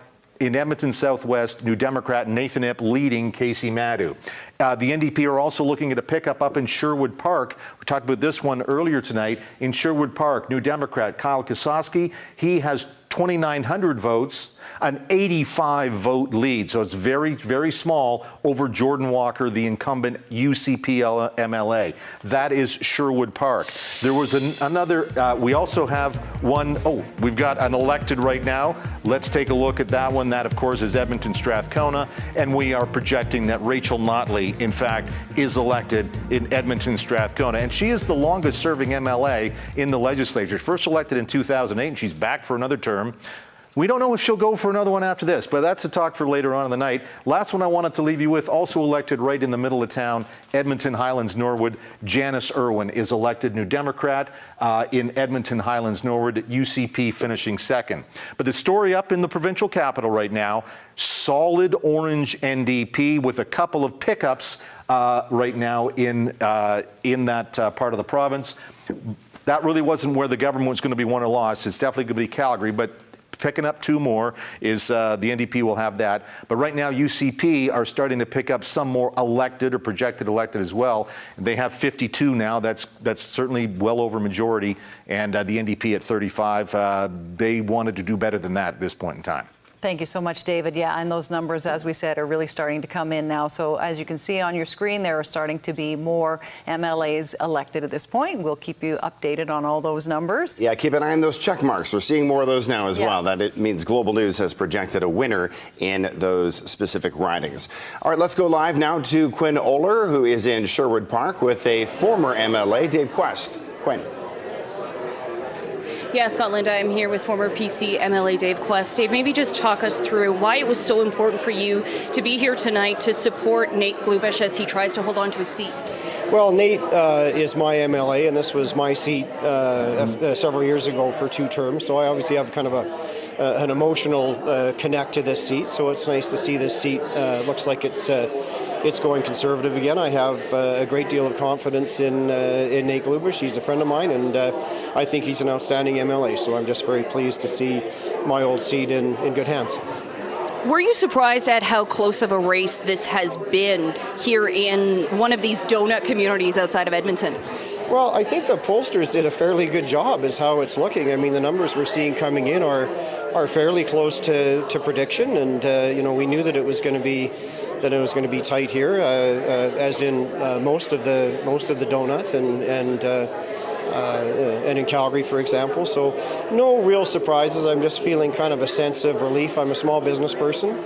in Edmonton Southwest, New Democrat Nathan Ip leading Casey Madhu. The NDP are also looking at a pickup up in Sherwood Park. We talked about this one earlier tonight. In Sherwood Park, New Democrat Kyle Kosowski, he has 2,900 votes, an 85-vote lead. So it's very, very small over Jordan Walker, the incumbent UCP MLA. That is Sherwood Park. There was another, we also have one, we've got an elected right now. Let's take a look at that one. That, of course, is Edmonton Strathcona. And we are projecting that Rachel Notley, in fact, is elected in Edmonton Strathcona. And she is the longest-serving MLA in the legislature. First elected in 2008, and she's back for another term. We don't know if she'll go for another one after this, but that's a talk for later on in the night. Last one I wanted to leave you with, also elected right in the middle of town, Edmonton Highlands Norwood. Janice Irwin is elected New Democrat in Edmonton Highlands Norwood, UCP finishing second. But the story up in the provincial capital right now, solid orange NDP with a couple of pickups right now in that part of the province. That really wasn't where the government was going to be won or lost. It's definitely going to be Calgary, but picking up two more is the NDP will have that. But right now, UCP are starting to pick up some more elected or projected elected as well. They have 52 now. That's certainly well over majority. And the NDP at 35, they wanted to do better than that at this point in time. Thank you so much, David. Yeah, and those numbers, as we said, are really starting to come in now. So as you can see on your screen, there are starting to be more MLAs elected at this point. We'll keep you updated on all those numbers. Yeah, keep an eye on those check marks. We're seeing more of those now as well. That it means Global News has projected a winner in those specific ridings. All right, let's go live now to Quinn Oler, who is in Sherwood Park with a former MLA, Dave Quest. Quinn. Yeah, Scott, Linda, I'm here with former PC MLA Dave Quest. Dave, maybe just talk us through why it was so important for you to be here tonight to support Nate Glubish as he tries to hold on to his seat. Well, Nate is my MLA, and this was my seat several years ago for 2 terms, so I obviously have kind of an emotional connect to this seat, so it's nice to see this seat. Looks like it's going Conservative again. I have a great deal of confidence in Nate Glubish. He's a friend of mine, and I think he's an outstanding MLA, so I'm just very pleased to see my old seat in good hands. Were you surprised at how close of a race this has been here in one of these donut communities outside of Edmonton? Well, I think the pollsters did a fairly good job is how it's looking. I mean, the numbers we're seeing coming in are fairly close to prediction, and we knew that it was going to be tight here, as in most of the donut and in Calgary, for example. So no real surprises. I'm just feeling kind of a sense of relief. I'm a small business person.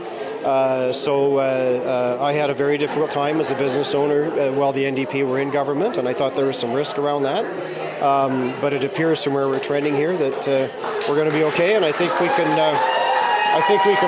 So I had a very difficult time as a business owner while the NDP were in government, and I thought there was some risk around that. But it appears from where we're trending here that we're going to be okay, and I think we can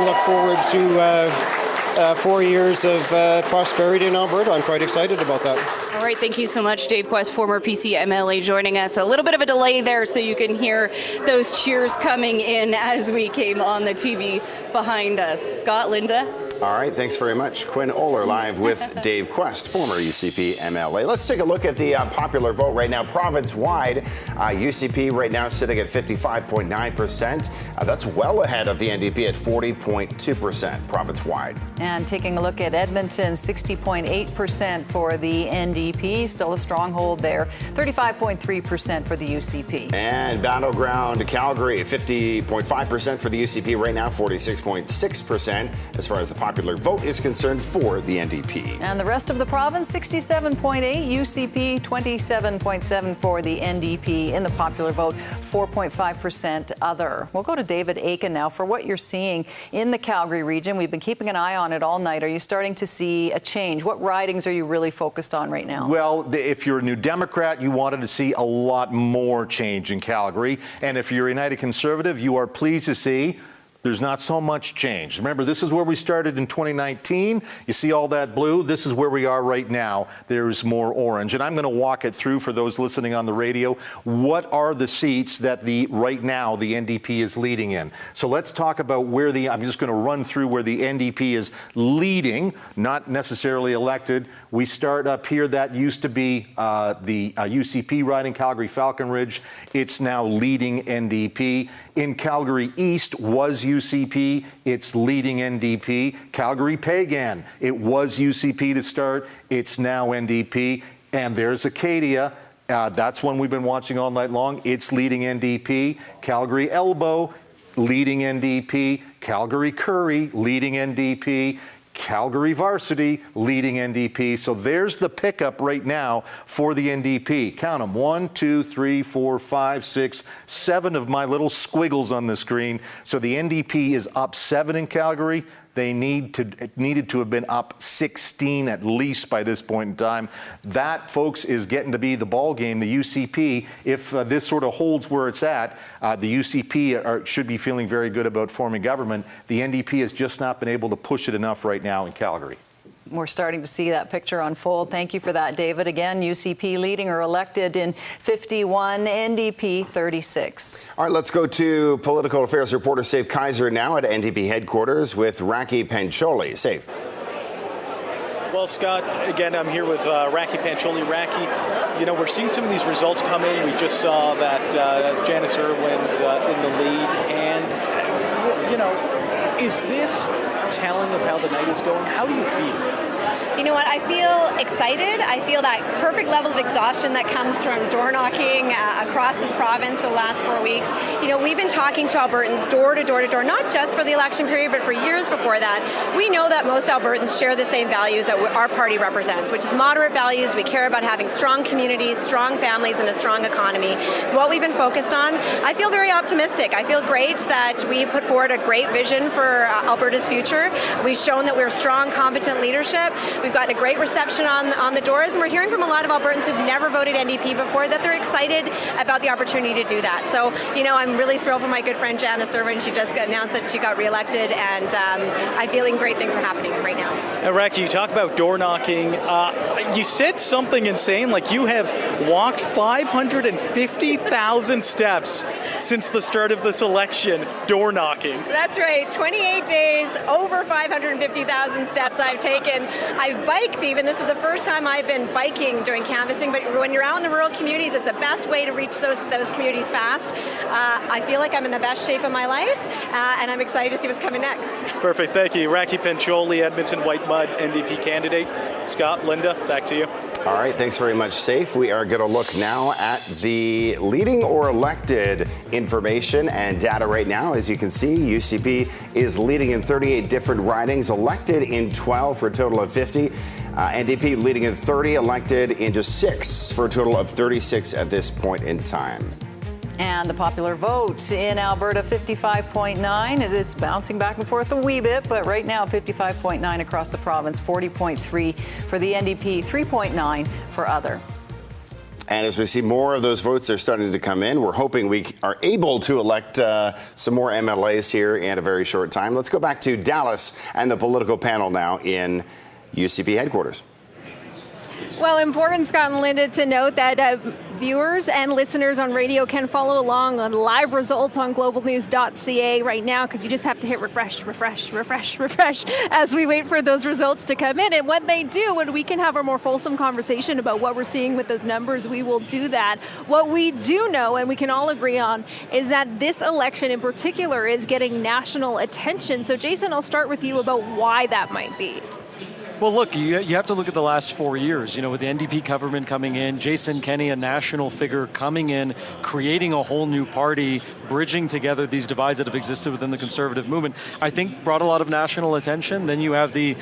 look forward to 4 years of prosperity in Alberta. I'm quite excited about that. All right, thank you so much, Dave Quest, former PC MLA, joining us. A little bit of a delay there, so you can hear those cheers coming in as we came on the TV behind us. Scott, Linda? All right, thanks very much. Quinn Oler live with Dave Quest, former UCP MLA. Let's take a look at the popular vote right now. Province-wide, UCP right now sitting at 55.9%. That's well ahead of the NDP at 40.2% province-wide. And taking a look at Edmonton, 60.8% for the NDP, still a stronghold there. 35.3% for the UCP. And battleground Calgary, 50.5% for the UCP right now, 46.6% as far as the popular vote is concerned for the NDP. And the rest of the province, 67.8, UCP 27.7 for the NDP in the popular vote, 4.5% other. We'll go to David Aiken now for what you're seeing in the Calgary region. We've been keeping an eye on it all night. Are you starting to see a change? What ridings are you really focused on right now? Well, if you're a New Democrat, you wanted to see a lot more change in Calgary. And if you're a United Conservative, you are pleased to see there's not so much change. Remember, this is where we started in 2019. You see all that blue? This is where we are right now. There's more orange. And I'm going to walk it through for those listening on the radio. What are the seats that right now the NDP is leading in? So let's talk about where I'm just going to run through where the NDP is leading, not necessarily elected. We start up here. That used to be the UCP riding, Calgary Falcon Ridge. It's now leading NDP. In Calgary East was UCP. It's leading NDP. Calgary Pagan, it was UCP to start. It's now NDP. And there's Acadia. That's one we've been watching all night long. It's leading NDP. Calgary Elbow, leading NDP. Calgary Curry, leading NDP. Calgary Varsity, leading NDP. So there's the pickup right now for the NDP. Count them, 1, 2, 3, 4, 5, 6, 7 of my little squiggles on the screen. So the NDP is up 7 in Calgary, They needed to have been up 16 at least by this point in time. That, folks, is getting to be the ball game. The UCP, if this sort of holds where it's at, the UCP should be feeling very good about forming government. The NDP has just not been able to push it enough right now in Calgary. We're starting to see that picture unfold. Thank you for that, David. Again, UCP leading or elected in 51, NDP 36. All right, let's go to political affairs reporter Safe Kaiser now at NDP headquarters with Raki Pancholi. Safe. Well, Scott, again, I'm here with Raki Pancholi. Raki, you know, we're seeing some of these results come in. We just saw that Janice Irwin's in the lead. And, you know, is this telling of how the night is going? How do you feel? You know what, I feel excited. I feel that perfect level of exhaustion that comes from door knocking across this province for the last 4 weeks. You know, we've been talking to Albertans door to door to door, not just for the election period, but for years before that. We know that most Albertans share the same values that our party represents, which is moderate values. We care about having strong communities, strong families, and a strong economy. It's what we've been focused on. I feel very optimistic. I feel great that we put forward a great vision for Alberta's future. We've shown that we're strong, competent leadership. We've gotten a great reception on the doors, and we're hearing from a lot of Albertans who've never voted NDP before that they're excited about the opportunity to do that. So, you know, I'm really thrilled for my good friend Janice Irwin. She just announced that she got reelected, and I'm feeling great things are happening right now. Raki, you talk about door knocking. You said something insane, like you have walked 550,000 steps since the start of this election, door knocking. That's right, 28 days, over 550,000 steps I've taken. I've biked even. This is the first time I've been biking doing canvassing, but when you're out in the rural communities, it's the best way to reach those communities fast. I feel like I'm in the best shape of my life, and I'm excited to see what's coming next. Perfect, thank you. Raki Pancholi, Edmonton White Mud NDP candidate. Scott, Linda, back to you. All right, thanks very much, Safe. We are going to look now at the leading or elected information and data right now. As you can see, UCP is leading in 38 different ridings, elected in 12 for a total of 50. NDP leading in 30, elected in just 6 for a total of 36 at this point in time. And the popular vote in Alberta, 55.9. It's bouncing back and forth a wee bit, but right now 55.9 across the province, 40.3 for the NDP, 3.9 for other. And as we see more of those votes are starting to come in, we're hoping we are able to elect some more MLAs here in a very short time. Let's go back to Dallas and the political panel now in UCP headquarters. Well, important, Scott and Linda, to note that viewers and listeners on radio can follow along on live results on globalnews.ca right now, because you just have to hit refresh as we wait for those results to come in. And when they do, when we can have a more fulsome conversation about what we're seeing with those numbers, we will do that. What we do know, and we can all agree on, is that this election in particular is getting national attention. So Jason, I'll start with you about why that might be. Well, look, you have to look at the last 4 years, you know, with the NDP government coming in, Jason Kenney, a national figure coming in, creating a whole new party, bridging together these divides that have existed within the Conservative movement, I think brought a lot of national attention. Then you have the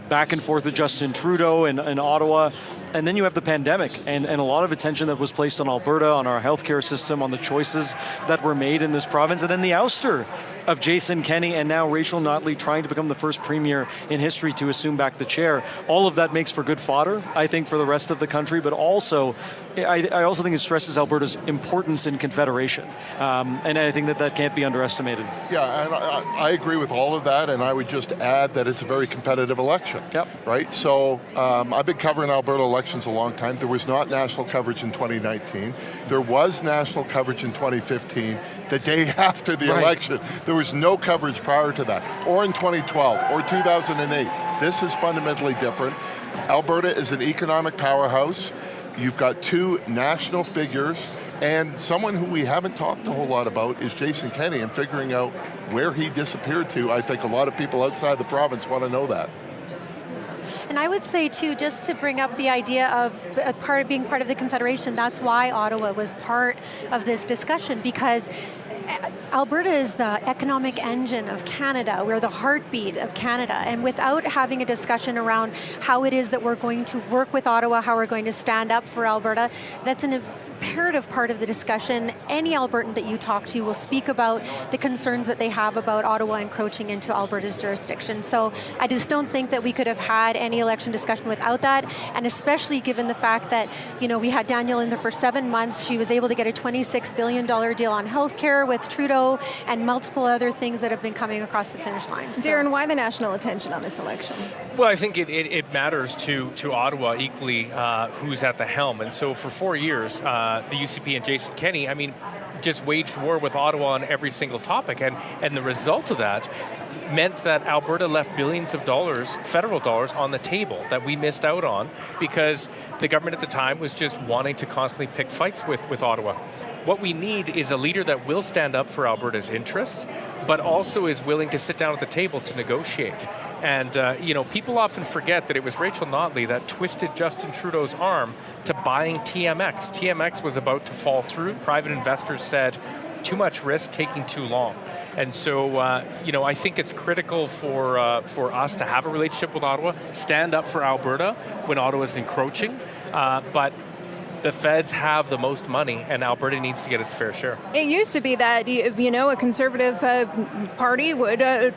back and forth with Justin Trudeau in Ottawa. And then you have the pandemic and a lot of attention that was placed on Alberta, on our healthcare system, on the choices that were made in this province. And then the ouster of Jason Kenney and now Rachel Notley trying to become the first premier in history to assume back the chair. All of that makes for good fodder, I think, for the rest of the country. But also, I also think it stresses Alberta's importance in confederation. And I think that can't be underestimated. Yeah, and I agree with all of that. And I would just add that it's a very competitive election. Yep. Right? So I've been covering Alberta elections a long time. There was not national coverage in 2019. There was national coverage in 2015, the day after the election. There was no coverage prior to that, or in 2012, or 2008. This is fundamentally different. Alberta is an economic powerhouse. You've got two national figures, and someone who we haven't talked a whole lot about is Jason Kenney, and figuring out where he disappeared to. I think a lot of people outside the province want to know that. And I would say, too, just to bring up the idea of being part of the Confederation, that's why Ottawa was part of this discussion, because Alberta is the economic engine of Canada. We're the heartbeat of Canada. And without having a discussion around how it is that we're going to work with Ottawa, how we're going to stand up for Alberta, that's an imperative part of the discussion. Any Albertan that you talk to will speak about the concerns that they have about Ottawa encroaching into Alberta's jurisdiction. So I just don't think that we could have had any election discussion without that, and especially given the fact that, you know, we had Danielle in there for 7 months. She was able to get a $26 billion deal on healthcare with Trudeau and multiple other things that have been coming across the finish line. So. Darren, why the national attention on this election? Well, I think it matters to Ottawa equally who's at the helm. And so for 4 years, the UCP and Jason Kenney, I mean, just waged war with Ottawa on every single topic. And the result of that meant that Alberta left billions of dollars, federal dollars, on the table that we missed out on because the government at the time was just wanting to constantly pick fights with Ottawa. What we need is a leader that will stand up for Alberta's interests, but also is willing to sit down at the table to negotiate. And, you know, people often forget that it was Rachel Notley that twisted Justin Trudeau's arm to buying TMX. TMX was about to fall through. Private investors said, too much risk, taking too long. And so, you know, I think it's critical for us to have a relationship with Ottawa, stand up for Alberta when Ottawa's encroaching, but the feds have the most money, and Alberta needs to get its fair share. It used to be that, you know, a Conservative party would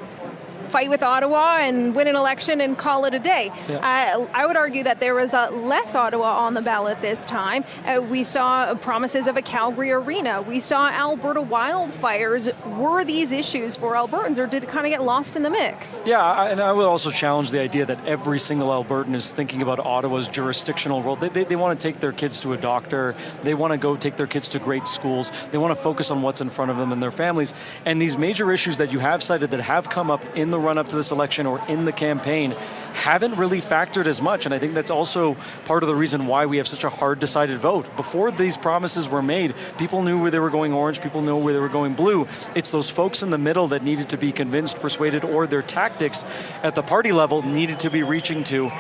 fight with Ottawa and win an election and call it a day. Yeah. I would argue that there was less Ottawa on the ballot this time. We saw promises of a Calgary arena. We saw Alberta wildfires. Were these issues for Albertans, or did it kind of get lost in the mix? Yeah, and I would also challenge the idea that every single Albertan is thinking about Ottawa's jurisdictional role. They want to take their kids to a doctor. They want to go take their kids to great schools. They want to focus on what's in front of them and their families. And these major issues that you have cited that have come up in the run-up to this election or in the campaign haven't really factored as much, and I think that's also part of the reason why we have such a hard decided vote. Before these promises were made, people knew where they were going orange, people knew where they were going blue. It's those folks in the middle that needed to be convinced, persuaded, or their tactics at the party level needed to be reaching to.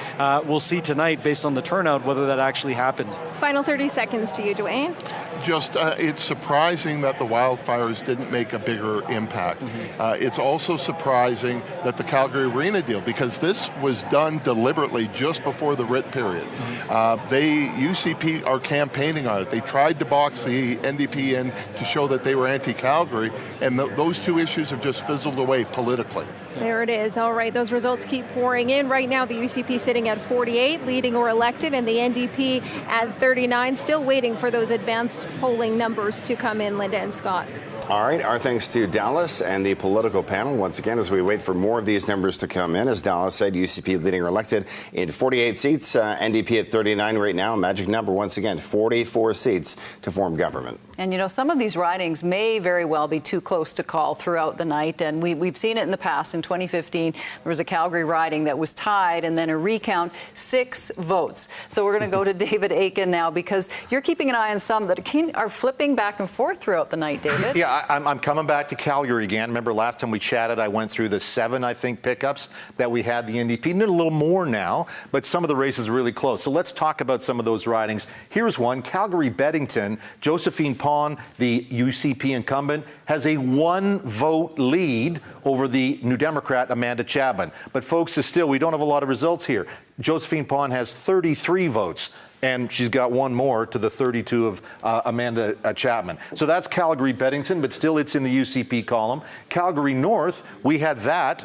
We'll see tonight, based on the turnout, whether that actually happened. Final 30 seconds to you, Dwayne. Just, it's surprising that the wildfires didn't make a bigger impact. It's also surprising that the Calgary Arena deal, because this was done deliberately just before the writ period. UCP are campaigning on it. They tried to box the NDP in to show that they were anti-Calgary, and those two issues have just fizzled away politically. There it is. All right, those results keep pouring in. Right now, the UCP sitting at 48, leading or elected, and the NDP at 39, still waiting for those advanced polling numbers to come in, Linda and Scott. All right, our thanks to Dallas and the political panel once again as we wait for more of these numbers to come in. As Dallas said, UCP leading or elected in 48 seats, NDP at 39 right now. Magic number once again, 44 seats to form government. And you know, some of these ridings may very well be too close to call throughout the night, and we've seen it in the past. In 2015, there was a Calgary riding that was tied, and then a recount, 6 votes. So we're going to go to David Aiken now, because you're keeping an eye on some that are flipping back and forth throughout the night, David. Yeah, I'm coming back to Calgary again. Remember last time we chatted, I went through the 7, I think, pickups that we had the NDP. Need a little more now, but some of the races are really close. So let's talk about some of those ridings. Here's one, Calgary-Beddington. Josephine Pon, the UCP incumbent, has a 1-vote lead over the New Democrat, Amanda Chapman. But folks, we don't have a lot of results here. Josephine Pon has 33 votes. And she's got one more to the 32 of Amanda Chapman. So that's Calgary-Beddington, but still it's in the UCP column. Calgary North, we had that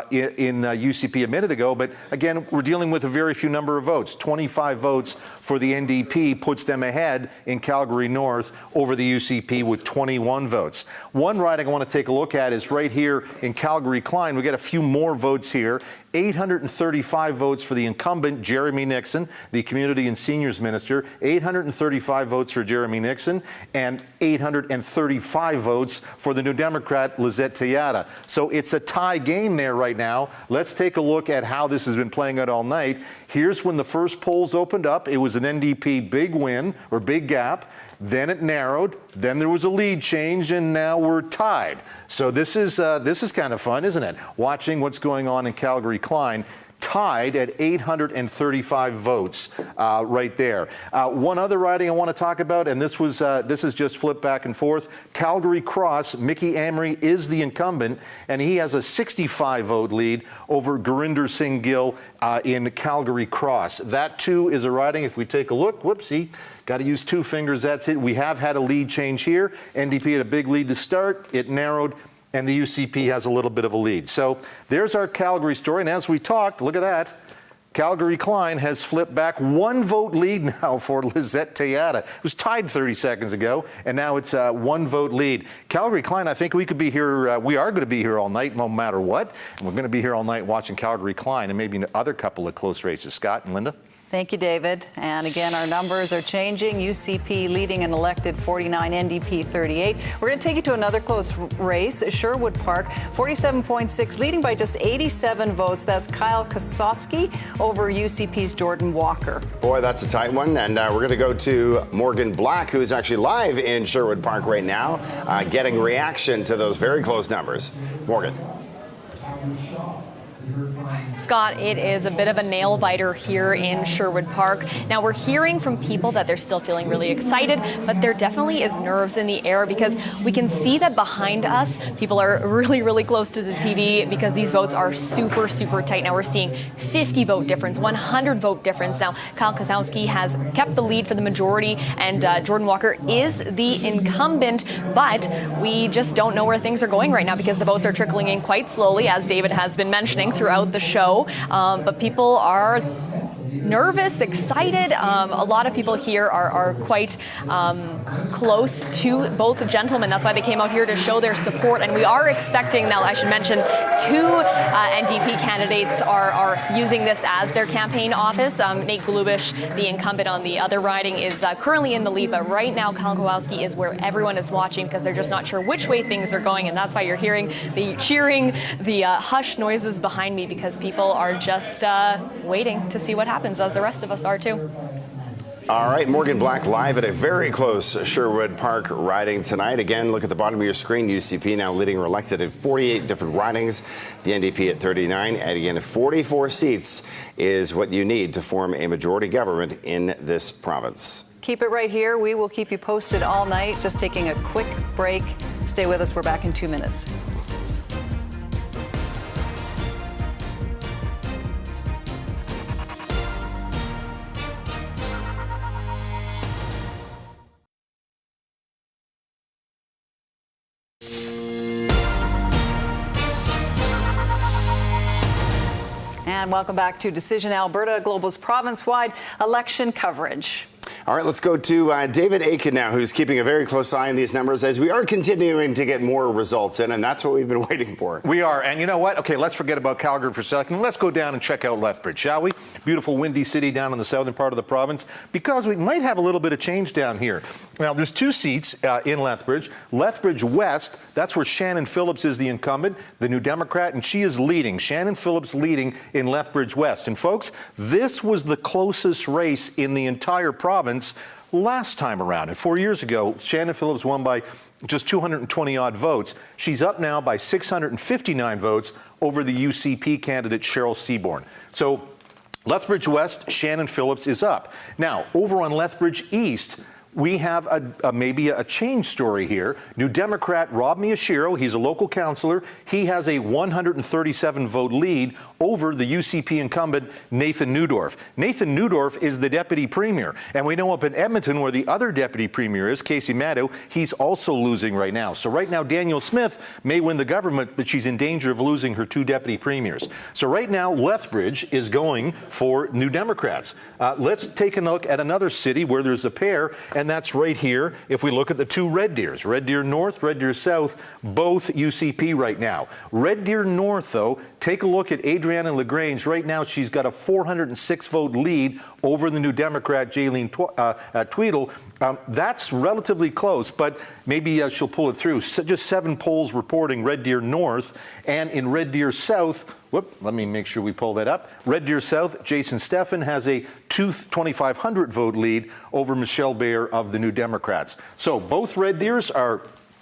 in UCP a minute ago, but again, we're dealing with a very few number of votes. 25 votes for the NDP puts them ahead in Calgary North over the UCP with 21 votes. One riding I want to take a look at is right here in Calgary-Klein. We got a few more votes here. 835 votes for the incumbent, Jeremy Nixon, the Community and Seniors Minister. 835 votes for Jeremy Nixon, and 835 votes for the New Democrat, Lizette Tejada. So it's a tie game there right now. Let's take a look at how this has been playing out all night. Here's when the first polls opened up. It was an NDP big win, or big gap. Then it narrowed. Then there was a lead change, and now we're tied. So this is kind of fun, isn't it? Watching what's going on in Calgary-Klein. tied at 835 votes right there. One other riding I want to talk about, and this is just flipped back and forth. Calgary Cross, Mickey Amory is the incumbent, and he has a 65-vote lead over Gurinder Singh Gill in Calgary Cross. That, too, is a riding. If we take a look, whoopsie, got to use two fingers, that's it. We have had a lead change here. NDP had a big lead to start. It narrowed, and the UCP has a little bit of a lead. So there's our Calgary story, and as we talked, look at that. Calgary Klein has flipped back, 1 vote lead now for Lizette Tejada. It was tied 30 seconds ago, and now it's a 1 vote lead. Calgary Klein, I think we could be here, we are going to be here all night no matter what. And we're going to be here all night watching Calgary Klein and maybe another couple of close races. Scott and Linda? Thank you, David. And again, our numbers are changing. UCP leading an elected 49, NDP 38. We're going to take you to another close race, Sherwood Park, 47.6, leading by just 87 votes. That's Kyle Kosowski over UCP's Jordan Walker. Boy, that's a tight one. And we're going to go to Morgan Black, who is actually live in Sherwood Park right now, getting reaction to those very close numbers. Morgan. Scott, it is a bit of a nail biter here in Sherwood Park. Now, we're hearing from people that they're still feeling really excited, but there definitely is nerves in the air because we can see that behind us, people are really, really close to the TV because these votes are super, super tight. Now, we're seeing 50 vote difference, 100 vote difference. Now, Kyle Kosowski has kept the lead for the majority, and Jordan Walker is the incumbent, but we just don't know where things are going right now because the votes are trickling in quite slowly, as David has been mentioning throughout the show. But people are nervous, excited. A lot of people here are quite close to both gentlemen. That's why they came out here to show their support. And we are expecting, now I should mention, 2 NDP candidates are using this as their campaign office. Nate Golubish, the incumbent on the other riding, is currently in the lead. But right now, Kyle Kowalski is where everyone is watching because they're just not sure which way things are going. And that's why you're hearing the cheering, the hush noises behind me because people are just waiting to see what happens, as the rest of us are too. All right, Morgan Black live at a very close Sherwood Park riding tonight. Again, look at the bottom of your screen. UCP now leading or elected in 48 different ridings. The NDP at 39. And again, 44 seats is what you need to form a majority government in this province. Keep it right here. We will keep you posted all night. Just taking a quick break. Stay with us. We're back in 2 minutes. And welcome back to Decision Alberta, Global's province-wide election coverage. All right, let's go to David Aiken now, who's keeping a very close eye on these numbers as we are continuing to get more results in, and that's what we've been waiting for. We are, and you know what? Okay, let's forget about Calgary for a second. Let's go down and check out Lethbridge, shall we? Beautiful windy city down in the southern part of the province, because we might have a little bit of change down here. Now, there's 2 seats in Lethbridge. Lethbridge West, that's where Shannon Phillips is the incumbent, the New Democrat, and she is leading. Shannon Phillips leading in Lethbridge West. And folks, this was the closest race in the entire province last time around. And 4 years ago, Shannon Phillips won by just 220 odd votes. She's up now by 659 votes over the UCP candidate Cheryl Seaborn. So Lethbridge West, Shannon Phillips is up. Now, over on Lethbridge East, we have maybe a change story here. New Democrat Rob Miyashiro, he's a local councillor. He has a 137 vote lead over the UCP incumbent Nathan Neudorf. Nathan Neudorf is the deputy premier. And we know up in Edmonton, where the other deputy premier is, Casey Maddow, he's also losing right now. So right now, Danielle Smith may win the government, but she's in danger of losing her 2 deputy premiers. So right now, Lethbridge is going for New Democrats. Let's take a look at another city where there's a pair, and that's right here. If we look at the 2 Red Deers, Red Deer North, Red Deer South, both UCP right now. Red Deer North, though, take a look at Adriana LaGrange. Right now, she's got a 406 vote lead over the New Democrat, Jaylene Tweedle. That's relatively close, but maybe she'll pull it through. So just 7 polls reporting Red Deer North, and in Red Deer South, let me make sure we pull that up. Red Deer South, Jason Steffen has a 2,500 vote lead over Michelle Bayer of the New Democrats. So both Red Deers are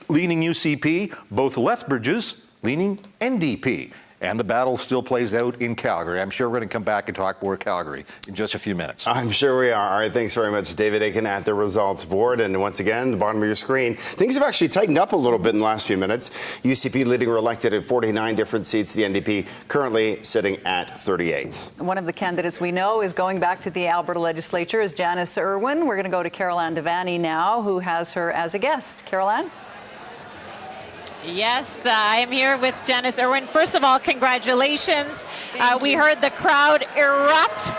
leaning UCP, both Lethbridges leaning NDP. And the battle still plays out in Calgary. I'm sure we're going to come back and talk more Calgary in just a few minutes. I'm sure we are. All right, thanks very much, David Aiken at the results board. And once again, the bottom of your screen, things have actually tightened up a little bit in the last few minutes. UCP leading or elected at 49 different seats. The NDP currently sitting at 38. One of the candidates we know is going back to the Alberta legislature is Janice Irwin. We're going to go to Carol-Ann Devaney now, who has her as a guest. Carol-Ann? Yes, I am here with Janice Irwin. First of all, congratulations. We heard the crowd erupt,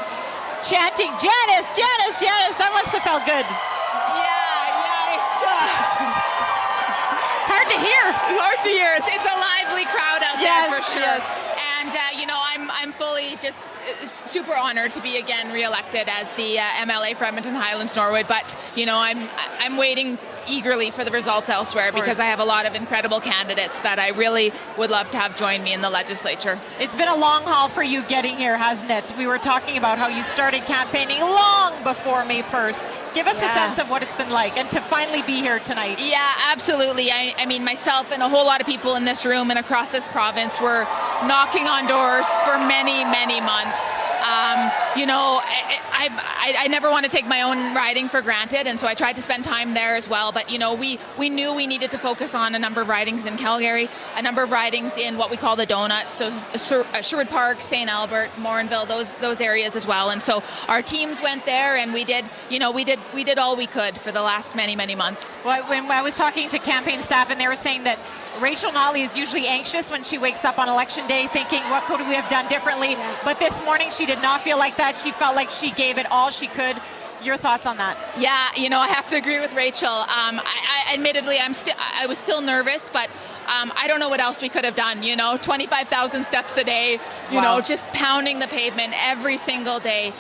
chanting, Janice, Janice, Janice. That must have felt good. Yeah, it's hard to hear. Hard to hear. It's a lively crowd out there for sure. Yes. And, I'm fully just super honored to be again reelected as the MLA for Edmonton Highlands Norwood. But, I'm waiting eagerly for the results elsewhere because I have a lot of incredible candidates that I really would love to have join me in the legislature. It's been a long haul for you getting here, hasn't it? We were talking about how you started campaigning long before May 1st. Give us a sense of what it's been like and to finally be here tonight. Yeah, absolutely. I mean, myself and a whole lot of people in this room and across this province were knocking on doors for many, many months. I never want to take my own riding for granted, and so I tried to spend time there as well. But, we knew we needed to focus on a number of ridings in Calgary, a number of ridings in what we call the donuts, so Sherwood Park, St. Albert, Morinville, those areas as well. And so our teams went there, and we did all we could for the last many, many months. Well, when I was talking to campaign staff, and they were saying that Rachel Notley is usually anxious when she wakes up on election day thinking, what could we have done differently? But this morning she did not feel like that. She felt like she gave it all she could. Your thoughts on that? Yeah, I have to agree with Rachel. Admittedly, I was still nervous, but I don't know what else we could have done. 25,000 steps a day, just pounding the pavement every single day.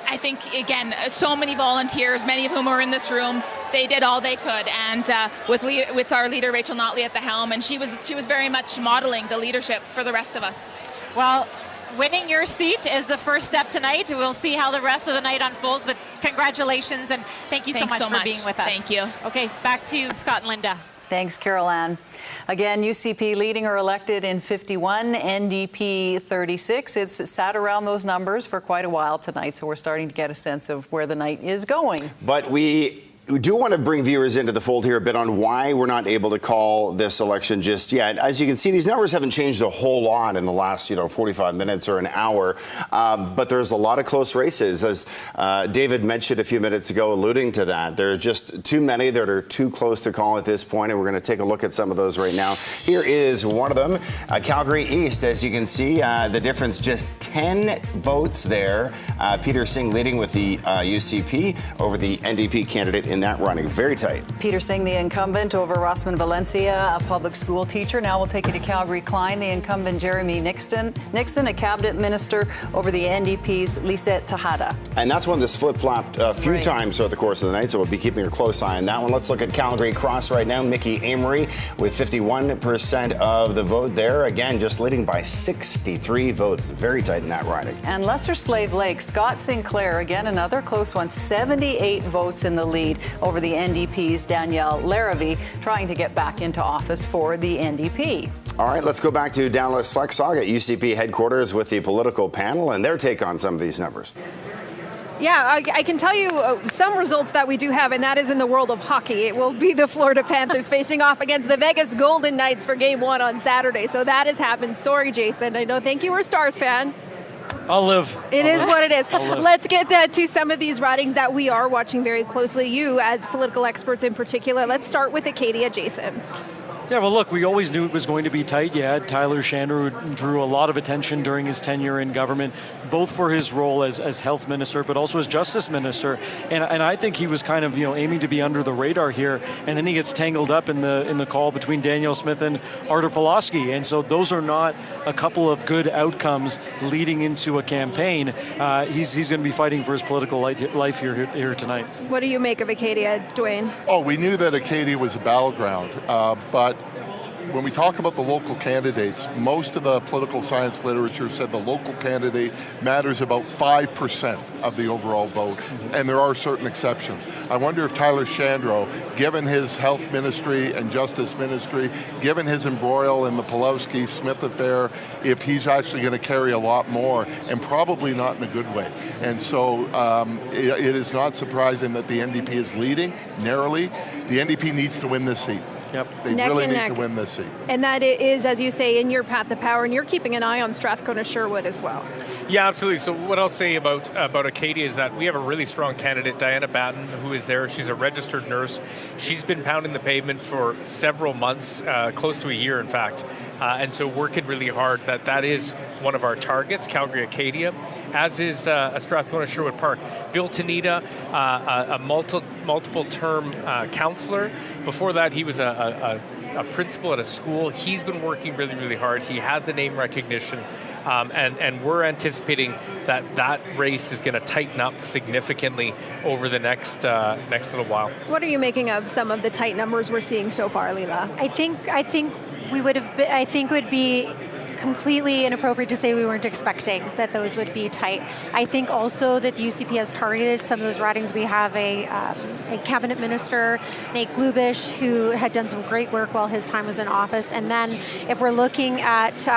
I think, again, so many volunteers, many of whom are in this room, they did all they could, and with our leader Rachel Notley at the helm, and she was very much modeling the leadership for the rest of us. Well, winning your seat is the first step tonight. We'll see how the rest of the night unfolds, but congratulations, and thank you so much for being with us. Thank you. Okay, back to you, Scott and Linda. Thanks, Carol-Ann. Again, UCP leading or elected in 51, NDP 36. It's sat around those numbers for quite a while tonight, so we're starting to get a sense of where the night is going. But we do want to bring viewers into the fold here a bit on why we're not able to call this election just yet. As you can see, these numbers haven't changed a whole lot in the last, 45 minutes or an hour. But there's a lot of close races, as David mentioned a few minutes ago, alluding to that. There are just too many that are too close to call at this point, and we're going to take a look at some of those right now. Here is one of them, Calgary East. As you can see, the difference just 10 votes there. Peter Singh leading with the UCP over the NDP candidate in that running. Very tight. Peter Singh, the incumbent, over Rossman Valencia, a public school teacher. Now we'll take you to Calgary Klein, the incumbent Jeremy Nixon, a cabinet minister, over the NDP's Lisette Tejada. And that's one that's flip-flopped a few times throughout the course of the night, so we'll be keeping a close eye on that one. Let's look at Calgary Cross right now. Mickey Amory with 51% of the vote there. Again, just leading by 63 votes. Very tight in that riding. And Lesser Slave Lake, Scott Sinclair, again, another close one, 78 votes in the lead over the NDP's Danielle Larrivee, trying to get back into office for the NDP. All right, let's go back to Dallas Flexog at UCP headquarters with the political panel and their take on some of these numbers. Yeah, I can tell you some results that we do have, and that is in the world of hockey. It will be the Florida Panthers facing off against the Vegas Golden Knights for Game 1 on Saturday. So that has happened. Sorry, Jason. I know. Thank you. We're a Stars fan. I'll live. It is what it is. Let's get to some of these ridings that we are watching very closely. You, as political experts in particular. Let's start with Acadia, Jason. Yeah, well, look, we always knew it was going to be tight. You had Tyler Shander, who drew a lot of attention during his tenure in government, both for his role as health minister, but also as justice minister. And I think he was kind of, aiming to be under the radar here. And then he gets tangled up in the call between Danielle Smith and Artur Pawlowski. And so those are not a couple of good outcomes leading into a campaign. He's going to be fighting for his political life here tonight. What do you make of Acadia, Dwayne? Oh, we knew that Acadia was a battleground, but when we talk about the local candidates, most of the political science literature said the local candidate matters about 5% of the overall vote, and there are certain exceptions. I wonder if Tyler Shandro, given his health ministry and justice ministry, given his embroil in the Pulowski-Smith affair, if he's actually going to carry a lot more, and probably not in a good way. And so it is not surprising that the NDP is leading narrowly. The NDP needs to win this seat. Yep. They really need to win this seat. And that is, as you say, in your path to power, and you're keeping an eye on Strathcona-Sherwood as well. Yeah, absolutely. So what I'll say about Acadia is that we have a really strong candidate, Diana Batten, who is there. She's a registered nurse. She's been pounding the pavement for several months, close to a year, in fact. And so working really hard. That is one of our targets, Calgary-Acadia, as is Strathcona-Sherwood Park. Bill Tanita, a multiple-term counselor. Before that, he was a principal at a school. He's been working really, really hard. He has the name recognition. And we're anticipating that race is going to tighten up significantly over the next little while. What are you making of some of the tight numbers we're seeing so far, Leela? I think we would have. I think would be completely inappropriate to say we weren't expecting that those would be tight. I think also that the UCP has targeted some of those ridings. We have a cabinet minister, Nate Glubish, who had done some great work while his time was in office. And then if we're looking at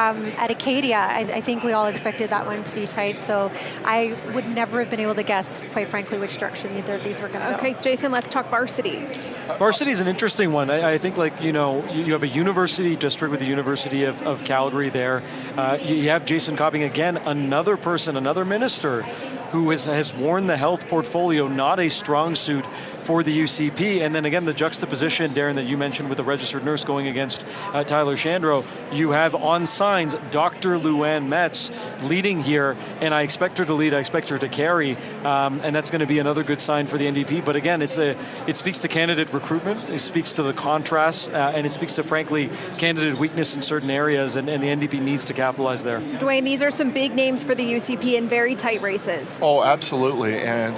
Acadia, I think we all expected that one to be tight. So I would never have been able to guess, quite frankly, which direction either of these were going to go. Okay, Jason, let's talk varsity. Varsity is an interesting one. I think, like, you have a university district with the University of Calgary there. You have Jason Copping again, another person, another minister who has worn the health portfolio, not a strong suit for the UCP. And then again, the juxtaposition, Darren, that you mentioned with the registered nurse going against Tyler Shandro. You have on signs Dr. Luann Metz leading here, and I expect her to lead, I expect her to carry, and that's going to be another good sign for the NDP. But again, it speaks to candidate recruitment, it speaks to the contrast, and it speaks to, frankly, candidate weakness in certain areas, and the NDP needs to capitalize there. Dwayne, these are some big names for the UCP in very tight races. Oh, absolutely. And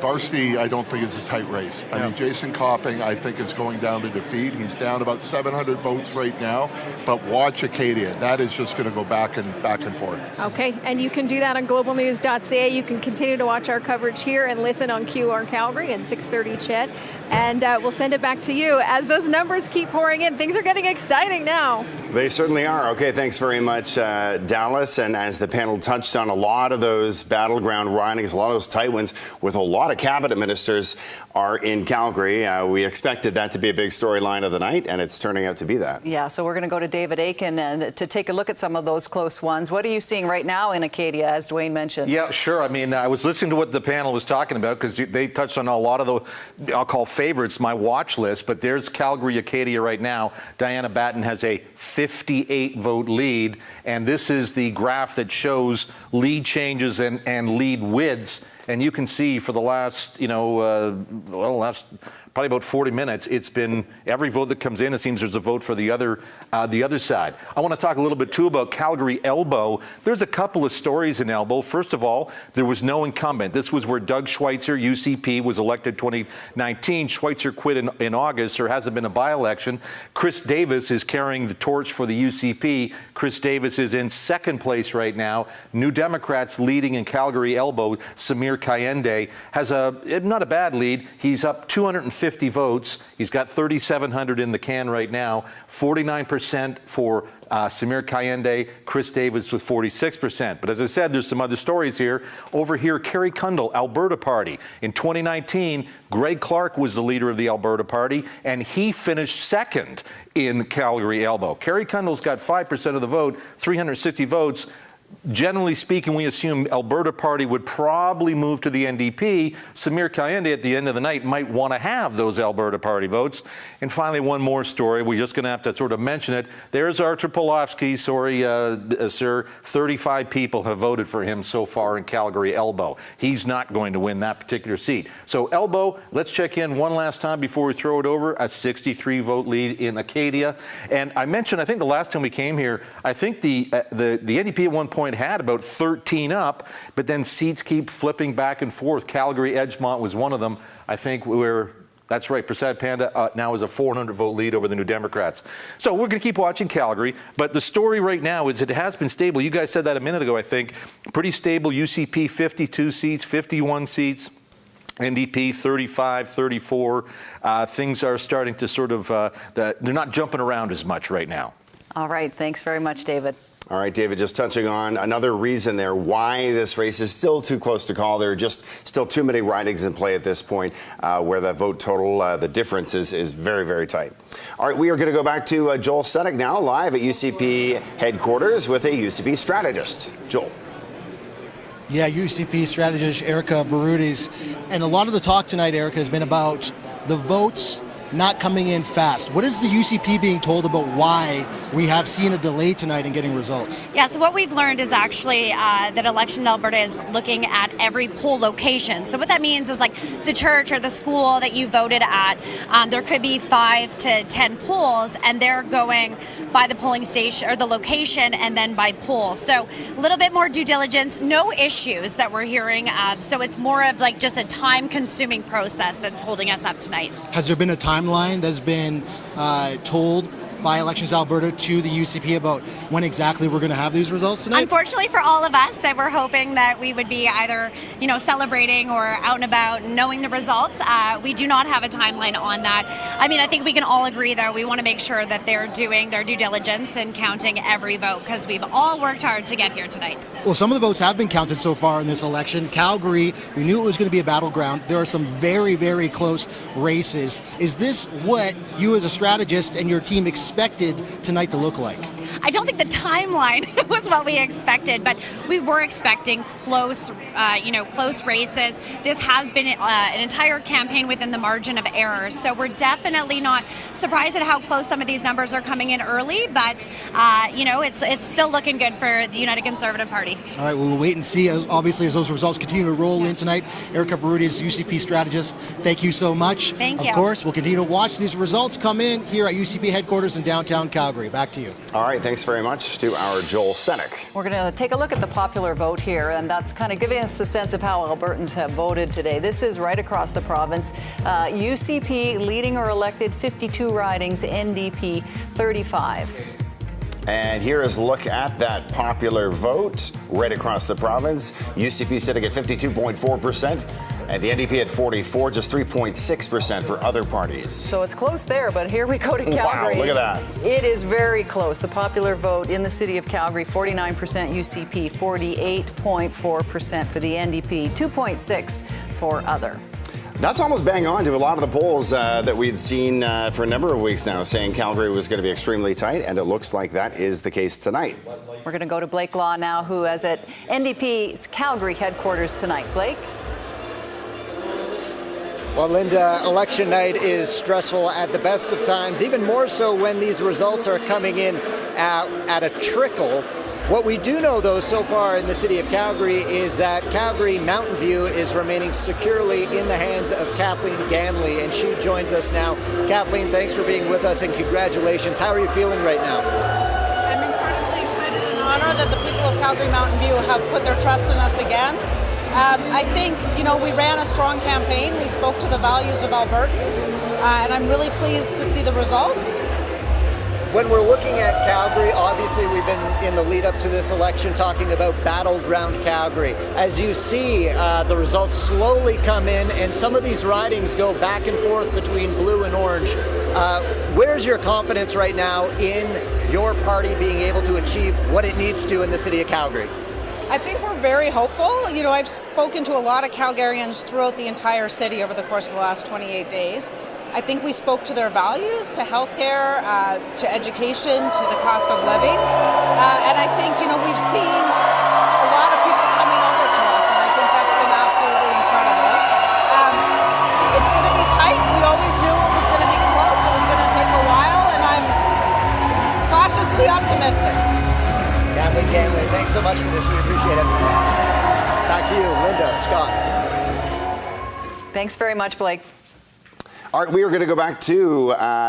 varsity, I don't think is a tight race. I mean, Jason Copping, I think, is going down to defeat. He's down about 700 votes right now. But watch Acadia. That is just going to go back and forth. Okay, and you can do that on globalnews.ca. You can continue to watch our coverage here and listen on QR Calgary and 630 CHED. And we'll send it back to you. As those numbers keep pouring in, things are getting exciting now. They certainly are. Okay, thanks very much, Dallas. And as the panel touched on, a lot of those battleground ridings, a lot of those tight ones with a lot of cabinet ministers are in Calgary. We expected that to be a big storyline of the night, and it's turning out to be that. Yeah, so we're going to go to David Aiken and to take a look at some of those close ones. What are you seeing right now in Acadia, as Dwayne mentioned? Yeah, sure. I mean, I was listening to what the panel was talking about because they touched on a lot of the, I'll call favorites, my watch list, but there's Calgary Acadia right now. Diana Batten has a 58 vote lead, and this is the graph that shows lead changes and lead widths. And you can see for the last, probably about 40 minutes, it's been every vote that comes in, it seems there's a vote for the other side. I want to talk a little bit, too, about Calgary Elbow. There's a couple of stories in Elbow. First of all, there was no incumbent. This was where Doug Schweitzer, UCP, was elected 2019. Schweitzer quit in August. There hasn't been a by-election. Chris Davis is carrying the torch for the UCP. Chris Davis is in second place right now. New Democrats leading in Calgary Elbow. Samir Kayende has not a bad lead. He's up 250 votes. He's got 3,700 in the can right now. 49% for Samir Kayende, Chris Davis with 46%. But as I said, there's some other stories here. Over here, Kerry Kundal, Alberta Party. In 2019, Greg Clark was the leader of the Alberta Party, and he finished second in Calgary Elbow. Kerry Kundal's got 5% of the vote, 360 votes. Generally speaking, we assume Alberta Party would probably move to the NDP. Samir Kayende at the end of the night might want to have those Alberta Party votes. And finally, one more story. We're just going to have to sort of mention it. There's Artur Pawlowski. Sorry, sir. 35 people have voted for him so far in Calgary Elbow. He's not going to win that particular seat. So Elbow, let's check in one last time before we throw it over. A 63-vote lead in Acadia. And I mentioned, I think the last time we came here, I think the NDP at one point had about 13 up, but then seats keep flipping back and forth. Calgary Edgemont was one of them. I think we're That's right. Prasad Panda now has a 400-vote lead over the New Democrats. So we're going to keep watching Calgary. But the story right now is it has been stable. You guys said that a minute ago, I think. Pretty stable. UCP, 52 seats, 51 seats. NDP, 35, 34. Things are starting to sort of, they're not jumping around as much right now. All right. Thanks very much, David. All right, David, just touching on another reason there why this race is still too close to call. There are just still too many ridings in play at this point where the vote total, the difference is very, very tight. All right, we are going to go back to Joel Senek now, live at UCP headquarters with a UCP strategist. Joel. Yeah, UCP strategist Erica Barudis. And a lot of the talk tonight, Erica, has been about the votes not coming in fast. What is the UCP being told about why we have seen a delay tonight in getting results? Yeah, so what we've learned is actually that Election Alberta is looking at every poll location. So what that means is like the church or the school that you voted at, there could be 5 to 10 polls, and they're going by the polling station or the location and then by poll. So a little bit more due diligence, no issues that we're hearing. So it's more of like just a time-consuming process that's holding us up tonight. Has there been a timeline that's been told by Elections Alberta to the UCP about when exactly we're going to have these results tonight? Unfortunately for all of us, that we're hoping that we would be either, celebrating or out and about knowing the results. We do not have a timeline on that. I mean, I think we can all agree, though, we want to make sure that they're doing their due diligence and counting every vote because we've all worked hard to get here tonight. Well, some of the votes have been counted so far in this election. Calgary, we knew it was going to be a battleground. There are some very, very close races. Is this what you as a strategist and your team expected tonight to look like? I don't think the timeline was what we expected, but we were expecting close races. This has been an entire campaign within the margin of error, so we're definitely not surprised at how close some of these numbers are coming in early, but it's still looking good for the United Conservative Party. All right, we'll wait and see, obviously, as those results continue to roll in tonight. Erica Barudis, UCP strategist, thank you so much. Thank you. Of course, we'll continue to watch these results come in here at UCP headquarters in downtown Calgary. Back to you. All right, thanks very much to our Joel Senek. We're going to take a look at the popular vote here, and that's kind of giving us a sense of how Albertans have voted today. This is right across the province. UCP leading or elected 52 ridings, NDP 35. And here is a look at that popular vote right across the province. UCP sitting at 52.4%. And the NDP at 44, just 3.6% for other parties. So it's close there, but here we go to Calgary. Wow, look at that. It is very close. The popular vote in the city of Calgary, 49% UCP, 48.4% for the NDP, 2.6% for other. That's almost bang on to a lot of the polls that we'd seen for a number of weeks now, saying Calgary was going to be extremely tight, and it looks like that is the case tonight. We're going to go to Blake Law now, who is at NDP's Calgary headquarters tonight. Blake? Well, Linda, election night is stressful at the best of times, even more so when these results are coming in at a trickle. What we do know, though, so far in the city of Calgary is that Calgary Mountain View is remaining securely in the hands of Kathleen Ganley, and she joins us now. Kathleen, thanks for being with us, and congratulations. How are you feeling right now? I'm incredibly excited and honored that the people of Calgary Mountain View have put their trust in us again. I think, we ran a strong campaign. We spoke to the values of Albertans, and I'm really pleased to see the results. When we're looking at Calgary, obviously we've been in the lead up to this election talking about battleground Calgary. As you see, the results slowly come in, and some of these ridings go back and forth between blue and orange. Where's your confidence right now in your party being able to achieve what it needs to in the city of Calgary? I think we're very hopeful. I've spoken to a lot of Calgarians throughout the entire city over the course of the last 28 days. I think we spoke to their values, to healthcare, to education, to the cost of living. And I think, we've seen a lot of people coming over to us, and I think that's been absolutely incredible. It's going to be tight. We always knew it was going to be close. It was going to take a while, and I'm cautiously optimistic. Kathleen Ganley, thanks so much for this. We appreciate it. Back to you, Linda, Scott. Thanks very much, Blake. All right, we are going to go back to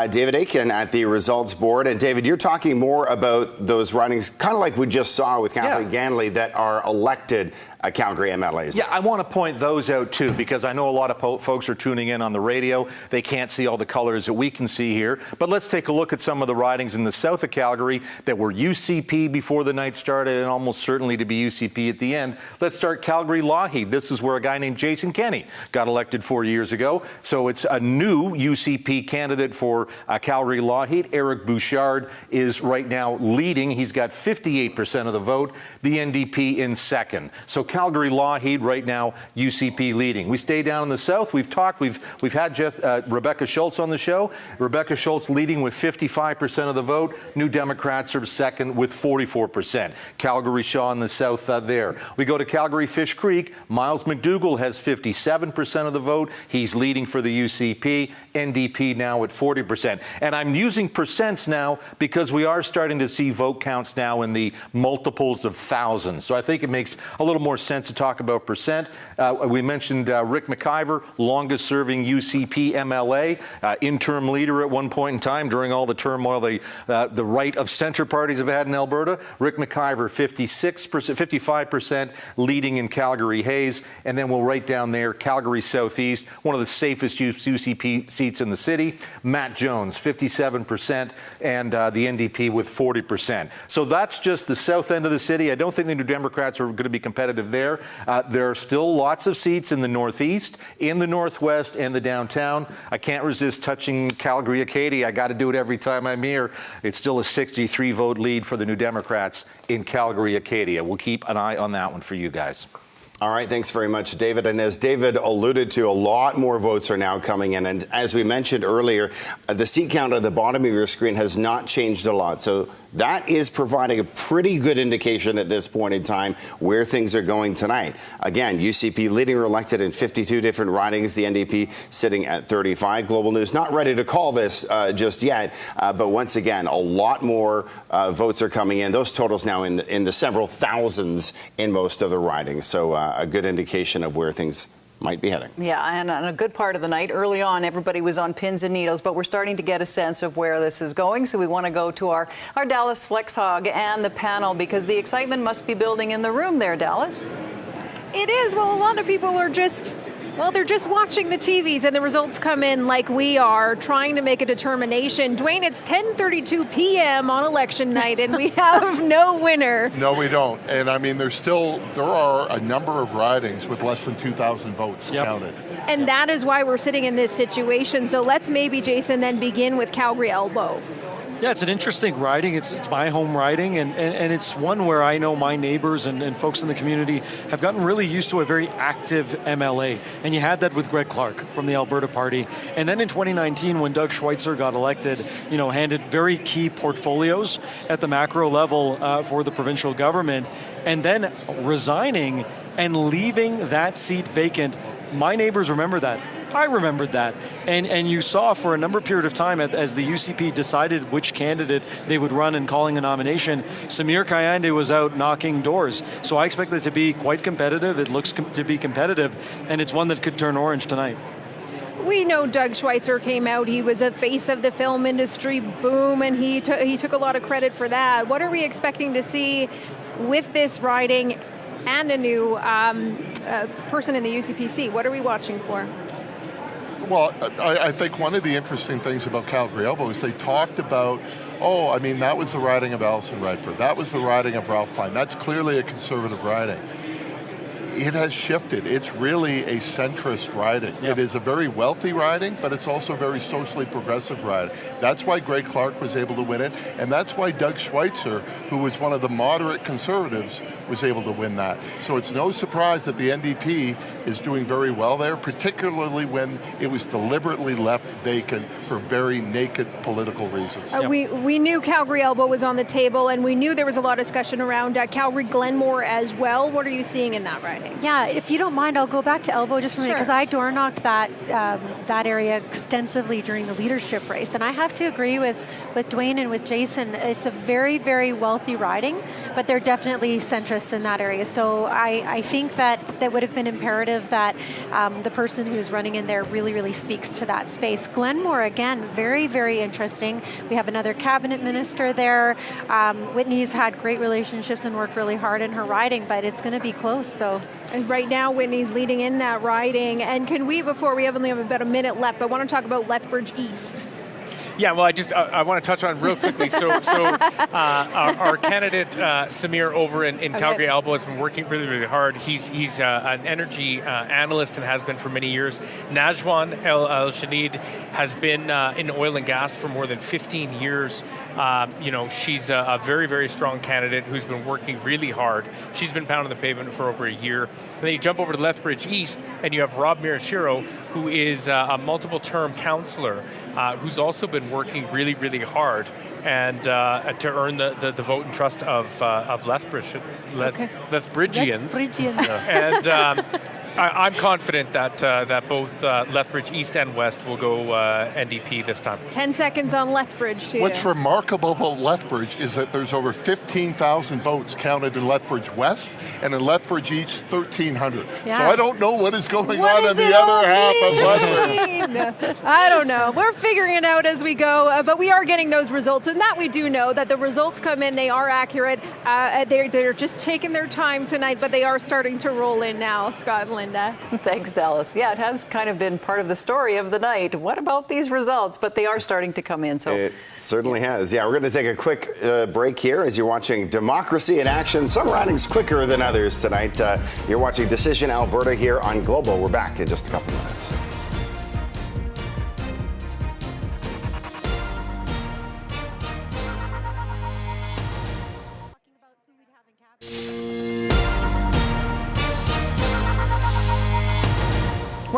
David Akin at the results board. And David, you're talking more about those ridings, kind of like we just saw with Kathleen Ganley, that are elected Calgary MLAs. Yeah, I want to point those out too, because I know a lot of folks are tuning in on the radio. They can't see all the colors that we can see here. But let's take a look at some of the ridings in the south of Calgary that were UCP before the night started and almost certainly to be UCP at the end. Let's start Calgary-Lougheed. This is where a guy named Jason Kenney got elected 4 years ago. So it's a new UCP candidate for Calgary-Lougheed. Eric Bouchard is right now leading. He's got 58% of the vote. The NDP in second. So Calgary-Lougheed right now, UCP leading. We stay down in the south. We've talked. We've had just Rebecca Schultz on the show. Rebecca Schultz leading with 55% of the vote. New Democrats are second with 44%. Calgary-Shaw in the south there. We go to Calgary-Fish Creek. Miles McDougall has 57% of the vote. He's leading for the UCP. NDP now at 40%. And I'm using percents now because we are starting to see vote counts now in the multiples of thousands. So I think it makes a little more sense to talk about percent. We mentioned Rick McIver, longest serving UCP MLA, interim leader at one point in time during all the turmoil the right of center parties have had in Alberta. Rick McIver, 55% leading in Calgary Hayes. And then we'll write down there Calgary Southeast, one of the safest UCP seats in the city. Matt Jones, 57%, and the NDP with 40%. So that's just the south end of the city. I don't think the New Democrats are going to be competitive there. There are still lots of seats in the northeast, in the northwest, and the downtown. I can't resist touching Calgary-Acadia. I got to do it every time I'm here. It's still a 63 vote lead for the New Democrats in Calgary-Acadia. We'll keep an eye on that one for you guys. All right, thanks very much, David. And as David alluded to, a lot more votes are now coming in. And as we mentioned earlier, the seat count at the bottom of your screen has not changed a lot. So that is providing a pretty good indication at this point in time where things are going tonight. Again, UCP leading or elected in 52 different ridings, the NDP sitting at 35. Global News not ready to call this just yet, but once again, a lot more votes are coming in. Those totals now in the several thousands in most of the ridings. So a good indication of where things might be heading. Yeah, and on a good part of the night, early on, everybody was on pins and needles, but we're starting to get a sense of where this is going. So we want to go to our Dallas Flex Hog and the panel, because the excitement must be building in the room there, Dallas. It is. Well, a lot of people are they're just watching the TVs and the results come in like we are, trying to make a determination. Dwayne, it's 10:32 p.m. on election night and we have no winner. No, we don't. And I mean, there are a number of ridings with less than 2,000 votes counted. And that is why we're sitting in this situation. So let's maybe, Jason, then begin with Calgary Elbow. Yeah, it's an interesting riding. It's my home riding, and it's one where I know my neighbors and folks in the community have gotten really used to a very active MLA. And you had that with Greg Clark from the Alberta Party. And then in 2019, when Doug Schweitzer got elected, handed very key portfolios at the macro level for the provincial government, and then resigning and leaving that seat vacant. My neighbors remember that. I remembered that. And you saw for a period of time as the UCP decided which candidate they would run in calling a nomination, Samir Kayande was out knocking doors. So I expect it to be quite competitive. It looks to be competitive, and it's one that could turn orange tonight. We know Doug Schweitzer came out. He was a face of the film industry boom, and he took a lot of credit for that. What are we expecting to see with this riding and a new person in the UCPC? What are we watching for? Well, I think one of the interesting things about Calgary Elbow is they talked about, that was the riding of Alison Redford. That was the riding of Ralph Klein. That's clearly a conservative riding. It has shifted. It's really a centrist riding. Yep. It is a very wealthy riding, but it's also a very socially progressive riding. That's why Greg Clark was able to win it, and that's why Doug Schweitzer, who was one of the moderate conservatives, was able to win that. So it's no surprise that the NDP is doing very well there, particularly when it was deliberately left vacant for very naked political reasons. We knew Calgary Elbow was on the table, and we knew there was a lot of discussion around Calgary Glenmore as well. What are you seeing in that riding? Yeah, if you don't mind, I'll go back to Elbow just for a minute, because I door knocked that area extensively during the leadership race, and I have to agree with Dwayne and with Jason. It's a very, very wealthy riding, but they're definitely centrists in that area. So I think that would have been imperative that the person who's running in there really, really speaks to that space. Glenmore, again, very, very interesting. We have another cabinet minister there. Whitney's had great relationships and worked really hard in her riding, but it's going to be close. So. And right now, Whitney's leading in that riding. And can we, before we only have about a minute left, I want to talk about Lethbridge East. Yeah, well, I want to touch on real quickly. So our candidate Samir over in Calgary Elbow has been working really, really hard. He's an energy analyst and has been for many years. Najwan El Shadid has been in oil and gas for more than 15 years. She's a very, very strong candidate who's been working really hard. She's been pounding the pavement for over a year. And then you jump over to Lethbridge East, and you have Rob Mirashiro, who is a multiple-term councillor, who's also been working really, really hard and to earn the vote and trust of Lethbridgians. And I'm confident that both Lethbridge East and West will go NDP this time. 10 seconds on Lethbridge, too. What's remarkable about Lethbridge is that there's over 15,000 votes counted in Lethbridge West, and in Lethbridge East, 1,300. Yeah. So I don't know what is going on in the other half of Lethbridge. I don't know. We're figuring it out as we go, but we are getting those results, and that we do know, that the results come in, they are accurate. They're just taking their time tonight, but they are starting to roll in now, Scott and Linda. Thanks, Dallas. Yeah, it has kind of been part of the story of the night. What about these results? But they are starting to come in. So it certainly has. Yeah, we're going to take a quick break here as you're watching Democracy in Action. Some ridings quicker than others tonight. You're watching Decision Alberta here on Global. We're back in just a couple minutes.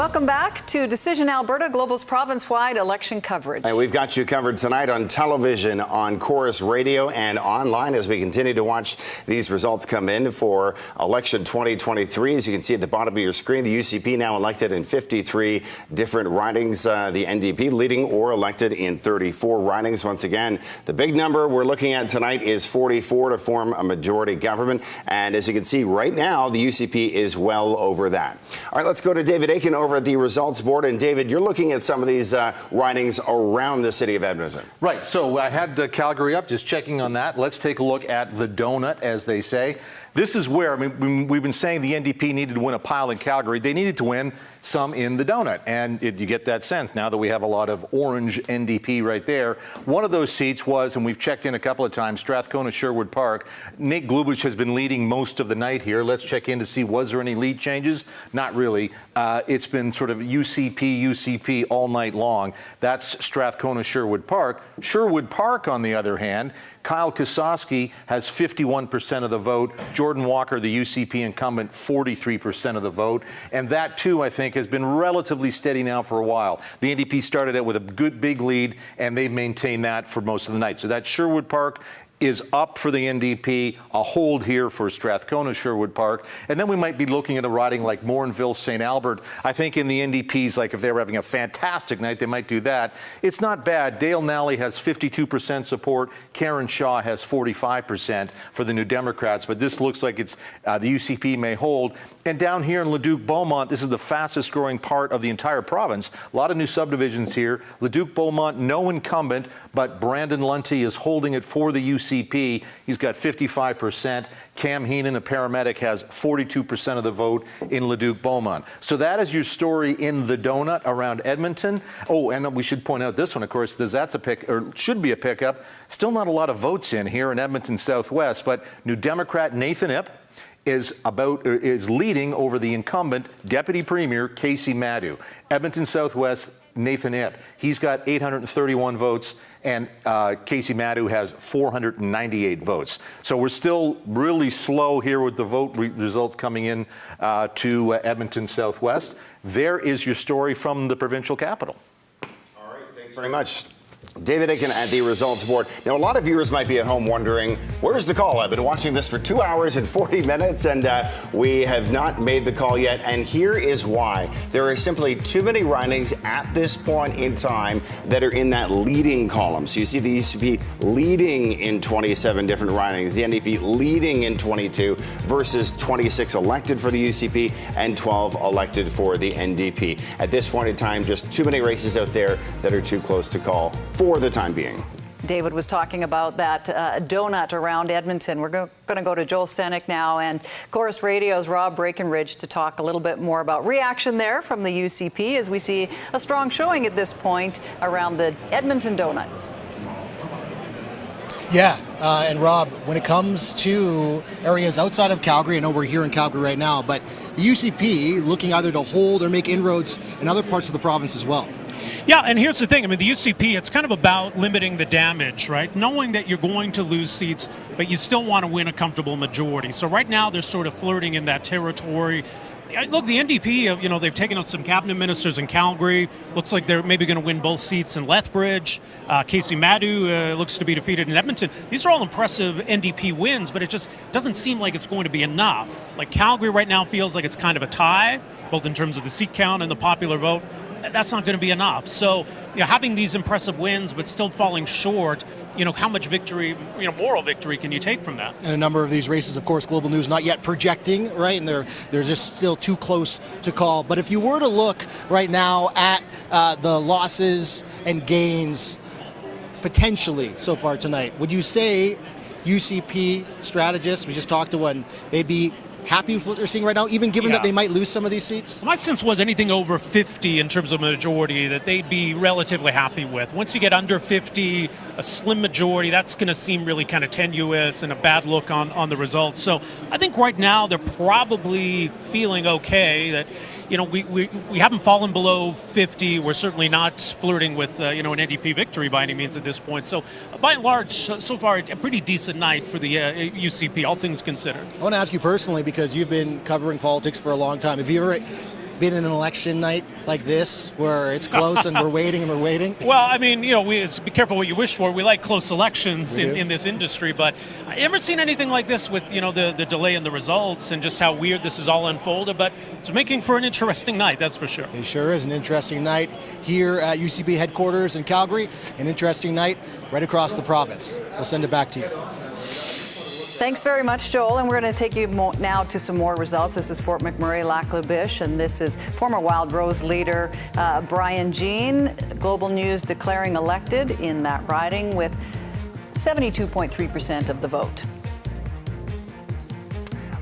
welcome back to Decision Alberta, Global's province-wide election coverage. And we've got you covered tonight on television, on Chorus Radio, and online as we continue to watch these results come in for election 2023. As you can see at the bottom of your screen, the UCP now elected in 53 different ridings. The NDP leading or elected in 34 ridings. Once again, the big number we're looking at tonight is 44 to form a majority government. And as you can see right now, the UCP is well over that. All right, let's go to David Aiken over at the results board. And David, you're looking at some of these ridings around the city of Edmonton. Right. So I had Calgary up, just checking on that. Let's take a look at the donut, as they say. This is where, I mean, we've been saying the NDP needed to win a pile in Calgary. They needed to win some in the donut. And you get that sense now that we have a lot of orange NDP right there. One of those seats was, and we've checked in a couple of times, Strathcona Sherwood Park. Nate Glubich has been leading most of the night here. Let's check in to see, was there any lead changes? Not really. It's been sort of UCP all night long. That's Strathcona Sherwood Park. Sherwood Park, on the other hand, Kyle Kosowski has 51% of the vote. Jordan Walker, the UCP incumbent, 43% of the vote. And that, too, I think, has been relatively steady now for a while. The NDP started out with a good big lead, and they've maintained that for most of the night. So that Sherwood Park is up for the NDP, a hold here for Strathcona Sherwood Park. And then we might be looking at a riding like Morinville, St. Albert. I think in the NDPs, like if they were having a fantastic night, they might do that. It's not bad. Dale Nally has 52% support. Karen Shaw has 45% for the New Democrats. But this looks like it's the UCP may hold. And down here in Leduc-Beaumont, this is the fastest growing part of the entire province. A lot of new subdivisions here. Leduc-Beaumont, no incumbent, but Brandon Lunty is holding it for the UCP. He's got 55%. Cam Heenan, a paramedic, has 42% of the vote in Leduc-Beaumont. So that is your story in the donut around Edmonton. Oh, and we should point out this one, of course, that's a pick, or should be a pickup. Still not a lot of votes in here in Edmonton Southwest, but New Democrat Nathan Ip is leading over the incumbent Deputy Premier Casey Madu. Edmonton Southwest, Nathan Ip. He's got 831 votes, and Casey Madu has 498 votes. So we're still really slow here with the vote results coming in to Edmonton Southwest. There is your story from the provincial capital. All right, Thanks very much, David Aiken at the results board. Now, a lot of viewers might be at home wondering, where's the call? I've been watching this for 2 hours and 40 minutes, and we have not made the call yet. And here is why. There are simply too many ridings at this point in time that are in that leading column. So you see the UCP leading in 27 different ridings, the NDP leading in 22 versus 26 elected for the UCP and 12 elected for the NDP. At this point in time, just too many races out there that are too close to call for the time being. David was talking about that donut around Edmonton. We're going to go to Joel Senek now and Chorus Radio's Rob Breckenridge to talk a little bit more about reaction there from the UCP as we see a strong showing at this point around the Edmonton donut. Yeah, and Rob, when it comes to areas outside of Calgary, I know we're here in Calgary right now, but the UCP looking either to hold or make inroads in other parts of the province as well. Yeah, and here's the thing. I mean, the UCP, it's kind of about limiting the damage, right? Knowing that you're going to lose seats, but you still want to win a comfortable majority. So right now they're sort of flirting in that territory. Look, the NDP, you know, they've taken out some cabinet ministers in Calgary. Looks like they're maybe going to win both seats in Lethbridge. Casey Madhu looks to be defeated in Edmonton. These are all impressive NDP wins, but it just doesn't seem like it's going to be enough. Like Calgary right now feels like it's kind of a tie, both in terms of the seat count and the popular vote. That's not going to be enough. So, you know, having these impressive wins but still falling short, you know, how much victory, you know, moral victory can you take from that? And a number of these races, of course, Global News not yet projecting, right? And they're just still too close to call. But if you were to look right now at the losses and gains potentially so far tonight, would you say UCP strategists, we just talked to one, they'd be happy with what they're seeing right now, even given that they might lose some of these seats? My sense was anything over 50 in terms of majority that they'd be relatively happy with. Once you get under 50, a slim majority, that's going to seem really kind of tenuous and a bad look on the results. So I think right now they're probably feeling okay that, you know, we haven't fallen below 50. We're certainly not flirting with, you know, an NDP victory by any means at this point. So by and large, so far, a pretty decent night for the UCP, all things considered. I want to ask you personally, because you've been covering politics for a long time. Have you ever been in an election night like this where it's close and we're waiting and we're waiting? Well, I mean, you know, be careful what you wish for. We like close elections in this industry, but I never seen anything like this with, you know, the delay in the results and just how weird this is all unfolded. But it's making for an interesting night, that's for sure. It sure is an interesting night here at UCP headquarters in Calgary. An interesting night right across the province. We'll send it back to you. Thanks very much, Joel. And we're going to take you now to some more results. This is Fort McMurray, Lac La Biche, and this is former Wild Rose leader Brian Jean. Global News declaring elected in that riding with 72.3% of the vote.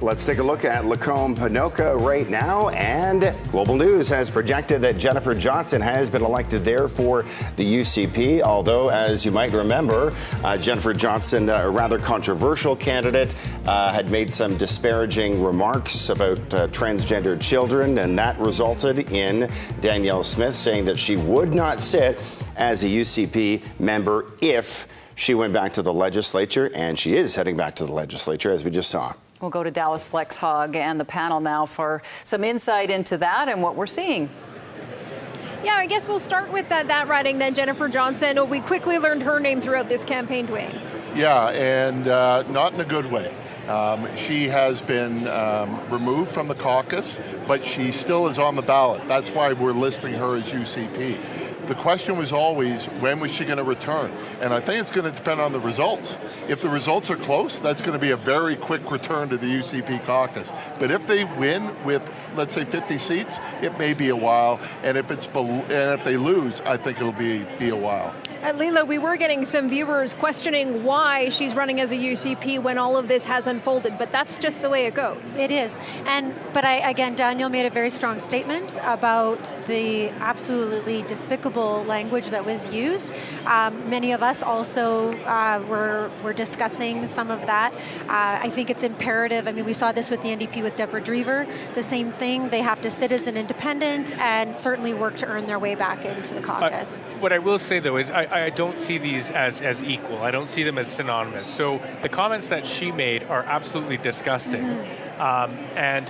Let's take a look at Lacombe-Ponoka right now, and Global News has projected that Jennifer Johnson has been elected there for the UCP, although, as you might remember, Jennifer Johnson, a rather controversial candidate, had made some disparaging remarks about transgender children, and that resulted in Danielle Smith saying that she would not sit as a UCP member if she went back to the legislature, and she is heading back to the legislature, as we just saw. We'll go to Dallas Flexhog and the panel now for some insight into that and what we're seeing. Yeah, I guess we'll start with that riding then, Jennifer Johnson. We quickly learned her name throughout this campaign, Dwayne. Yeah, and not in a good way. She has been removed from the caucus, but she still is on the ballot. That's why we're listing her as UCP. The question was always, when was she going to return? And I think it's going to depend on the results. If the results are close, that's going to be a very quick return to the UCP caucus. But if they win with, let's say, 50 seats, it may be a while. And if they lose, I think it'll be a while. Leila, we were getting some viewers questioning why she's running as a UCP when all of this has unfolded, but that's just the way it goes. It is. But again, Danielle made a very strong statement about the absolutely despicable language that was used. Many of us also were discussing some of that. I think it's imperative. I mean, we saw this with the NDP with Deborah Drever. The same thing. They have to sit as an independent and certainly work to earn their way back into the caucus. What I will say, though, is I don't see these as equal. I don't see them as synonymous. So the comments that she made are absolutely disgusting. And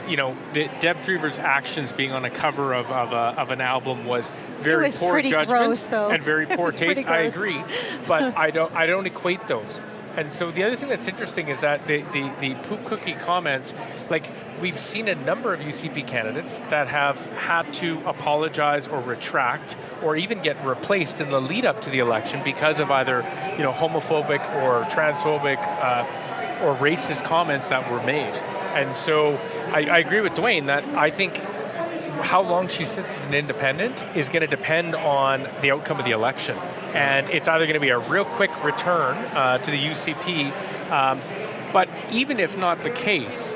Deb Drever's actions being on a cover of an album was very poor judgment gross, though. and very poor taste. I agree, but I don't equate those. And so the other thing that's interesting is that the poop cookie comments, like we've seen a number of UCP candidates that have had to apologize or retract or even get replaced in the lead up to the election because of either homophobic or transphobic or racist comments that were made. And so I agree with Dwayne that I think how long she sits as an independent is going to depend on the outcome of the election. And it's either going to be a real quick return to the UCP, but even if not the case,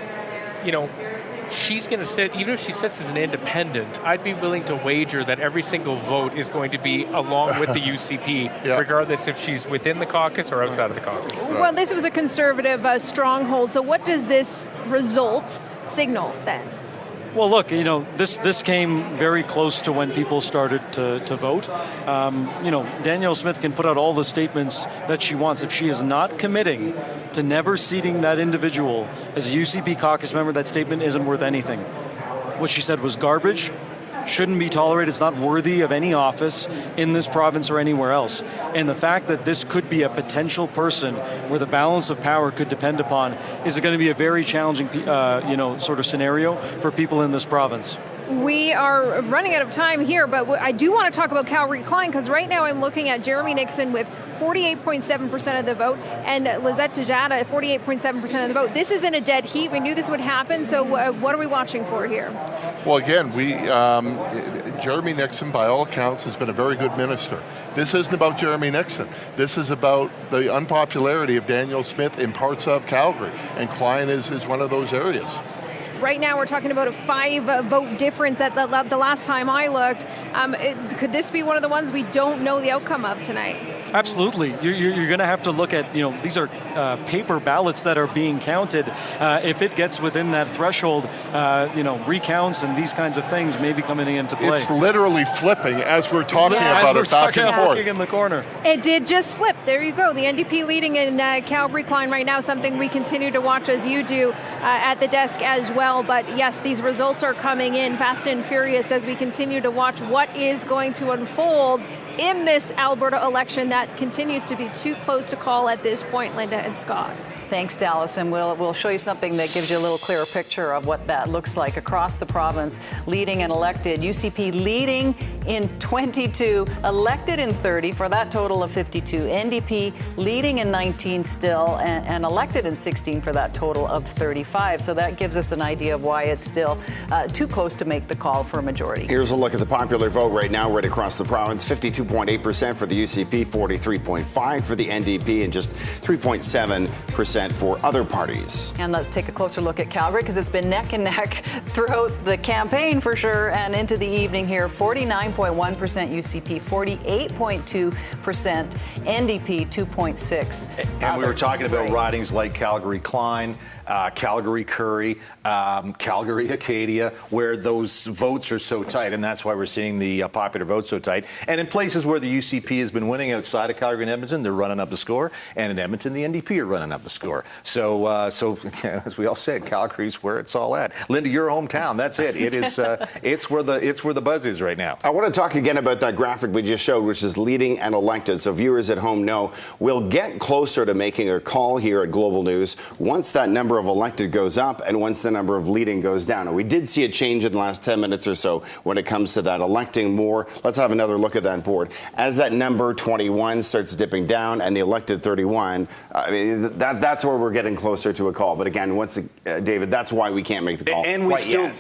she's going to sit, even if she sits as an independent, I'd be willing to wager that every single vote is going to be along with the UCP, regardless if she's within the caucus or outside of the caucus. Well, this was a conservative stronghold. So what does this result signal then? Well, look, this came very close to when people started to vote. Danielle Smith can put out all the statements that she wants. If she is not committing to never seating that individual as a UCP caucus member, that statement isn't worth anything. What she said was garbage, shouldn't be tolerated, it's not worthy of any office in this province or anywhere else. And the fact that this could be a potential person where the balance of power could depend upon is going to be a very challenging, sort of scenario for people in this province. We are running out of time here, but I do want to talk about Calgary Klein, because right now I'm looking at Jeremy Nixon with 48.7% of the vote and Lizette Tejada at 48.7% of the vote. This is in a dead heat. We knew this would happen, so what are we watching for here? Well, again, Jeremy Nixon, by all accounts, has been a very good minister. This isn't about Jeremy Nixon. This is about the unpopularity of Danielle Smith in parts of Calgary, and Klein is one of those areas. Right now we're talking about a 5-vote difference at the last time I looked. Could this be one of the ones we don't know the outcome of tonight? Absolutely. You're going to have to look at, these are paper ballots that are being counted. If it gets within that threshold, recounts and these kinds of things may be coming into play. It's literally flipping as we're talking about it back and forth. In the corner. It did just flip. There you go. The NDP leading in Calgary Klein right now, something we continue to watch as you do at the desk as well. But yes, these results are coming in fast and furious as we continue to watch what is going to unfold in this Alberta election that continues to be too close to call at this point, Linda and Scott. Thanks, Dallas, and we'll show you something that gives you a little clearer picture of what that looks like across the province. Leading and elected, UCP leading in 22, elected in 30 for that total of 52. NDP leading in 19 still, and elected in 16 for that total of 35. So that gives us an idea of why it's still too close to make the call for a majority. Here's a look at the popular vote right now, right across the province. 52.8% for the UCP, 43.5% for the NDP, and just 3.7% for other parties. And let's take a closer look at Calgary, because it's been neck and neck throughout the campaign for sure, and into the evening here. 49.1% UCP, 48.2% NDP, 2.6%. And we were talking about ridings like Calgary Klein, Calgary Curry, Calgary Acadia, where those votes are so tight, and that's why we're seeing the popular vote so tight. And in places where the UCP has been winning outside of Calgary and Edmonton, they're running up the score, and in Edmonton, the NDP are running up the score. So as we all said, Calgary's where it's all at. Linda, your hometown, that's it. It is. It's where the buzz is right now. I want to talk again about that graphic we just showed, which is leading and elected. So viewers at home know we'll get closer to making a call here at Global News once that number of elected goes up and once the number of leading goes down. And we did see a change in the last 10 minutes or so when it comes to that electing more. Let's have another look at that board. As that number 21 starts dipping down and the elected 31, that's where we're getting closer to a call. But again, David, that's why we can't make the call. And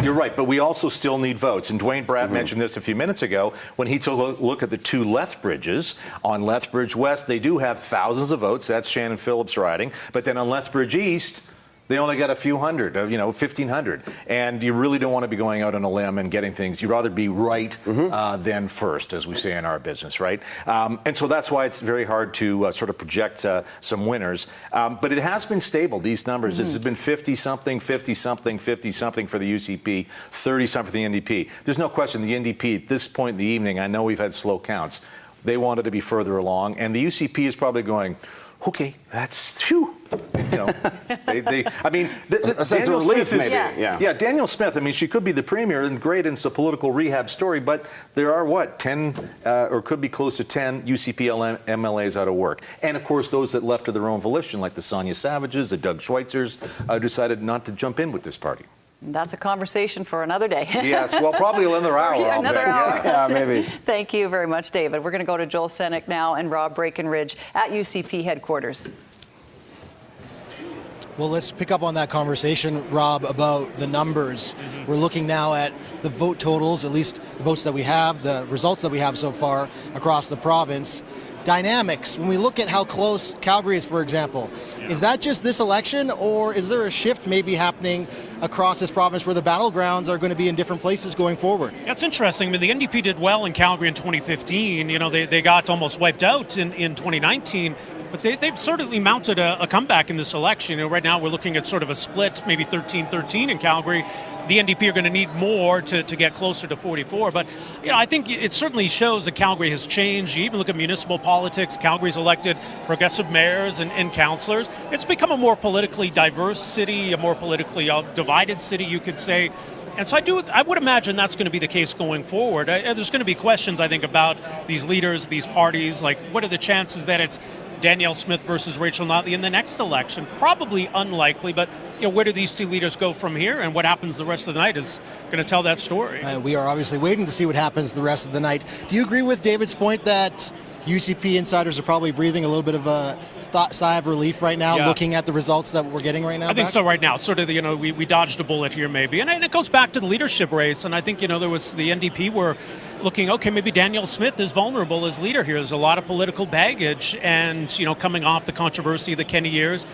you're right, but we also still need votes. And Dwayne Bratt mentioned this a few minutes ago when he took a look at the two Lethbridges. On Lethbridge West, they do have thousands of votes. That's Shannon Phillips riding. But then on Lethbridge East, they only got a few hundred, 1,500. And you really don't want to be going out on a limb and getting things. You'd rather be right than first, as we say in our business, right? And so that's why it's very hard to sort of project some winners. But it has been stable, these numbers. This has been 50-something, 50-something, 50-something for the UCP, 30-something for the NDP. There's no question the NDP at this point in the evening, I know we've had slow counts, They wanted to be further along, and the UCP is probably going, okay, that's phew. You know, I mean, a sense of relief, maybe. Yeah, Danielle Smith. I mean, she could be the premier and great, and it's a political rehab story. But there are what 10 or could be close to 10 UCP MLAs out of work, and of course those that left of their own volition, like the Sonia Savages, the Doug Schweitzers, decided not to jump in with this party. That's a conversation for another day. Yes, well, probably another hour. Another hour. Yeah, maybe. Thank you very much, David. We're going to go to Joel Senek now and Rob Breckenridge at UCP headquarters. Well, let's pick up on that conversation, Rob, about the numbers. We're looking now at the vote totals, at least the votes that we have, the results that we have so far across the province. Dynamics, when we look at how close Calgary is, for example, is that just this election, or is there a shift maybe happening across this province where the battlegrounds are going to be in different places going forward? That's interesting. I mean, the NDP did well in Calgary in 2015. You know, they got almost wiped out in 2019. But they've certainly mounted a comeback in this election. You know, right now we're looking at sort of a split, maybe 13-13 in Calgary. The NDP are going to need more to get closer to 44. But, you know, I think it certainly shows that Calgary has changed. You even look at municipal politics. Calgary's elected progressive mayors and councillors. It's become a more politically diverse city, a more politically divided city, you could say. And so I would imagine that's going to be the case going forward. There's going to be questions, I think, about these leaders, these parties. Like, what are the chances that it's Danielle Smith versus Rachel Notley in the next election? Probably unlikely, but you know, where do these two leaders go from here, and what happens the rest of the night is going to tell that story. We are obviously waiting to see what happens the rest of the night. Do you agree with David's point that UCP insiders are probably breathing a little bit of a sigh of relief right now, looking at the results that we're getting right now? I think so right now. Sort of, you know, we dodged a bullet here maybe. And it goes back to the leadership race. And I think, you know, there was the NDP were looking, okay, maybe Danielle Smith is vulnerable as leader here. There's a lot of political baggage. And, you know, coming off the controversy of the Kenny years,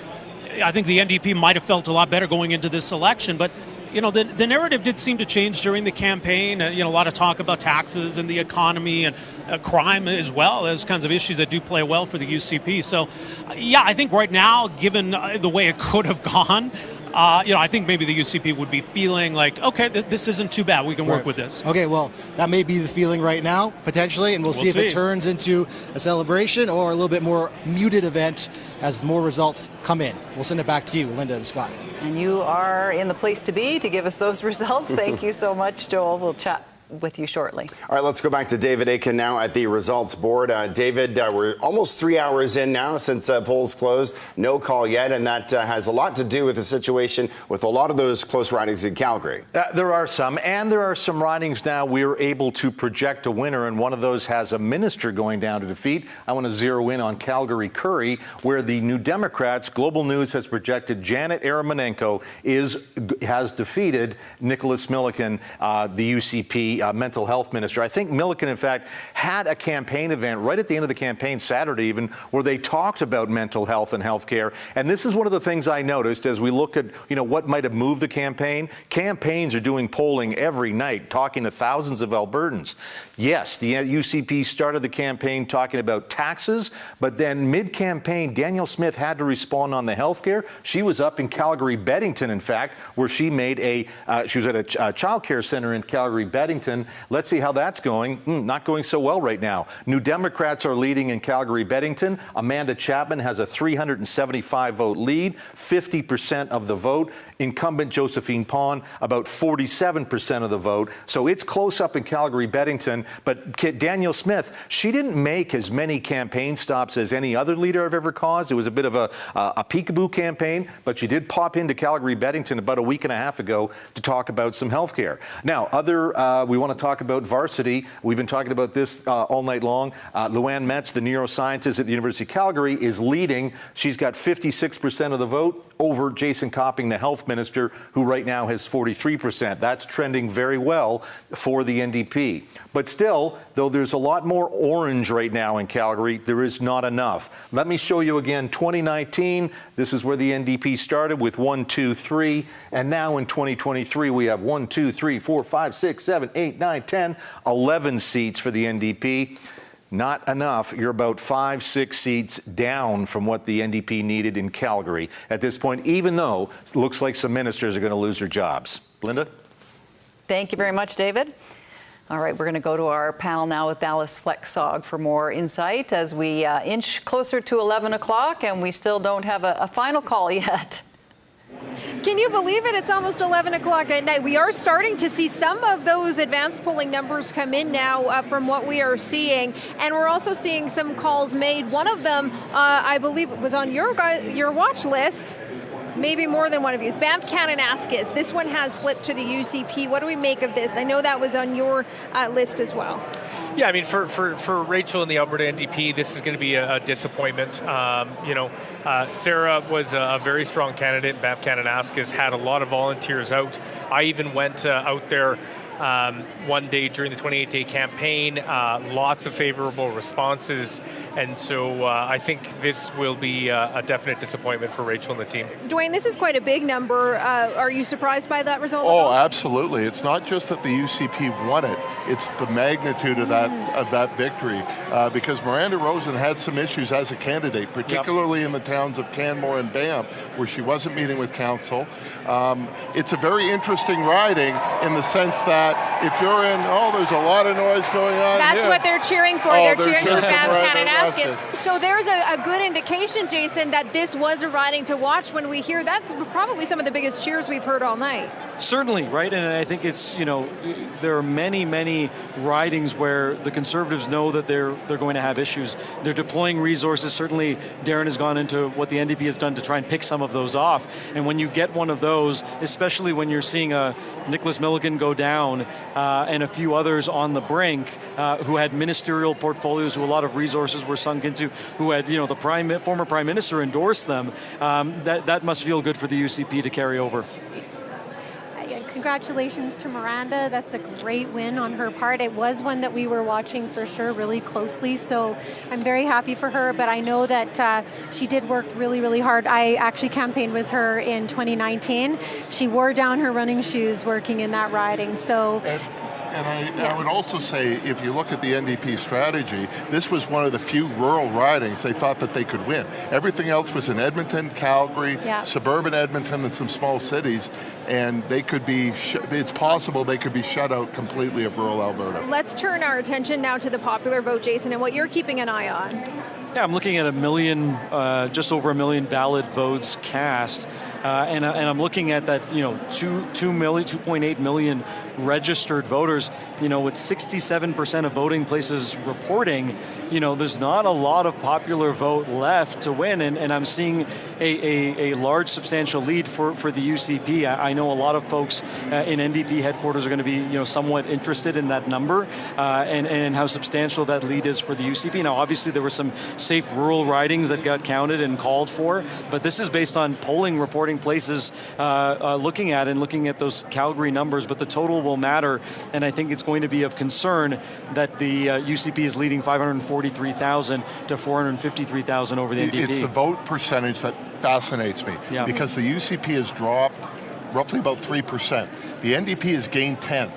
I think the NDP might have felt a lot better going into this election. But you know, the narrative did seem to change during the campaign. You know, a lot of talk about taxes and the economy and crime as well. Those kinds of issues that do play well for the UCP. So, yeah, I think right now, given the way it could have gone, you know, I think maybe the UCP would be feeling like, okay, this isn't too bad. We can work with this. Okay, well, that may be the feeling right now, potentially, and we'll see if it turns into a celebration or a little bit more muted event as more results come in. We'll send it back to you, Linda and Scott. And you are in the place to be to give us those results. Thank you so much, Joel. We'll chat with you shortly. All right, let's go back to David Aitken now at the results board. David, we're almost 3 hours in now since polls closed. No call yet, and that has a lot to do with the situation with a lot of those close ridings in Calgary. There are some, and there are some ridings now we're able to project a winner, and one of those has a minister going down to defeat. I want to zero in on Calgary-Curry, where the New Democrats, Global News has projected Janet Eremenko has defeated Nicholas Milliken, the UCP mental health minister. I think Milliken, in fact, had a campaign event right at the end of the campaign, Saturday even, where they talked about mental health and health care. And this is one of the things I noticed as we look at, you know, what might have moved the campaign. Campaigns are doing polling every night, talking to thousands of Albertans. Yes, the UCP started the campaign talking about taxes, but then mid-campaign, Danielle Smith had to respond on the health care. She was up in Calgary-Beddington, in fact, where she made she was at a child care center in Calgary-Beddington. Let's see how that's going. Not going so well right now. New Democrats are leading in Calgary-Beddington. Amanda Chapman has a 375 vote lead, 50% of the vote. Incumbent Josephine Pon, about 47% of the vote. So it's close up in Calgary-Beddington. But Danielle Smith, she didn't make as many campaign stops as any other leader I've ever caused. It was a bit of a peekaboo campaign, but she did pop into Calgary-Beddington about a week and a half ago to talk about some health care. Now, we want to talk about varsity. We've been talking about this all night long. Luann Metz, the neuroscientist at the University of Calgary, is leading. She's got 56% of the vote over Jason Copping, the health minister, who right now has 43%. That's trending very well for the NDP. But still, though there's a lot more orange right now in Calgary, there is not enough. Let me show you again 2019. This is where the NDP started with 1, 2, 3. And now in 2023, we have 1, 2, 3, 4, 5, 6, 7, 8, 9, 10, 11 seats for the NDP. Not enough. You're about 5, 6 seats down from what the NDP needed in Calgary at this point, even though it looks like some ministers are going to lose their jobs. Linda? Thank you very much, David. All right, we're going to go to our panel now with Dallas Flexog for more insight as we inch closer to 11 o'clock, and we still don't have a final call yet. Can you believe it? It's almost 11 o'clock at night. We are starting to see some of those advanced polling numbers come in now from what we are seeing. And we're also seeing some calls made. One of them, I believe, was on your watch list. Maybe more than one of you. Banff Kananaskis. This one has flipped to the UCP. What do we make of this? I know that was on your list as well. Yeah, I mean, for Rachel and the Alberta NDP, this is going to be a disappointment. Sarah was a very strong candidate. Banff Kananaskis had a lot of volunteers out. I even went out there one day during the 28-day campaign. Lots of favorable responses. And so I think this will be a definite disappointment for Rachel and the team. Dwayne, this is quite a big number. Are you surprised by that result? Oh, absolutely. It's not just that the UCP won it. It's the magnitude of that victory. Because Miranda Rosen had some issues as a candidate, particularly in the towns of Canmore and Banff, where she wasn't meeting with council. It's a very interesting riding in the sense that if you're in, there's a lot of noise going on. That's what they're cheering for. They're cheering for Banff Kananaskis. Kananaskis. So there's a good indication, Jason, that this was a riding to watch. When we hear that's probably some of the biggest cheers we've heard all night. Certainly, right? And I think it's, there are many ridings where the Conservatives know that they're going to have issues. They're deploying resources. Certainly, Darren has gone into what the NDP has done to try and pick some of those off. And when you get one of those, especially when you're seeing a Nicholas Milligan go down and a few others on the brink who had ministerial portfolios, who a lot of resources were sunk into, who had, the former Prime Minister endorse them, that must feel good for the UCP to carry over. Congratulations to Miranda. That's a great win on her part. It was one that we were watching for sure really closely, so I'm very happy for her, but I know that she did work really, really hard. I actually campaigned with her in 2019. She wore down her running shoes working in that riding, so... And I would also say, if you look at the NDP strategy, this was one of the few rural ridings they thought that they could win. Everything else was in Edmonton, Calgary, suburban Edmonton, and some small cities, and they could be, it's possible they could be shut out completely of rural Alberta. Let's turn our attention now to the popular vote, Jason, and what you're keeping an eye on. Yeah, I'm looking at just over 1 million ballot votes cast, and I'm looking at that, 2.8 million registered voters, with 67% of voting places reporting, there's not a lot of popular vote left to win, and I'm seeing a large substantial lead for the UCP. I know a lot of folks in NDP headquarters are going to be, somewhat interested in that number and how substantial that lead is for the UCP. Now, obviously, there were some safe rural ridings that got counted and called for, but this is based on polling reporting places looking at those Calgary numbers, but the total will matter, and I think it's going to be of concern that the UCP is leading 543,000 to 453,000 over the NDP. It's the vote percentage that fascinates me, because the UCP has dropped roughly about 3%. The NDP has gained 10.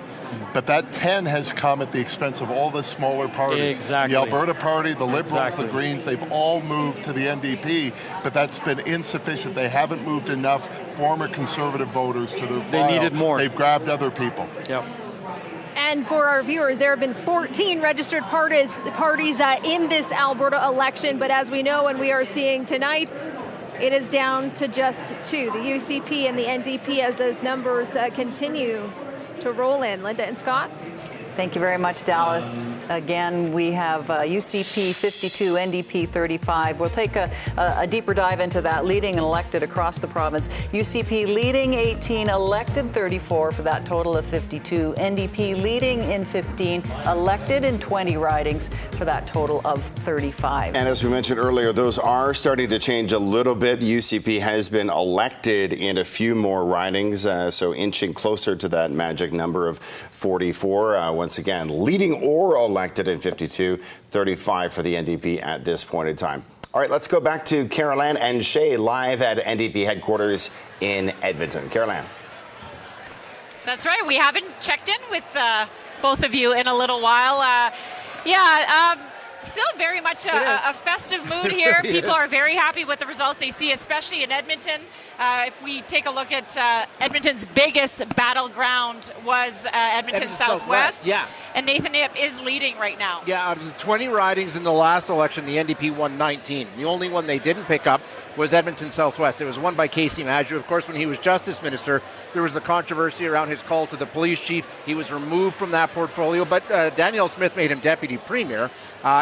But that 10 has come at the expense of all the smaller parties. Exactly. The Alberta Party, the Liberals, the Greens, they've all moved to the NDP, but that's been insufficient. They haven't moved enough former Conservative voters to the file. They needed more. They've grabbed other people. Yep. And for our viewers, there have been 14 registered parties in this Alberta election, but as we know and we are seeing tonight, it is down to just 2, the UCP and the NDP, as those numbers continue to roll in. Linda and Scott? Thank you very much, Dallas. Again, we have UCP 52, NDP 35. We'll take a deeper dive into that, leading and elected across the province. UCP leading 18, elected 34 for that total of 52. NDP leading in 15, elected in 20 ridings for that total of 35. And as we mentioned earlier, those are starting to change a little bit. UCP has been elected in a few more ridings, so inching closer to that magic number of 44. Once again, leading or elected in 52, 35 for the NDP at this point in time. All right, let's go back to Carol-Ann and Shay live at NDP headquarters in Edmonton. Carol-Ann. That's right. We haven't checked in with both of you in a little while. Still very much a festive mood here. People are very happy with the results they see, especially in Edmonton. If we take a look at Edmonton's biggest battleground was Edmonton Southwest. Yeah. And Nathan Ip is leading right now. Yeah, out of the 20 ridings in the last election, the NDP won 19. The only one they didn't pick up was Edmonton Southwest. It was won by Casey Madju. Of course, when he was Justice Minister, there was the controversy around his call to the police chief. He was removed from that portfolio, but Danielle Smith made him Deputy Premier.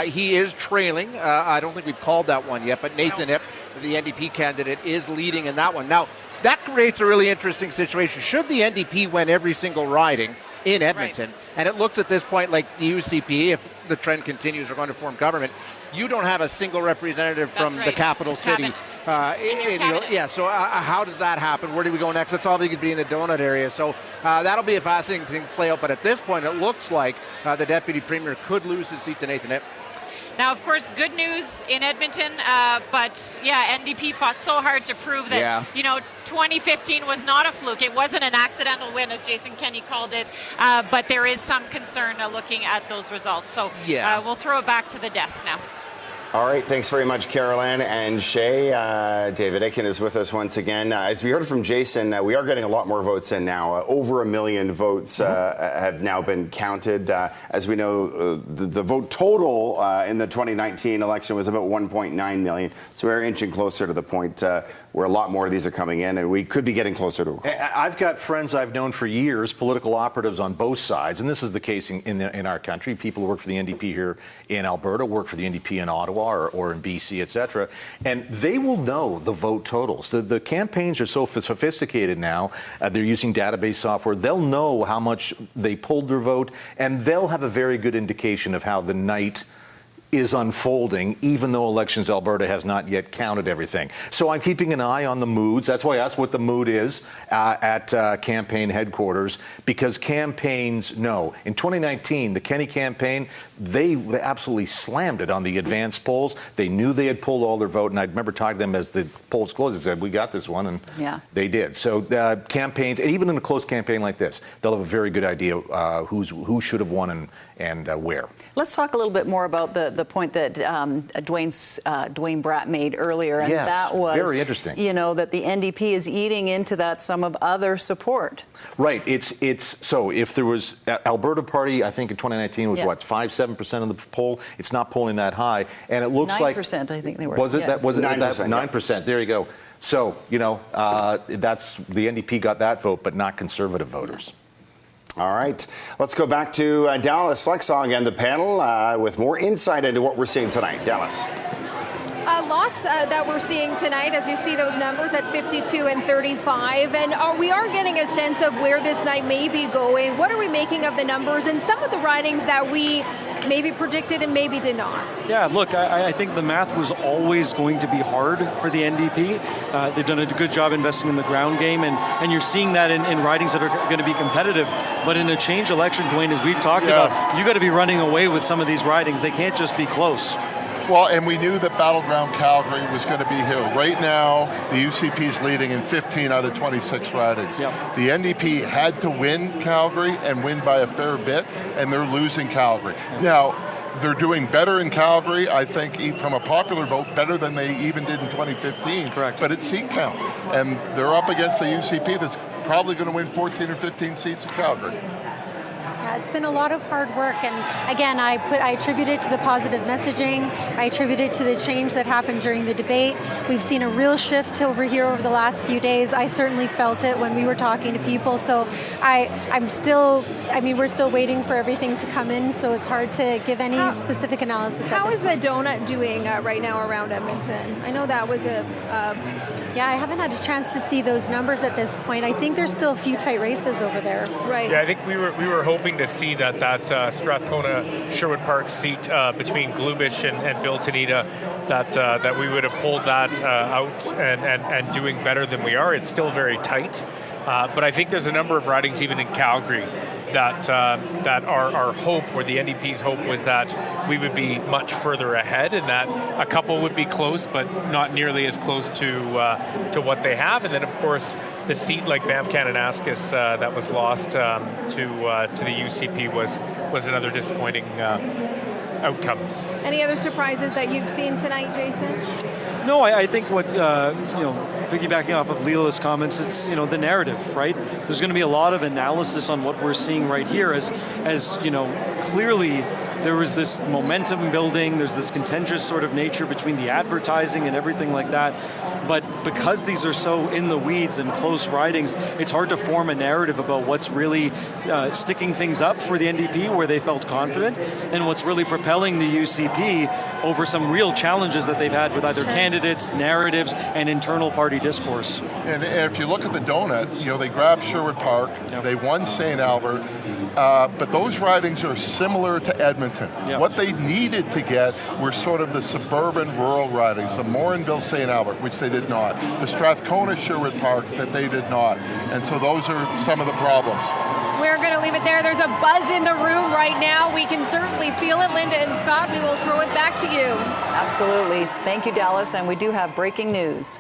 He is trailing. I don't think we've called that one yet, but Nathan Ip, the NDP candidate, is leading in that one. Now, that creates a really interesting situation. Should the NDP win every single riding in Edmonton, and it looks at this point like the UCP, if the trend continues, are going to form government, you don't have a single representative from the capital city. So how does that happen? Where do we go next? That's all going to be in the donut area. So that'll be a fascinating thing to play out. But at this point, it looks like the Deputy Premier could lose his seat to Nathan Ip. Now, of course, good news in Edmonton, but yeah, NDP fought so hard to prove that, 2015 was not a fluke. It wasn't an accidental win, as Jason Kenney called it, but there is some concern looking at those results. So we'll throw it back to the desk now. All right, thanks very much, Caroline and Shay. David Aiken is with us once again. As we heard from Jason, we are getting a lot more votes in now. Over 1 million votes have now been counted. As we know, the vote total in the 2019 election was about 1.9 million. So we're inching closer to the point where a lot more of these are coming in, and we could be getting closer to a I've got friends I've known for years, political operatives on both sides, and this is the case in our country. People who work for the NDP here in Alberta, work for the NDP in Ottawa or in BC, etc., and they will know the vote totals. The campaigns are so sophisticated now, they're using database software. They'll know how much they pulled their vote, and they'll have a very good indication of how the night is unfolding, even though Elections Alberta has not yet counted everything. So I'm keeping an eye on the moods. That's why I asked what the mood is at campaign headquarters, because campaigns know. In 2019, the Kenney campaign, they absolutely slammed it on the advanced polls. They knew they had pulled all their vote, and I remember talking to them as the polls closed. They said, we got this one, and they did. So campaigns, and even in a close campaign like this, they'll have a very good idea who should have won and where. Let's talk a little bit more about the point that Dwayne Bratt made earlier, and that was very interesting. That the NDP is eating into that some of other support. Right. It's so if there was Alberta Party, I think in 2019 was what 5-7% of the poll. It's not polling that high, and it looks 9%, like 9%. I think they were. Was it that? Was it 9%? 9%. There you go. So that's the NDP got that vote, but not Conservative voters. All right, let's go back to Dallas Flexong and the panel with more insight into what we're seeing tonight. Dallas. Lots that we're seeing tonight, as you see those numbers at 52 and 35, and we are getting a sense of where this night may be going. What are we making of the numbers and some of the ridings that we maybe predicted and maybe did not? Yeah, look, I think the math was always going to be hard for the NDP. They've done a good job investing in the ground game, and you're seeing that in ridings that are going to be competitive. But in a change election, Dwayne, as we've talked about, you got to be running away with some of these ridings. They can't just be close. Well, and we knew that Battleground Calgary was going to be here. Right now, the UCP's leading in 15 out of 26 ridings. Yep. The NDP had to win Calgary and win by a fair bit, and they're losing Calgary. Now, they're doing better in Calgary, I think, from a popular vote, better than they even did in 2015. Correct. But it's seat count, and they're up against the UCP that's probably going to win 14 or 15 seats in Calgary. It's been a lot of hard work, and again, I attribute it to the positive messaging. I attribute it to the change that happened during the debate. We've seen a real shift over here over the last few days. I certainly felt it when we were talking to people. So we're still waiting for everything to come in, so it's hard to give any specific analysis. How is the donut doing right now around Edmonton? I know that was I haven't had a chance to see those numbers at this point. I think there's still a few tight races over there. Right. Yeah, I think we were hoping to see that Strathcona Sherwood Park seat between Glubish and Bill Tanita, that we would have pulled that out and doing better than we are. It's still very tight, but I think there's a number of ridings even in Calgary that our hope, or the NDP's hope, was that we would be much further ahead, and that a couple would be close, but not nearly as close to what they have. And then, of course, the seat like Banff Kananaskis that was lost to the UCP was another disappointing outcome. Any other surprises that you've seen tonight, Jason? No, I think what, piggybacking off of Leila's comments, it's, the narrative, right? There's going to be a lot of analysis on what we're seeing right here as clearly there was this momentum building, there's this contentious sort of nature between the advertising and everything like that. But because these are so in the weeds and close ridings, it's hard to form a narrative about what's really sticking things up for the NDP where they felt confident and what's really propelling the UCP over some real challenges that they've had with either candidates, narratives, and internal party discourse. And if you look at the donut, they grabbed Sherwood Park, they won St. Albert, but those ridings are similar to Edmonton. What they needed to get were sort of the suburban rural ridings, the Morinville St. Albert, which they did not, the Strathcona Sherwood Park that they did not. And so those are some of the problems. We're going to leave it there. There's a buzz in the room right now. We can certainly feel it. Linda and Scott, we will throw it back to you. Absolutely. Thank you, Dallas. And we do have breaking news.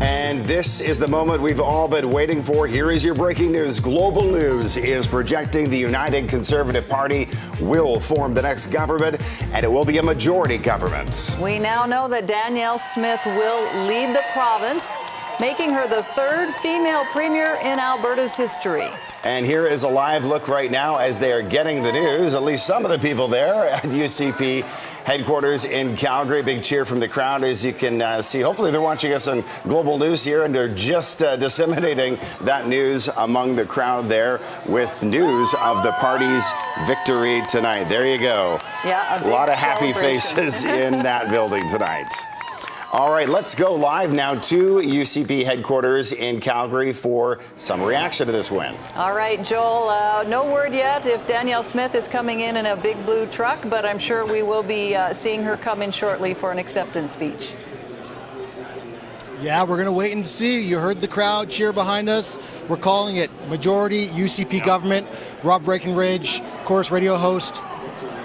And this is the moment we've all been waiting for. Here is your breaking news. Global News is projecting the United Conservative Party will form the next government, and it will be a majority government. We now know that Danielle Smith will lead the province, making her the third female premier in Alberta's history. And here is a live look right now as they are getting the news. At least some of the people there at UCP headquarters in Calgary. Big cheer from the crowd, as you can see. Hopefully they're watching us on Global News here, and they're just disseminating that news among the crowd there with news of the party's victory tonight. There you go. Yeah, a lot of happy faces in that building tonight. All right, let's go live now to UCP headquarters in Calgary for some reaction to this win. All right, Joel, no word yet if Danielle Smith is coming in a big blue truck, but I'm sure we will be seeing her come in shortly for an acceptance speech. Yeah, we're going to wait and see. You heard the crowd cheer behind us. We're calling it majority UCP government. Rob Breckenridge, Chorus radio host.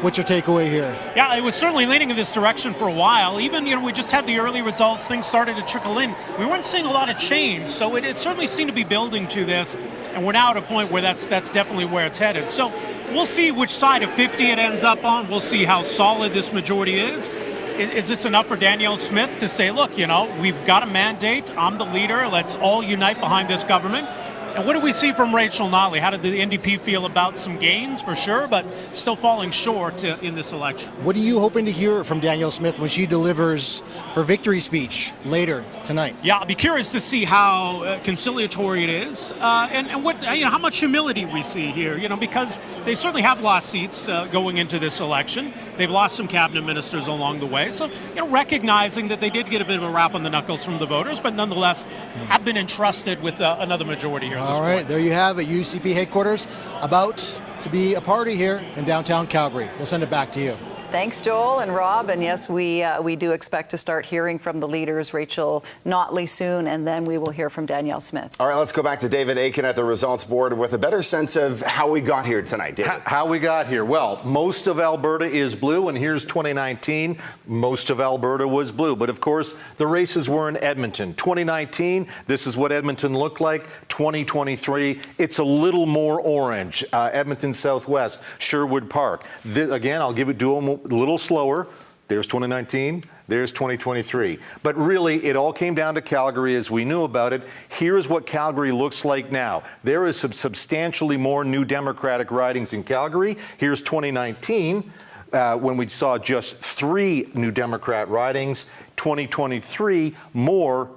What's your takeaway here? Yeah, it was certainly leaning in this direction for a while. Even, we just had the early results. Things started to trickle in. We weren't seeing a lot of change, so it certainly seemed to be building to this. And we're now at a point where that's definitely where it's headed. So we'll see which side of 50 it ends up on. We'll see how solid this majority is. Is this enough for Danielle Smith to say, look, we've got a mandate. I'm the leader. Let's all unite behind this government. And what do we see from Rachel Notley? How did the NDP feel about some gains, for sure, but still falling short in this election? What are you hoping to hear from Danielle Smith when she delivers her victory speech later tonight? Yeah, I'll be curious to see how conciliatory it is, and what how much humility we see here. Because they certainly have lost seats going into this election. They've lost some cabinet ministers along the way. So recognizing that they did get a bit of a rap on the knuckles from the voters, but nonetheless have been entrusted with another majority here. All right, there you have it. UCP headquarters about to be a party here in downtown Calgary. We'll send it back to you. Thanks, Joel and Rob. And yes, we do expect to start hearing from the leaders, Rachel Notley, soon, and then we will hear from Danielle Smith. All right, let's go back to David Aiken at the results board with a better sense of how we got here tonight. David. How we got here? Well, most of Alberta is blue, and here's 2019. Most of Alberta was blue. But, of course, the races were in Edmonton. 2019, this is what Edmonton looked like. 2023, it's a little more orange. Edmonton Southwest, Sherwood Park. Again, I'll give it to them a little slower. There's 2019, there's 2023. But really, it all came down to Calgary as we knew about it. Here's what Calgary looks like now. There is substantially more new Democratic ridings in Calgary. Here's 2019, when we saw just 3 new Democrat ridings. 2023, more,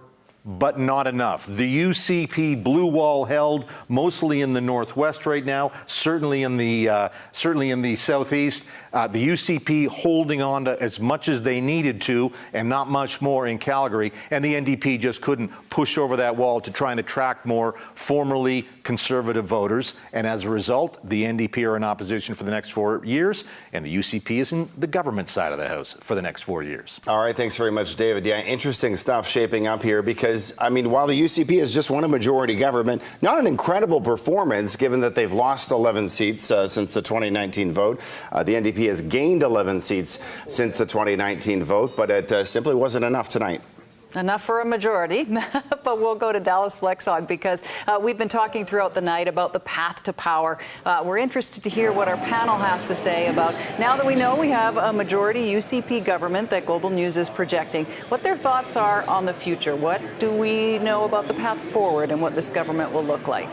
but not enough. The UCP blue wall held mostly in the northwest right now, certainly in the southeast. The UCP holding on to as much as they needed to, and not much more in Calgary. And the NDP just couldn't push over that wall to try and attract more formerly conservative voters. And as a result, the NDP are in opposition for the next 4 years, and the UCP is in the government side of the house for the next 4 years. All right, thanks very much, David. Yeah, interesting stuff shaping up here because, while the UCP has just won a majority government, not an incredible performance given that they've lost 11 seats since the 2019 vote. The NDP has gained 11 seats since the 2019 vote, but it simply wasn't enough tonight. Enough for a majority, but we'll go to Dallas Flexog because we've been talking throughout the night about the path to power. We're interested to hear what our panel has to say about, now that we know we have a majority UCP government that Global News is projecting, what their thoughts are on the future. What do we know about the path forward and what this government will look like?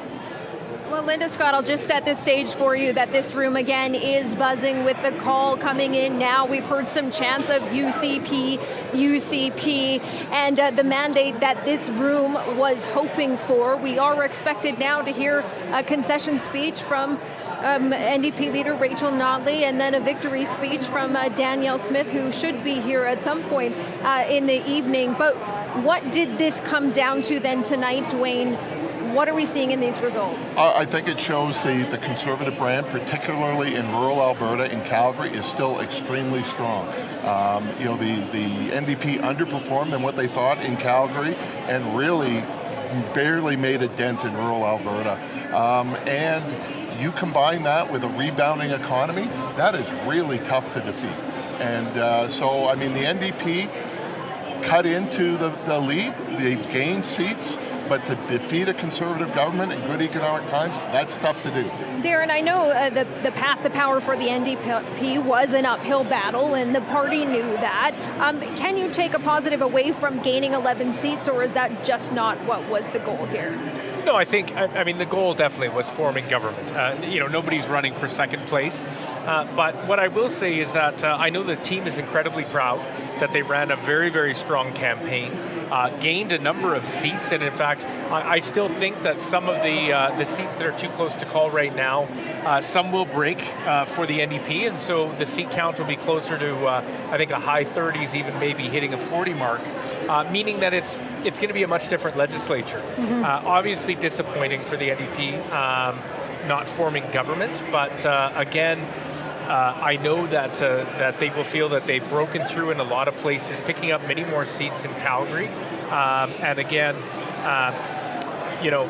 Well, Linda Scott, I'll just set the stage for you that this room again is buzzing with the call coming in now. We've heard some chants of UCP, and the mandate that this room was hoping for. We are expected now to hear a concession speech from NDP leader Rachel Notley, and then a victory speech from Danielle Smith, who should be here at some point in the evening. But what did this come down to then tonight, Dwayne? What are we seeing in these results? I think it shows the Conservative brand, particularly in rural Alberta, in Calgary, is still extremely strong. You know, the NDP underperformed than what they thought in Calgary and really barely made a dent in rural Alberta. And you combine that with a rebounding economy, that is really tough to defeat. And so, I mean, the NDP cut into the lead, they gained seats, but to defeat a Conservative government in good economic times, that's tough to do. Darren, I know the path to power for the NDP was an uphill battle, and the party knew that. Can you take a positive away from gaining 11 seats, or is that just not what was the goal here? No, I think, I mean, the goal definitely was forming government. You know, nobody's running for second place. But what I will say is that I know the team is incredibly proud that they ran a very, very strong campaign, gained a number of seats, and in fact, I still think that some of the seats that are too close to call right now, some will break for the NDP, and so the seat count will be closer to, I think, a high 30s, even maybe hitting a 40 mark, meaning that it's going to be a much different legislature. Obviously disappointing for the NDP not forming government, but again, I know that that they will feel that they've broken through in a lot of places, picking up many more seats in Calgary, and again, you know,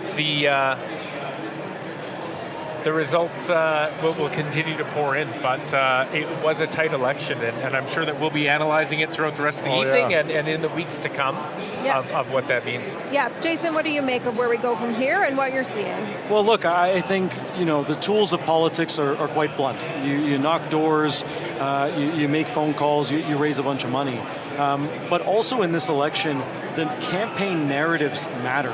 the results will continue to pour in, but it was a tight election, and I'm sure that we'll be analyzing it throughout the rest of the evening and in the weeks to come of what that means. Yeah, Jason, what do you make of where we go from here and what you're seeing? Well, look, I think, you know, the tools of politics are quite blunt. You knock doors, you make phone calls, you raise a bunch of money. But also in this election, the campaign narratives matter.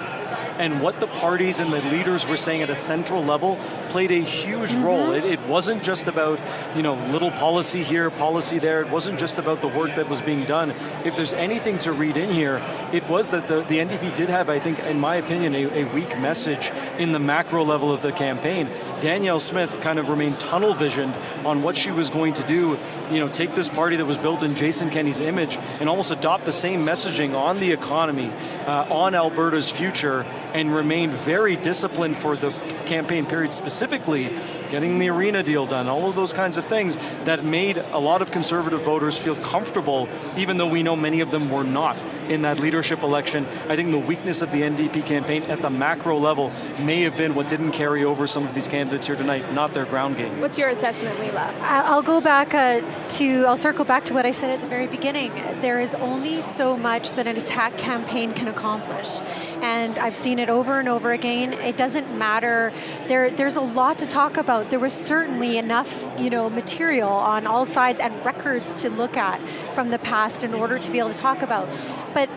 And what the parties and the leaders were saying at a central level played a huge role. It wasn't just about, you know, little policy here, policy there. It wasn't just about the work that was being done. If there's anything to read in here, it was that the NDP did have, I think, in my opinion, a weak message in the macro level of the campaign. Danielle Smith kind of remained tunnel visioned on what she was going to do, you know, take this party that was built in Jason Kenney's image and almost adopt the same messaging on the economy, on Alberta's future, and remained very disciplined for the campaign period, specifically getting the arena deal done, all of those kinds of things that made a lot of Conservative voters feel comfortable, even though we know many of them were not in that leadership election. I think the weakness of the NDP campaign at the macro level may have been what didn't carry over some of these candidates here tonight, not their ground game. What's your assessment, Leila? I'll go back I'll circle back to what I said at the very beginning. There is only so much that an attack campaign can accomplish. And I've seen it over and over again. It doesn't matter. There's a lot to talk about. There was certainly enough, you know, material on all sides and records to look at from the past in order to be able to talk about. But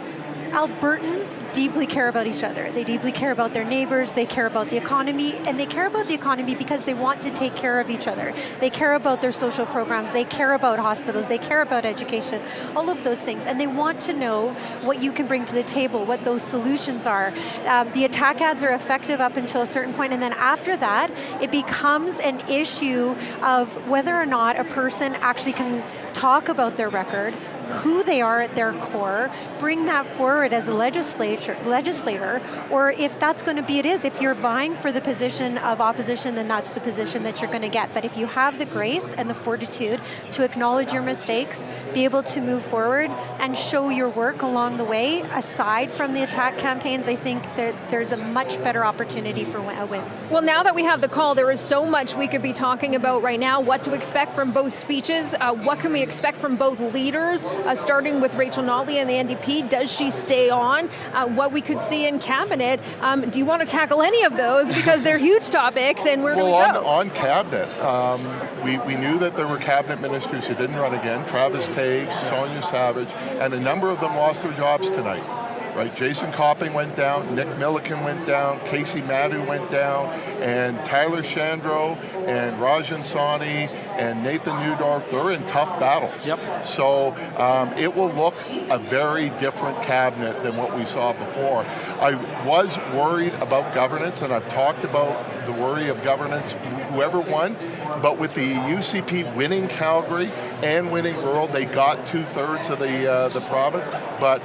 Albertans deeply care about each other. They deeply care about their neighbors, they care about the economy, and they care about the economy because they want to take care of each other. They care about their social programs, they care about hospitals, they care about education, all of those things. And they want to know what you can bring to the table, what those solutions are. The attack ads are effective up until a certain point, and then after that, it becomes an issue of whether or not a person actually can talk about their record, who they are at their core, bring that forward as a legislator, or if that's going to be it is. If you're vying for the position of opposition, then that's the position that you're going to get. But if you have the grace and the fortitude to acknowledge your mistakes, be able to move forward and show your work along the way, aside from the attack campaigns, I think there's a much better opportunity for a win. Well, now that we have the call, there is so much we could be talking about right now. What to expect from both speeches, what can we expect from both leaders, starting with Rachel Notley and the NDP. Does she stay on? What we could see in cabinet. Do you want to tackle any of those? Because they're huge topics, and where do we go? On cabinet, we knew that there were cabinet ministers who didn't run again, Travis Taves, Sonia Savage, and a number of them lost their jobs tonight. Right, Jason Copping went down, Nick Milliken went down, Casey Madhu went down, and Tyler Shandro and Rajan Sawhney and Nathan Newdorf, they're in tough battles. Yep. So it will look a very different cabinet than what we saw before. I was worried about governance, and I've talked about the worry of governance, whoever won, but with the UCP winning Calgary and winning rural, they got 2/3 of the province, but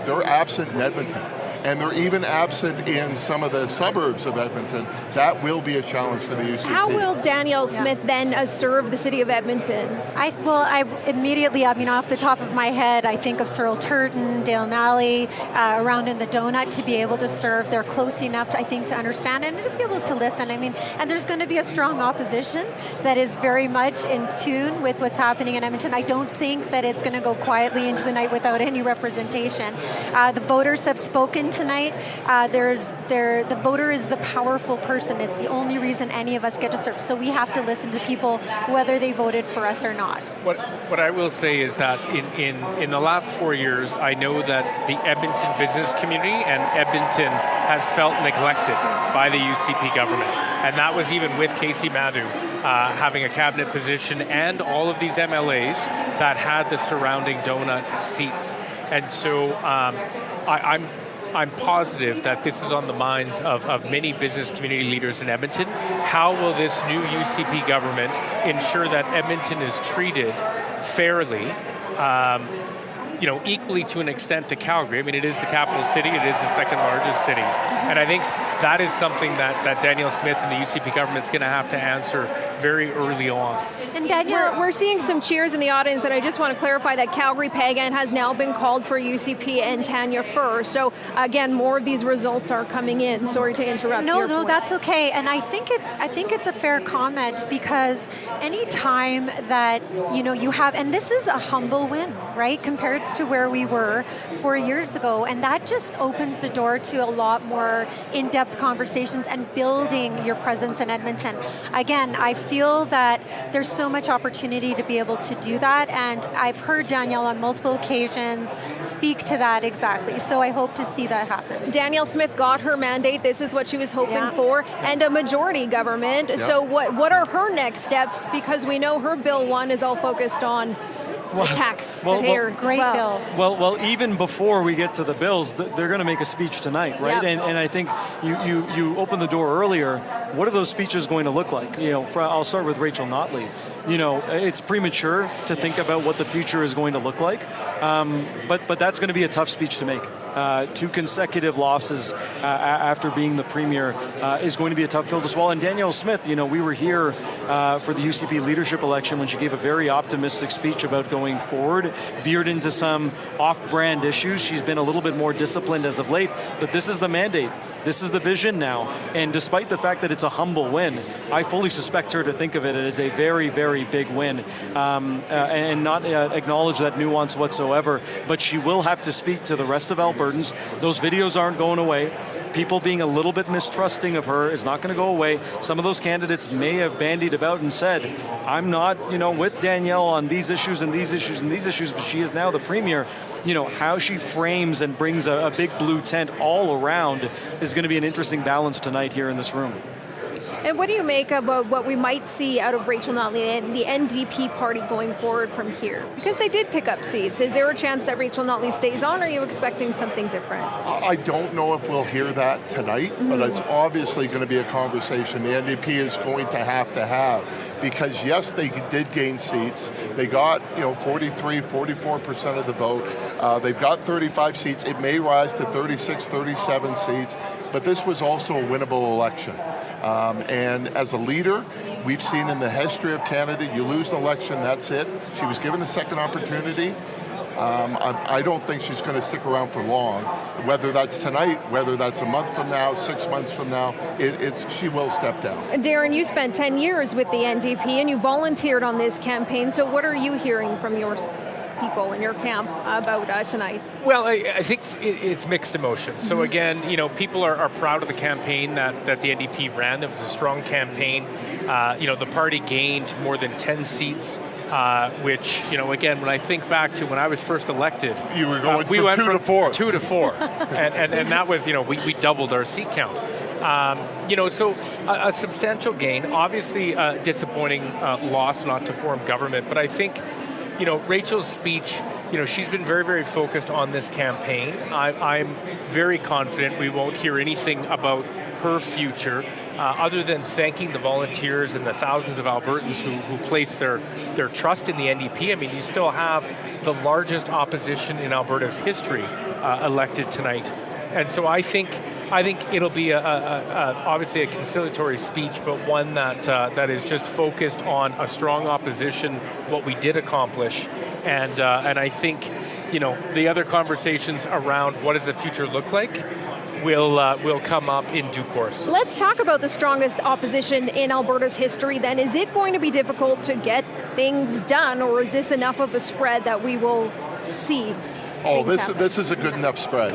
they're absent in Edmonton. And they're even absent in some of the suburbs of Edmonton. That will be a challenge for the UCP. How will Danielle Smith then serve the city of Edmonton? I immediately, off the top of my head, I think of Cyril Turton, Dale Nally, around in the donut to be able to serve. They're close enough, I think, to understand and to be able to listen. And there's going to be a strong opposition that is very much in tune with what's happening in Edmonton. I don't think that it's going to go quietly into the night without any representation. The voters have spoken tonight. The voter is the powerful person. It's the only reason any of us get to serve. So we have to listen to people whether they voted for us or not. What I will say is that in the last 4 years, I know that the Edmonton business community and Edmonton has felt neglected by the UCP government. And that was even with Casey Madhu having a cabinet position and all of these MLAs that had the surrounding donut seats. And so I'm positive that this is on the minds of many business community leaders in Edmonton. How will this new UCP government ensure that Edmonton is treated fairly, equally to an extent to Calgary? I mean, it is the capital city, it is the second largest city. And I think that is something that Danielle Smith and the UCP government's going to have to answer very early on. And Danielle, we're seeing some cheers in the audience, and I just want to clarify that Calgary Pagan has now been called for UCP and Tanya first. So again, more of these results are coming in. Sorry to interrupt. No, that's okay. And I think it's a fair comment, because any time that you have, and this is a humble win, right, compared to where we were 4 years ago, and that just opens the door to a lot more in-depth conversations and building your presence in Edmonton. Again, I feel that there's so much opportunity to be able to do that, and I've heard Danielle on multiple occasions speak to that exactly. So I hope to see that happen. Danielle Smith got her mandate. This is what she was hoping for, and a majority government. Yep. So what are her next steps? Because we know her Bill 1 is all focused on taxpayer. Great bill. Well, even before we get to the bills, they're going to make a speech tonight, right? Yep. And I think you opened the door earlier. What are those speeches going to look like? I'll start with Rachel Notley. It's premature to think about what the future is going to look like, but that's going to be a tough speech to make. 2 consecutive losses after being the premier is going to be a tough pill to swallow. And Danielle Smith, we were here for the UCP leadership election when she gave a very optimistic speech about going forward, veered into some off-brand issues. She's been a little bit more disciplined as of late, but this is the mandate. This is the vision now. And despite the fact that it's a humble win, I fully suspect her to think of it as a very, very big win and not acknowledge that nuance whatsoever. But she will have to speak to the rest of Albertans. Those videos aren't going away. People being a little bit mistrusting of her is not going to go away. Some of those candidates may have bandied about and said, I'm not, with Danielle on these issues and these issues and these issues, but she is now the premier. How she frames and brings a big blue tent all around is going to be an interesting balance tonight here in this room. And what do you make of what we might see out of Rachel Notley and the NDP party going forward from here? Because they did pick up seats. Is there a chance that Rachel Notley stays on, or are you expecting something different? I don't know if we'll hear that tonight, but it's obviously going to be a conversation the NDP is going to have. Because yes, they did gain seats. They got 43, 44% of the vote. They've got 35 seats. It may rise to 36, 37 seats, but this was also a winnable election. And as a leader, we've seen in the history of Canada, you lose an election, that's it. She was given a second opportunity. I don't think she's going to stick around for long. Whether that's tonight, whether that's a month from now, 6 months from now, she will step down. Darren, you spent 10 years with the NDP and you volunteered on this campaign, so what are you hearing from yours? people in your camp about tonight? Well, I think it's mixed emotions. So again, people are proud of the campaign that the NDP ran. It was a strong campaign. The party gained more than 10 seats. Which, again, when I think back to when I was first elected, you were going we went from 2 to 4. and that was, we doubled our seat count. So a substantial gain, obviously disappointing loss not to form government, but I think, Rachel's speech, she's been very, very focused on this campaign. I'm very confident we won't hear anything about her future other than thanking the volunteers and the thousands of Albertans who place their trust in the NDP. I mean, you still have the largest opposition in Alberta's history elected tonight. And so I think it'll be obviously a conciliatory speech, but one that is just focused on a strong opposition, what we did accomplish, and I think the other conversations around what does the future look like will come up in due course. Let's talk about the strongest opposition in Alberta's history then. Is it going to be difficult to get things done, or is this enough of a spread that we will see? Oh, this is a good enough spread,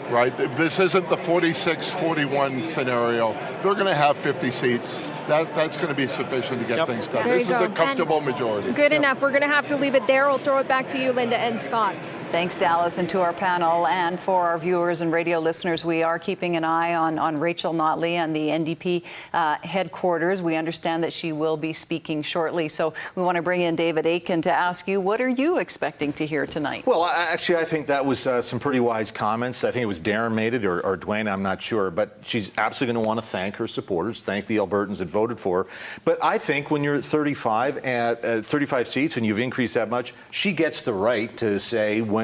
right? This isn't the 46-41 scenario. They're going to have 50 seats. That's going to be sufficient to get things done. This is a comfortable majority. Good enough. We're going to have to leave it there. I'll throw it back to you, Linda and Scott. Thanks, Dallas, and to our panel. And for our viewers and radio listeners, we are keeping an eye on Rachel Notley and the NDP headquarters. We understand that she will be speaking shortly. So we want to bring in David Aitken to ask you, what are you expecting to hear tonight? Well, actually, I think that was some pretty wise comments. I think it was Darren made it, or Dwayne, I'm not sure. But she's absolutely going to want to thank her supporters, thank the Albertans that voted for her. But I think when you're at 35 seats and you've increased that much, she gets the right to say when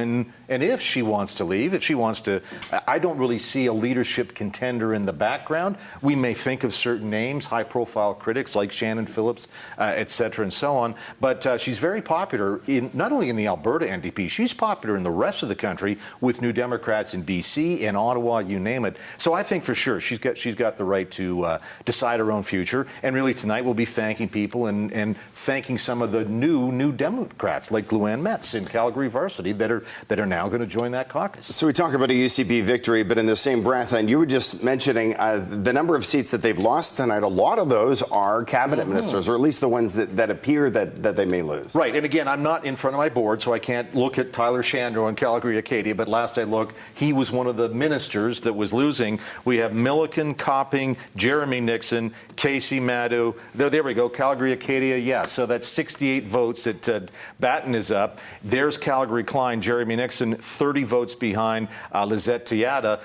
and if she wants to leave, if she wants to. I don't really see a leadership contender in the background. We may think of certain names, high-profile critics like Shannon Phillips, et cetera, and so on. But she's very popular, not only in the Alberta NDP, she's popular in the rest of the country with New Democrats in BC, in Ottawa, you name it. So I think for sure she's got the right to decide her own future. And really tonight we'll be thanking people and thanking some of the new Democrats like Luann Metz in Calgary Varsity that are now going to join that caucus. So we talk about a UCP victory, but in the same breath, and you were just mentioning the number of seats that they've lost tonight, a lot of those are cabinet ministers, or at least the ones that appear that they may lose. Right, and again, I'm not in front of my board, so I can't look at Tyler Shandro in Calgary Acadia, but last I looked, he was one of the ministers that was losing. We have Milliken, Copping, Jeremy Nixon, Casey Madu. There we go, Calgary Acadia, yeah, so that's 68 votes that Batten is up. There's Calgary Klein, Jeremy Nixon, 30 votes behind Lizette Tiada.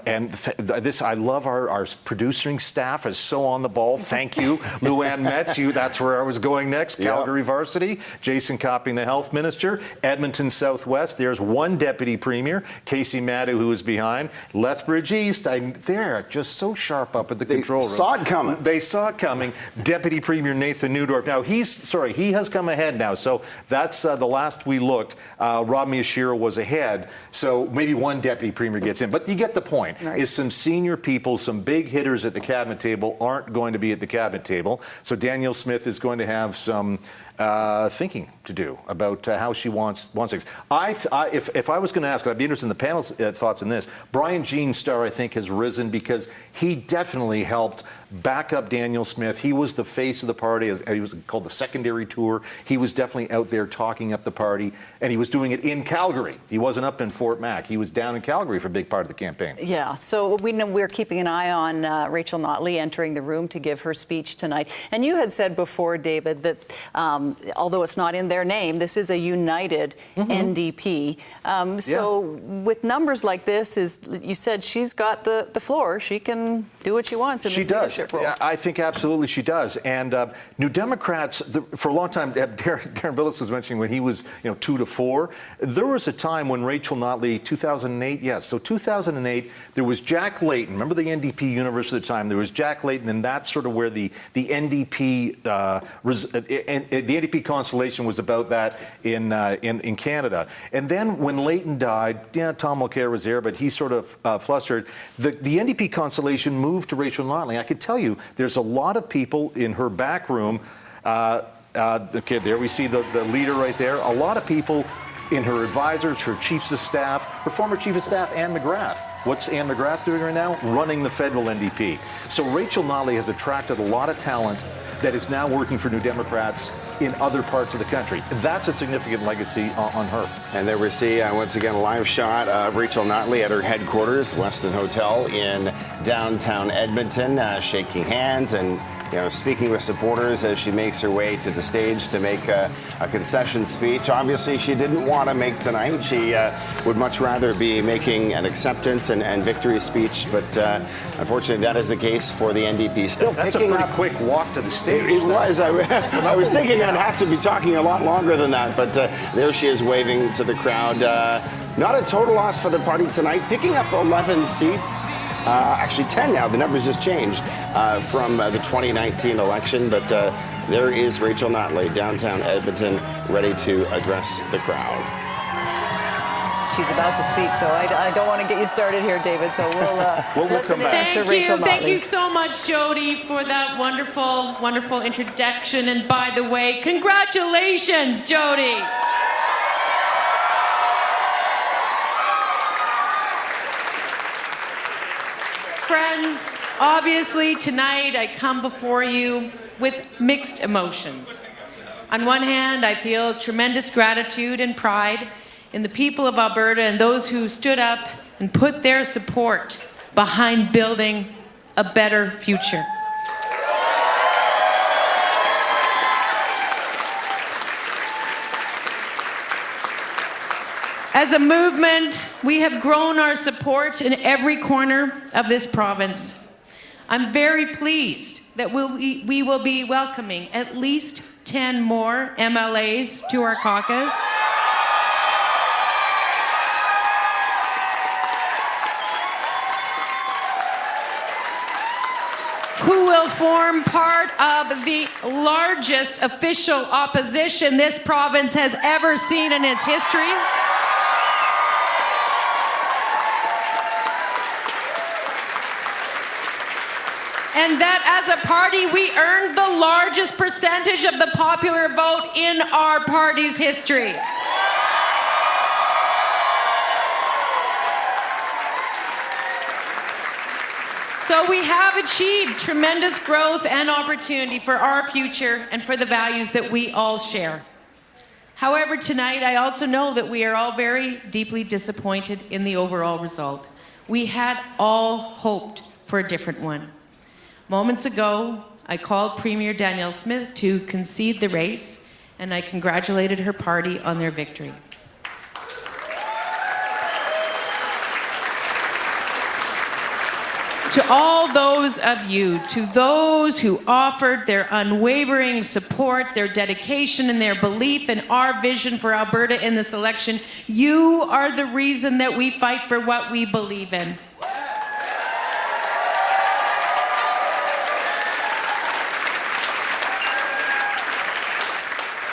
And this, I love our producing staff is so on the ball. Thank you. Luann Metz, that's where I was going next. Calgary Varsity. Jason Copping, the health minister. Edmonton Southwest, there's one deputy premier. Casey Madu, who is behind. Lethbridge East, they're just so sharp up at the control room. They saw it coming. They saw it coming. Deputy Premier Nathan Newdorf. Now, he has come ahead now. So that's the last we looked. Rob Miyashiro was ahead. So maybe one deputy premier gets in. But you get the point. Right. Is some senior people, some big hitters at the cabinet table aren't going to be at the cabinet table. So Danielle Smith is going to have some thinking to do about how she wants things. If I was going to ask, I'd be interested in the panel's thoughts on this. Brian Jean's star, I think, has risen because he definitely helped back up Danielle Smith. He was the face of the party. He was called the secondary tour. He was definitely out there talking up the party, and he was doing it in Calgary. He wasn't up in Fort Mac. He was down in Calgary for a big part of the campaign. Yeah, so we know we're keeping an eye on Rachel Notley entering the room to give her speech tonight. And you had said before, David, that although it's not in their name, this is a united NDP. So with numbers like this, you said she's got the floor. She can do what she wants in this leadership role. Yeah, I think absolutely she does. And New Democrats, for a long time, Darren Billis was mentioning when he was 2 to 4. There was a time when Rachel Notley, 2008, yes. So 2008, there was Jack Layton. Remember the NDP universe at the time? There was Jack Layton, and that's sort of where the NDP the NDP constellation was about that in Canada. And then when Layton died, Tom Mulcair was there, but he sort of flustered. The NDP constellation moved to Rachel Notley. I could tell you, there's a lot of people in her back room. Okay, there we see the leader right there. A lot of people in her advisors, her chiefs of staff, her former chief of staff, Anne McGrath. What's Anne McGrath doing right now? Running the federal NDP. So Rachel Notley has attracted a lot of talent that is now working for New Democrats in other parts of the country. That's a significant legacy on her. And there we see, once again, a live shot of Rachel Notley at her headquarters, the Westin Hotel in downtown Edmonton, shaking hands and speaking with supporters as she makes her way to the stage to make a concession speech. Obviously, she didn't want to make tonight. She would much rather be making an acceptance and victory speech, but unfortunately, that is the case for the NDP. Still That's picking a pretty up. quick walk to the stage. It was. I was thinking I'd have to be talking a lot longer than that, but there she is waving to the crowd. Not a total loss for the party tonight, picking up 11 seats. Actually 10 now, the numbers just changed from the 2019 election, but there is Rachel Notley, downtown Edmonton, ready to address the crowd. She's about to speak, so I don't want to get you started here, David, so we'll listen in to Rachel Notley. Thank you so much, Jody, for that wonderful, wonderful introduction, and by the way, congratulations, Jody! Friends, obviously tonight I come before you with mixed emotions. On one hand, I feel tremendous gratitude and pride in the people of Alberta and those who stood up and put their support behind building a better future. As a movement, we have grown our support in every corner of this province. I'm very pleased that we will be welcoming at least 10 more MLAs to our caucus. Who will form part of the largest official opposition this province has ever seen in its history. And that as a party, we earned the largest percentage of the popular vote in our party's history. So we have achieved tremendous growth and opportunity for our future and for the values that we all share. However, tonight, I also know that we are all very deeply disappointed in the overall result. We had all hoped for a different one. Moments ago, I called Premier Danielle Smith to concede the race, and I congratulated her party on their victory. To all those of you, to those who offered their unwavering support, their dedication, and their belief in our vision for Alberta in this election, you are the reason that we fight for what we believe in.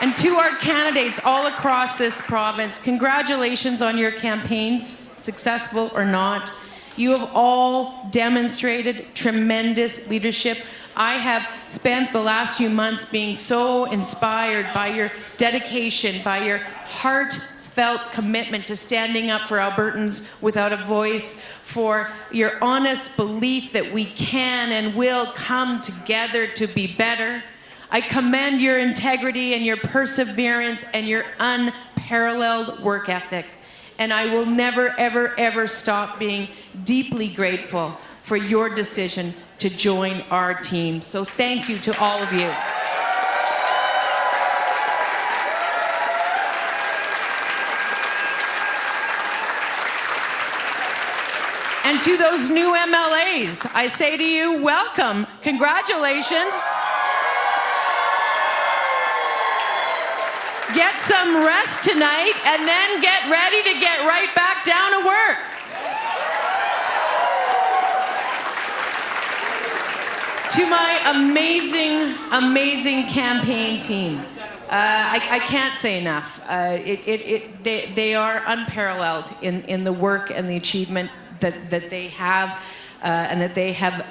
And to our candidates all across this province, congratulations on your campaigns, successful or not. You have all demonstrated tremendous leadership. I have spent the last few months being so inspired by your dedication, by your heartfelt commitment to standing up for Albertans without a voice, for your honest belief that we can and will come together to be better. I commend your integrity and your perseverance and your unparalleled work ethic. And I will never, ever, ever stop being deeply grateful for your decision to join our team. So thank you to all of you. And to those new MLAs, I say to you, welcome, congratulations. Get some rest tonight and then get ready to get right back down to work. To my amazing, amazing campaign team, I can't say enough. They are unparalleled in the work and the achievement that they have and that they have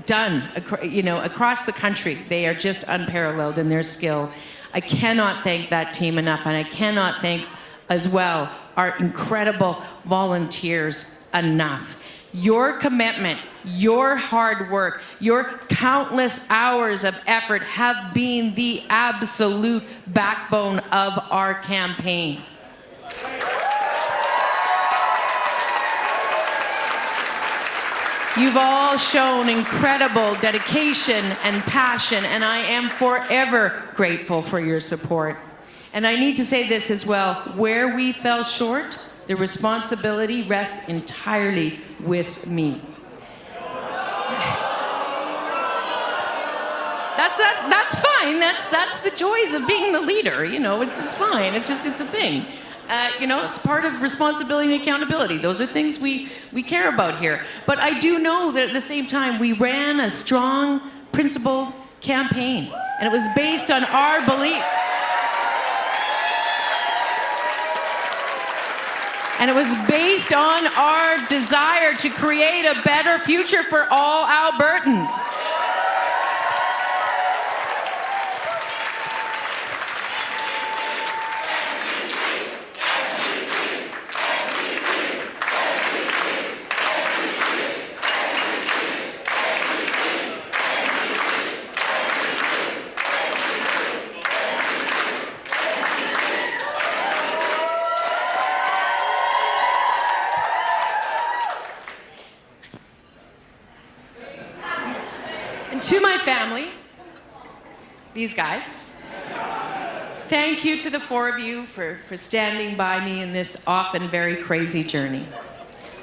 done, across the country. They are just unparalleled in their skill. I cannot thank that team enough, and I cannot thank as well, our incredible volunteers, enough. Your commitment, your hard work, your countless hours of effort have been the absolute backbone of our campaign. You've all shown incredible dedication and passion, and I am forever grateful for your support. And I need to say this as well, where we fell short, the responsibility rests entirely with me. That's fine. That's the joys of being the leader. You know, it's fine. It's a thing. You know, it's part of responsibility and accountability. Those are things we care about here. But I do know that at the same time, we ran a strong, principled campaign, and it was based on our beliefs. And it was based on our desire to create a better future for all Albertans. To my family, these guys, thank you to the four of you for standing by me in this often very crazy journey.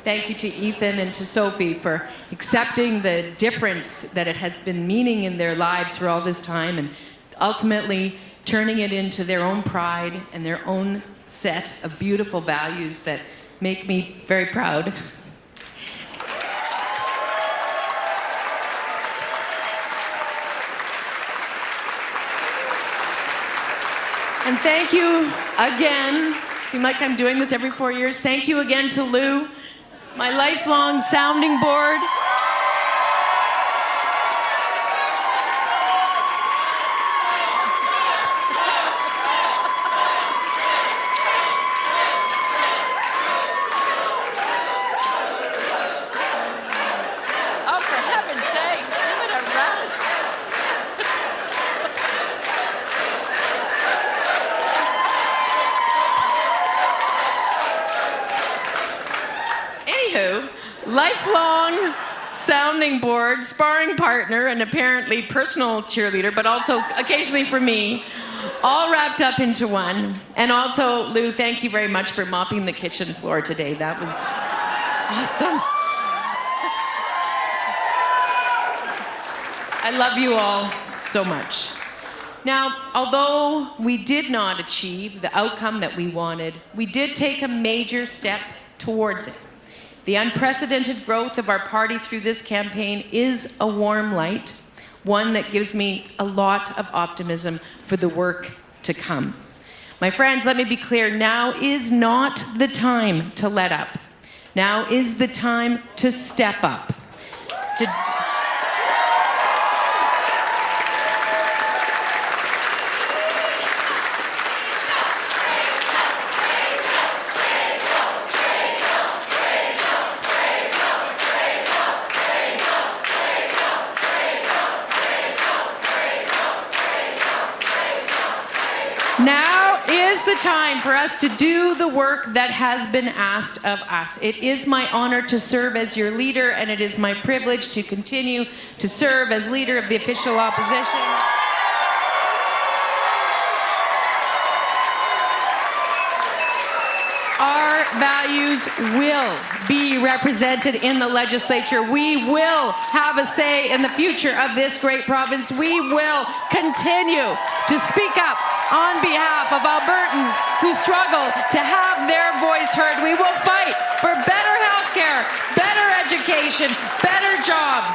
Thank you to Ethan and to Sophie for accepting the difference that it has been meaning in their lives for all this time and ultimately turning it into their own pride and their own set of beautiful values that make me very proud. And thank you again. Seems like I'm doing this every 4 years. Thank you again to Lou, my lifelong sounding board. Oh, for heaven's sakes, give it a rest. Anywho, lifelong sounding board, sparring partner, and apparently personal cheerleader, but also occasionally for me, all wrapped up into one. And also, Lou, thank you very much for mopping the kitchen floor today. That was awesome. I love you all so much. Now, although we did not achieve the outcome that we wanted, we did take a major step towards it. The unprecedented growth of our party through this campaign is a warm light, one that gives me a lot of optimism for the work to come. My friends, let me be clear, now is not the time to let up. Now is the time to step up. Now is the time for us to do the work that has been asked of us. It is my honor to serve as your leader, and it is my privilege to continue to serve as leader of the official opposition. Our values will be represented in the legislature. We will have a say in the future of this great province. We will continue to speak up on behalf of Albertans who struggle to have their voice heard. We will fight for better health care, better education, better jobs.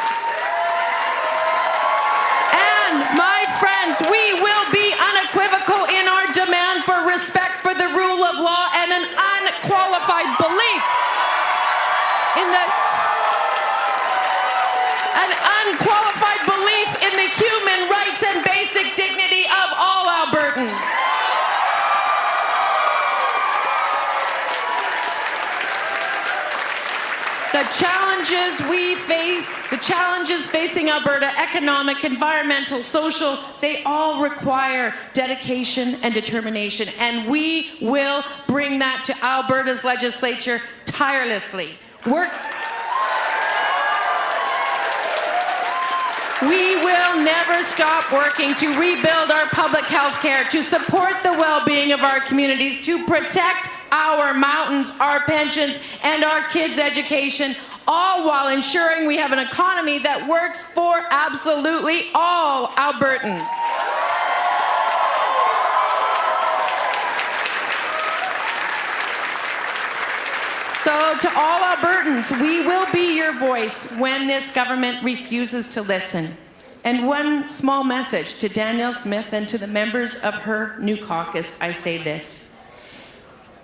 And my friends, we will be unequivocal in our demand for respect for the rule of law and an unqualified belief in the human rights and basic dignity of all Albertans. The challenges we face, the challenges facing Alberta, economic, environmental, social, they all require dedication and determination. And we will bring that to Alberta's legislature tirelessly. We will never stop working to rebuild our public health care, to support the well-being of our communities, to protect our mountains, our pensions, and our kids' education, all while ensuring we have an economy that works for absolutely all Albertans. So to all Albertans, we will be your voice when this government refuses to listen. And one small message to Danielle Smith and to the members of her new caucus, I say this.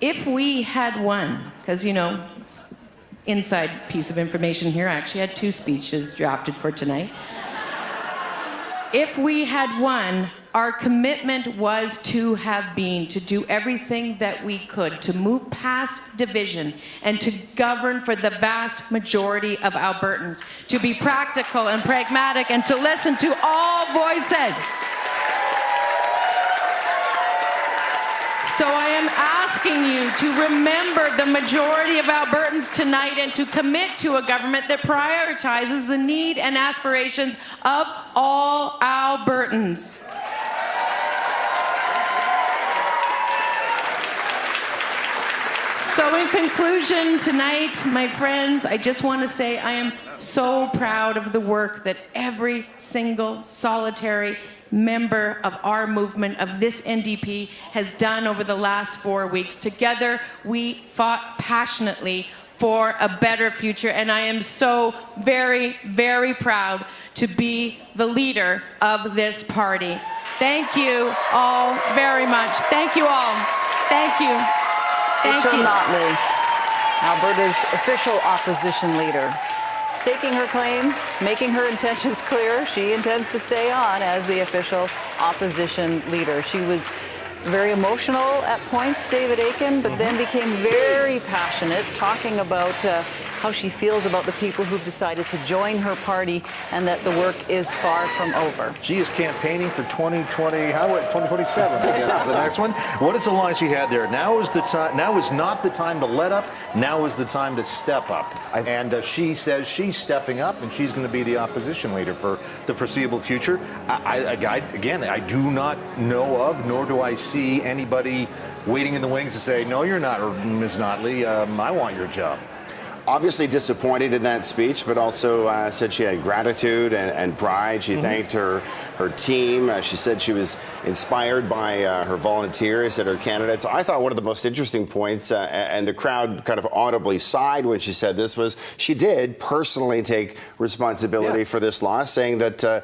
If we had won, because, you know, inside piece of information here, I actually had 2 speeches drafted for tonight. If we had won, our commitment was to do everything that we could to move past division and to govern for the vast majority of Albertans, to be practical and pragmatic and to listen to all voices. So I am asking you to remember the majority of Albertans tonight and to commit to a government that prioritizes the need and aspirations of all Albertans. So in conclusion tonight, my friends, I just want to say I am so proud of the work that every single solitary member of our movement, of this NDP, has done over the last 4 weeks. Together, we fought passionately for a better future, and I am so very, very proud to be the leader of this party. Thank you all very much. Thank you all. Thank you. Rachel Notley, Alberta's official opposition leader, staking her claim, making her intentions clear. She intends to stay on as the official opposition leader. She was very emotional at points, David Akin, but then became very passionate, talking about how she feels about the people who've decided to join her party and that the work is far from over. She is campaigning for 2027, I guess is the next one. What is the line she had there? Now is the time. Now is not the time to let up. Now is the time to step up. And she says she's stepping up, and she's going to be the opposition leader for the foreseeable future. Again, I do not know of, nor do I see anybody waiting in the wings to say, "No, you're not, Ms. Notley. I want your job." Obviously disappointed in that speech, but also said she had gratitude and pride. She thanked her team. She said she was inspired by her volunteers and her candidates. I thought one of the most interesting points, and the crowd kind of audibly sighed when she said this, was she did personally take responsibility for this loss, saying that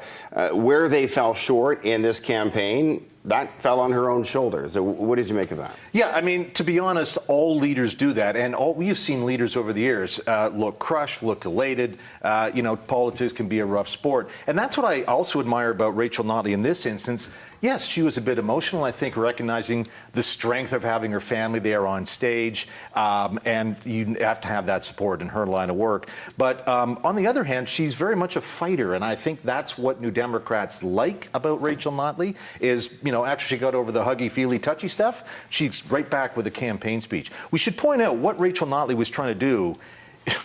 where they fell short in this campaign, that fell on her own shoulders. What did you make of that? Yeah, I mean, to be honest, all leaders do that. And we've seen leaders over the years look crushed, look elated. Politics can be a rough sport. And that's what I also admire about Rachel Notley in this instance. Yes, she was a bit emotional, I think, recognizing the strength of having her family there on stage. And you have to have that support in her line of work. But on the other hand, she's very much a fighter. And I think that's what New Democrats like about Rachel Notley is, after she got over the huggy, feely, touchy stuff, she's right back with a campaign speech. We should point out what Rachel Notley was trying to do,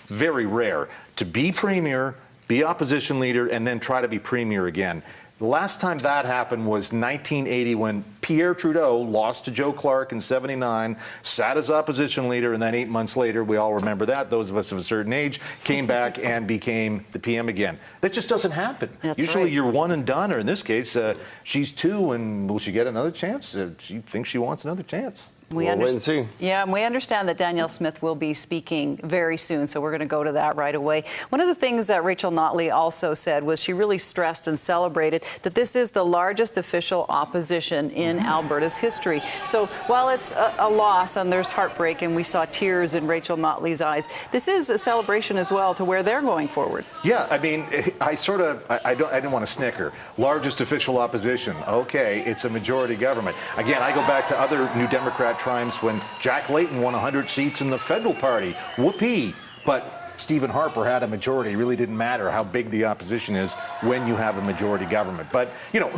very rare, to be premier, be opposition leader, and then try to be premier again. The last time that happened was 1980 when Pierre Trudeau lost to Joe Clark in '79, sat as opposition leader, and then 8 months later, we all remember that, those of us of a certain age, came back and became the PM again. That just doesn't happen. Usually you're one and done, or in this case, she's 2, and will she get another chance? She thinks she wants another chance. We'll wait and see. Yeah, and we understand that Danielle Smith will be speaking very soon, so we're going to go to that right away. One of the things that Rachel Notley also said was she really stressed and celebrated that this is the largest official opposition in Alberta's history. So while it's a loss and there's heartbreak and we saw tears in Rachel Notley's eyes, this is a celebration as well to where they're going forward. Yeah, I mean, I didn't want to snicker. Largest official opposition. Okay, it's a majority government. Again, I go back to other New Democrat times when Jack Layton won 100 seats in the federal party. Whoopee. But Stephen Harper had a majority. It really didn't matter how big the opposition is when you have a majority government. But,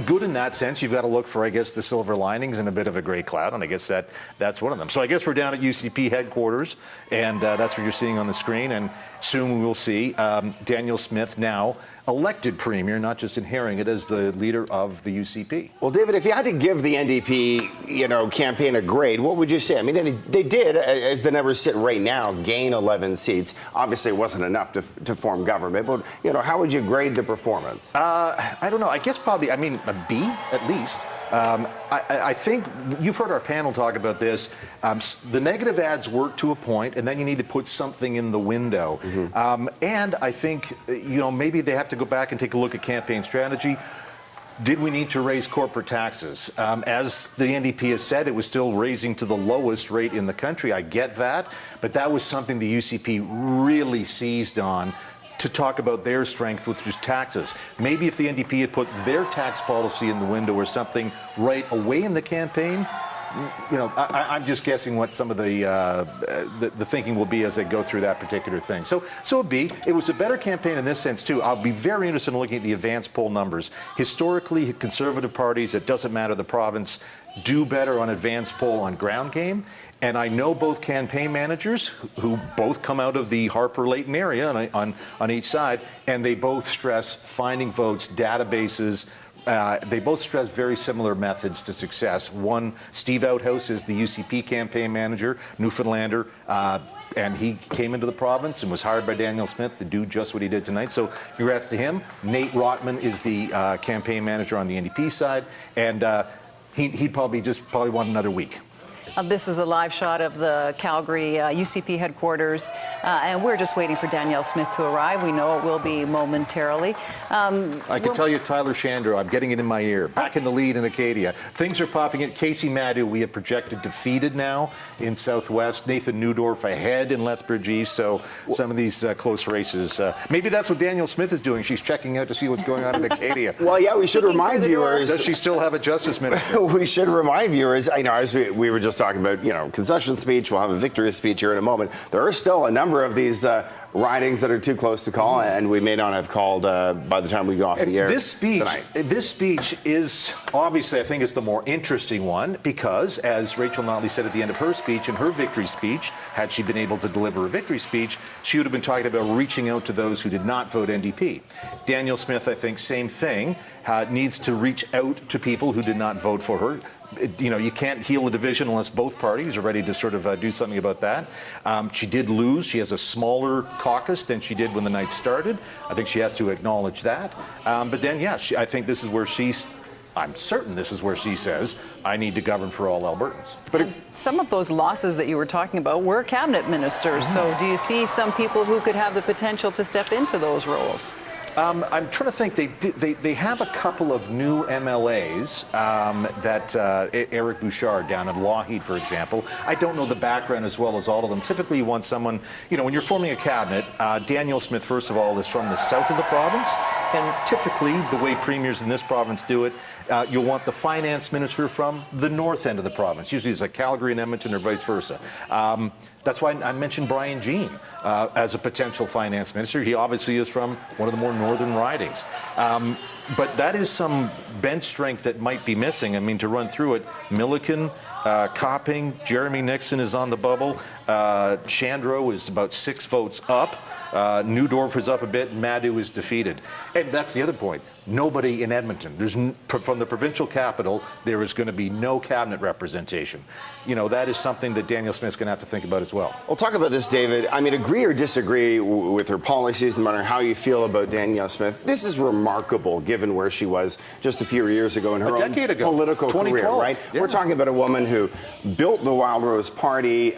good in that sense. You've got to look for, I guess, the silver linings in a bit of a gray cloud, and I guess that's one of them. So I guess we're down at UCP headquarters, and that's what you're seeing on the screen. And soon we will see Danielle Smith now elected premier, not just inheriting it as the leader of the UCP. Well, David, if you had to give the NDP, campaign a grade, what would you say? I mean, they did, as the numbers sit right now, gain 11 seats. Obviously, it wasn't enough to form government, but, how would you grade the performance? I don't know. I guess probably, a B at least. I think you've heard our panel talk about this. The negative ads work to a point, and then you need to put something in the window. And I think, maybe they have to go back and take a look at campaign strategy. Did we need to raise corporate taxes? As the NDP has said, it was still raising to the lowest rate in the country. I get that, but that was something the UCP really seized on to talk about their strength with just taxes. Maybe if the NDP had put their tax policy in the window or something right away in the campaign, I'm just guessing what some of the thinking will be as they go through that particular thing. So a B. It was a better campaign in this sense too. I'll be very interested in looking at the advanced poll numbers. Historically, Conservative parties, it doesn't matter the province, do better on advanced poll on ground game. And I know both campaign managers who both come out of the Harper-Layton area on each side, and they both stress finding votes, databases. They both stress very similar methods to success. One, Steve Outhouse is the UCP campaign manager, Newfoundlander, and he came into the province and was hired by Danielle Smith to do just what he did tonight. So congrats to him. Nate Rotman is the campaign manager on the NDP side, and he'd probably want another week. This is a live shot of the Calgary UCP headquarters, and we're just waiting for Danielle Smith to arrive. We know it will be momentarily. I can tell you, Tyler Shandro, I'm getting it in my ear. Back in the lead in Acadia. Things are popping in. Casey Madhu, we have projected defeated now in Southwest. Nathan Newdorf ahead in Lethbridge East. So some of these close races. Maybe that's what Danielle Smith is doing. She's checking out to see what's going on in Acadia. Well, yeah, we should remind viewers. Does she still have a justice minister? We should remind viewers, as we were just talking about, concession speech. We'll have a victory speech here in a moment. There are still a number of these ridings that are too close to call, and we may not have called by the time we go off the air. This speech is obviously, I think, is the more interesting one because, as Rachel Notley said at the end of her speech, in her victory speech, had she been able to deliver a victory speech, she would have been talking about reaching out to those who did not vote NDP. Danielle Smith, I think, same thing, needs to reach out to people who did not vote for her. You can't heal a division unless both parties are ready to sort of do something about that. She did lose. She has a smaller caucus than she did when the night started. I think she has to acknowledge that. But then, I think this is where I'm certain this is where she says, I need to govern for all Albertans. But some of those losses that you were talking about were cabinet ministers. So do you see some people who could have the potential to step into those roles? I'm trying to think. They have a couple of new MLAs that Eric Bouchard down in Lougheed, for example. I don't know the background as well as all of them. Typically, you want someone, when you're forming a cabinet, Danielle Smith, first of all, is from the south of the province. And typically, the way premiers in this province do it, you'll want the finance minister from the north end of the province. Usually it's like Calgary and Edmonton or vice versa. That's why I mentioned Brian Jean as a potential finance minister. He obviously is from one of the more northern ridings. But that is some bench strength that might be missing. I mean, to run through it, Milliken, Copping, Jeremy Nixon is on the bubble. Shandro is about 6 votes up. Newdorf is up a bit. Madhu is defeated. And that's the other point. Nobody in Edmonton. From the provincial capital, there is going to be no cabinet representation. That is something that Danielle Smith's going to have to think about as well. We'll talk about this, David. I mean, agree or disagree with her policies, no matter how you feel about Danielle Smith. This is remarkable, given where she was just a few years ago in her own political career, right? Yeah. We're talking about a woman who built the Wild Rose Party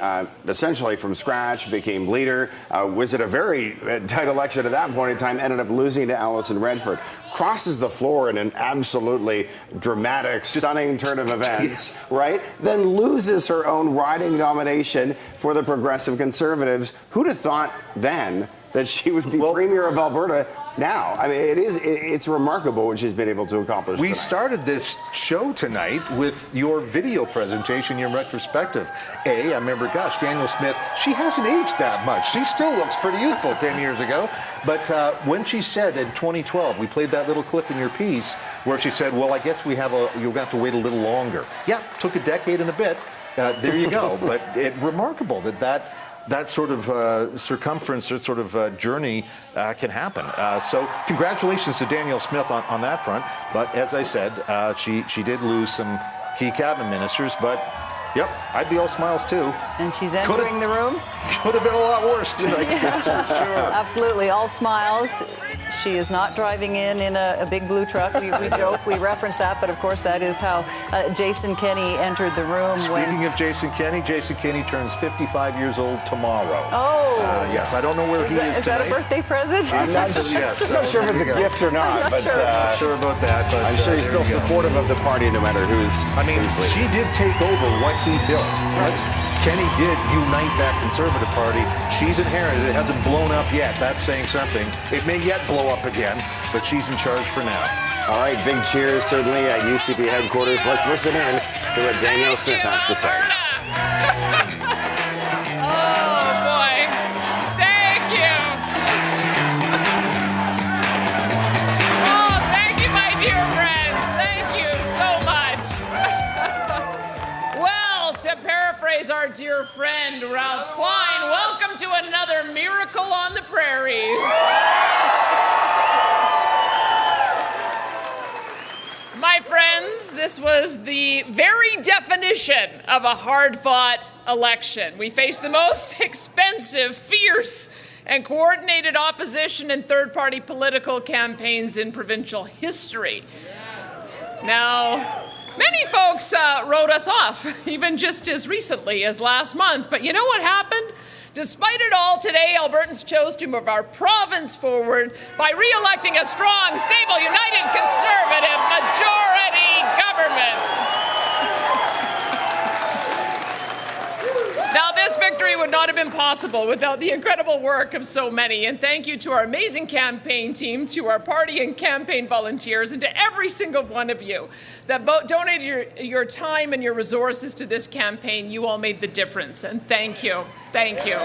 essentially from scratch, became leader, was at a very tight election at that point in time, ended up losing to Alison Redford. Crosses the floor in an absolutely dramatic, stunning turn of events, right? Then loses her own riding nomination for the Progressive Conservatives. Who'd have thought then that she would be Premier of Alberta now. I mean, it's remarkable what she's been able to accomplish We tonight. started this show tonight with your video presentation, your retrospective. I remember, gosh, Danielle Smith, she hasn't aged that much. She still looks pretty youthful 10 years ago. But when she said in 2012, we played that little clip in your piece where she said, well, I guess you're going to have to wait a little longer. Yeah, took a decade and a bit. There you go. But remarkable that sort of circumference, that sort of journey can happen. So congratulations to Danielle Smith on that front. But as I said, she did lose some key cabinet ministers, but yep, I'd be all smiles too. And she's entering the room. Could have been a lot worse tonight, that's for sure. Absolutely, all smiles. She is not driving in a big blue truck. We joke, we reference that, but of course that is how Jason Kenney entered the room. Speaking of Jason Kenney turns 55 years old tomorrow. Oh. Yes, I don't know where he is Is that a birthday present? I'm not sure if it's a gift or not, but not sure about that. But I'm sure he's still supportive of the party no matter who's. I mean, she did take over what he built. Kenny did unite that Conservative Party. She's inherited it. It hasn't blown up yet. That's saying something. It may yet blow up again, but she's in charge for now. All right, big cheers certainly at UCP headquarters. Let's listen in to what Danielle Smith has to say. Oh, boy. Thank you. Oh, thank you, my dear friends. Thank you so much. Well, to paraphrase our dear friend Ralph Klein, welcome to another miracle on the prairies. My friends, this was the very definition of a hard-fought election. We faced the most expensive, fierce, and coordinated opposition and third-party political campaigns in provincial history. Now, many folks wrote us off, even just as recently as last month. But you know what happened? Despite it all, today, Albertans chose to move our province forward by re-electing a strong, stable, united, Conservative majority government. Now, this victory would not have been possible without the incredible work of so many. And thank you to our amazing campaign team, to our party and campaign volunteers, and to every single one of you that donated your time and your resources to this campaign. You all made the difference. And thank you. Thank you.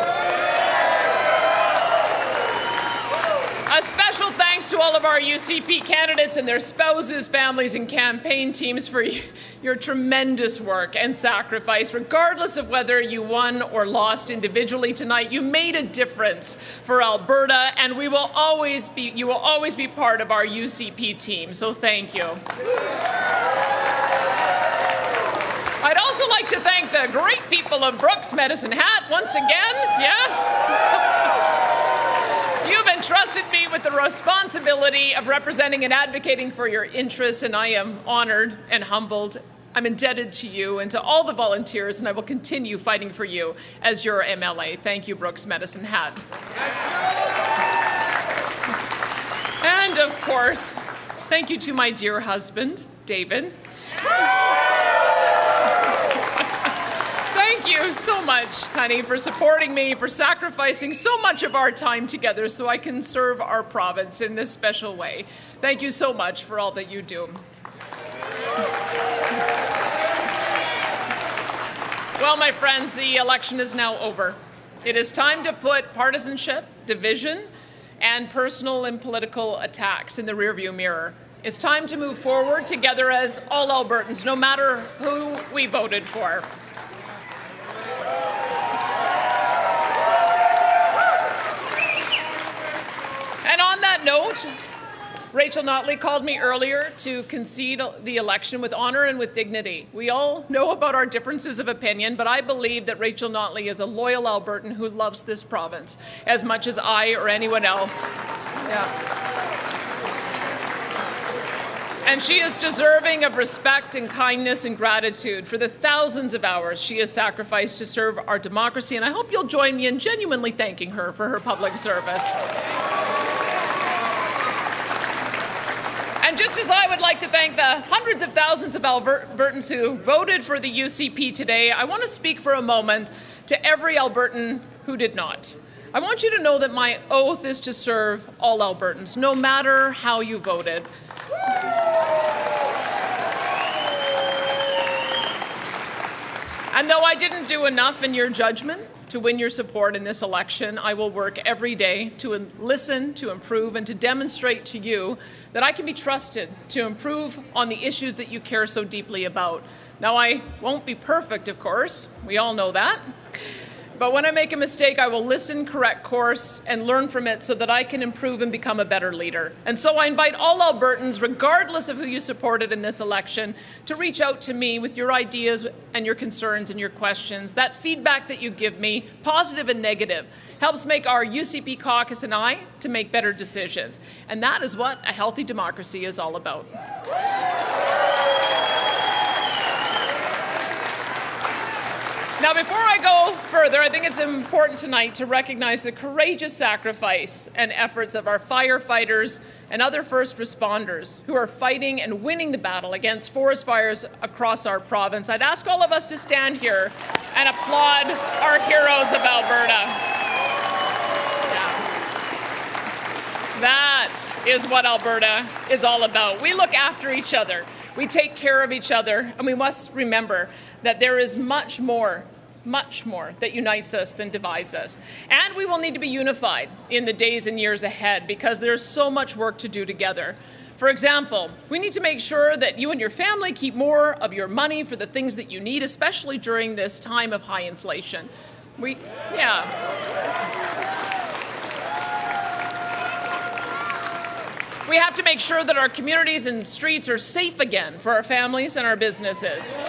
A special thanks to all of our UCP candidates and their spouses, families, and campaign teams for your tremendous work and sacrifice. Regardless of whether you won or lost individually tonight, you made a difference for Alberta, and you will always be part of our UCP team. So thank you. I'd also like to thank the great people of Brooks Medicine Hat once again. Yes. You've entrusted me with the responsibility of representing and advocating for your interests, and I am honored and humbled. I'm indebted to you and to all the volunteers, and I will continue fighting for you as your MLA. Thank you, Brooks Medicine Hat. And of course, thank you to my dear husband, David. Thank you so much, honey, for supporting me, for sacrificing so much of our time together so I can serve our province in this special way. Thank you so much for all that you do. Well, my friends, the election is now over. It is time to put partisanship, division, and personal and political attacks in the rearview mirror. It's time to move forward together as all Albertans, no matter who we voted for. And on that note, Rachel Notley called me earlier to concede the election with honor and with dignity. We all know about our differences of opinion, but I believe that Rachel Notley is a loyal Albertan who loves this province as much as I or anyone else. And she is deserving of respect and kindness and gratitude for the thousands of hours she has sacrificed to serve our democracy. And I hope you'll join me in genuinely thanking her for her public service. And just as I would like to thank the hundreds of thousands of Albertans who voted for the UCP today, I want to speak for a moment to every Albertan who did not. I want you to know that my oath is to serve all Albertans, no matter how you voted. And though I didn't do enough in your judgment to win your support in this election, I will work every day to listen, to improve, and to demonstrate to you that I can be trusted to improve on the issues that you care so deeply about. Now, I won't be perfect, of course. We all know that. But when I make a mistake, I will listen, correct course, and learn from it so that I can improve and become a better leader. And so I invite all Albertans, regardless of who you supported in this election, to reach out to me with your ideas and your concerns and your questions. That feedback that you give me, positive and negative, helps make our UCP caucus and I to make better decisions. And that is what a healthy democracy is all about. Now, before I go further, I think it's important tonight to recognize the courageous sacrifice and efforts of our firefighters and other first responders who are fighting and winning the battle against forest fires across our province. I'd ask all of us to stand here and applaud our heroes of Alberta. Yeah. That is what Alberta is all about. We look after each other. We take care of each other, and we must remember that there is much more that unites us than divides us. And we will need to be unified in the days and years ahead because there's so much work to do together. For example, we need to make sure that you and your family keep more of your money for the things that you need, especially during this time of high inflation. We have to make sure that our communities and streets are safe again for our families and our businesses.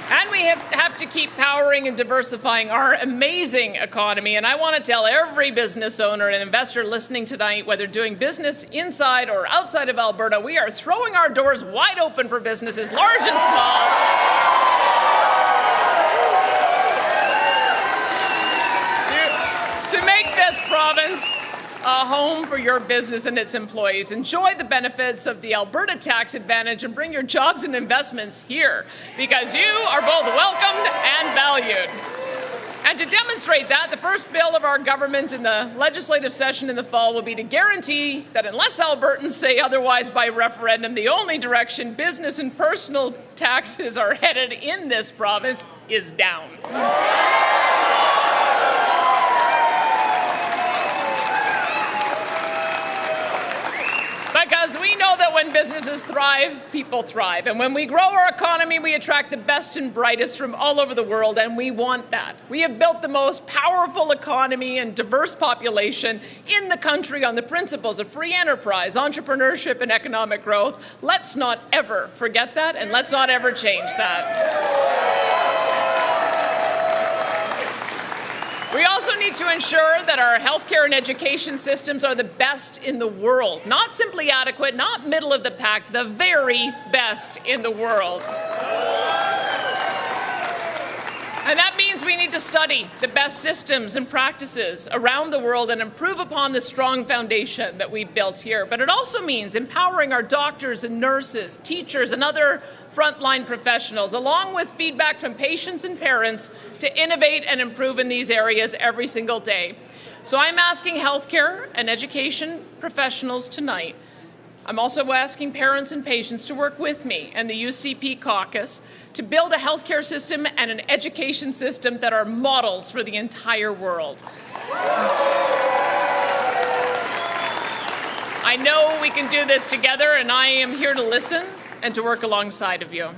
And we have to keep powering and diversifying our amazing economy. And I want to tell every business owner and investor listening tonight, whether doing business inside or outside of Alberta, we are throwing our doors wide open for businesses, large and small. To make this province a home for your business and its employees. Enjoy the benefits of the Alberta tax advantage and bring your jobs and investments here because you are both welcomed and valued. And to demonstrate that, the first bill of our government in the legislative session in the fall will be to guarantee that unless Albertans say otherwise by referendum, the only direction business and personal taxes are headed in this province is down. Because we know that when businesses thrive, people thrive. And when we grow our economy, we attract the best and brightest from all over the world, and we want that. We have built the most powerful economy and diverse population in the country on the principles of free enterprise, entrepreneurship, and economic growth. Let's not ever forget that, and let's not ever change that. We also need to ensure that our healthcare and education systems are the best in the world. Not simply adequate, not middle of the pack, the very best in the world. And that means we need to study the best systems and practices around the world and improve upon the strong foundation that we've built here. But it also means empowering our doctors and nurses, teachers, and other frontline professionals, along with feedback from patients and parents, to innovate and improve in these areas every single day. So I'm asking healthcare and education professionals tonight. I'm also asking parents and patients to work with me and the UCP caucus to build a healthcare system and an education system that are models for the entire world. I know we can do this together, and I am here to listen and to work alongside of you.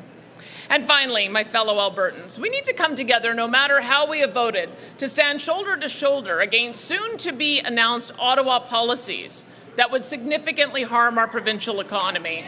And finally, my fellow Albertans, we need to come together no matter how we have voted to stand shoulder to shoulder against soon-to-be announced Ottawa policies that would significantly harm our provincial economy.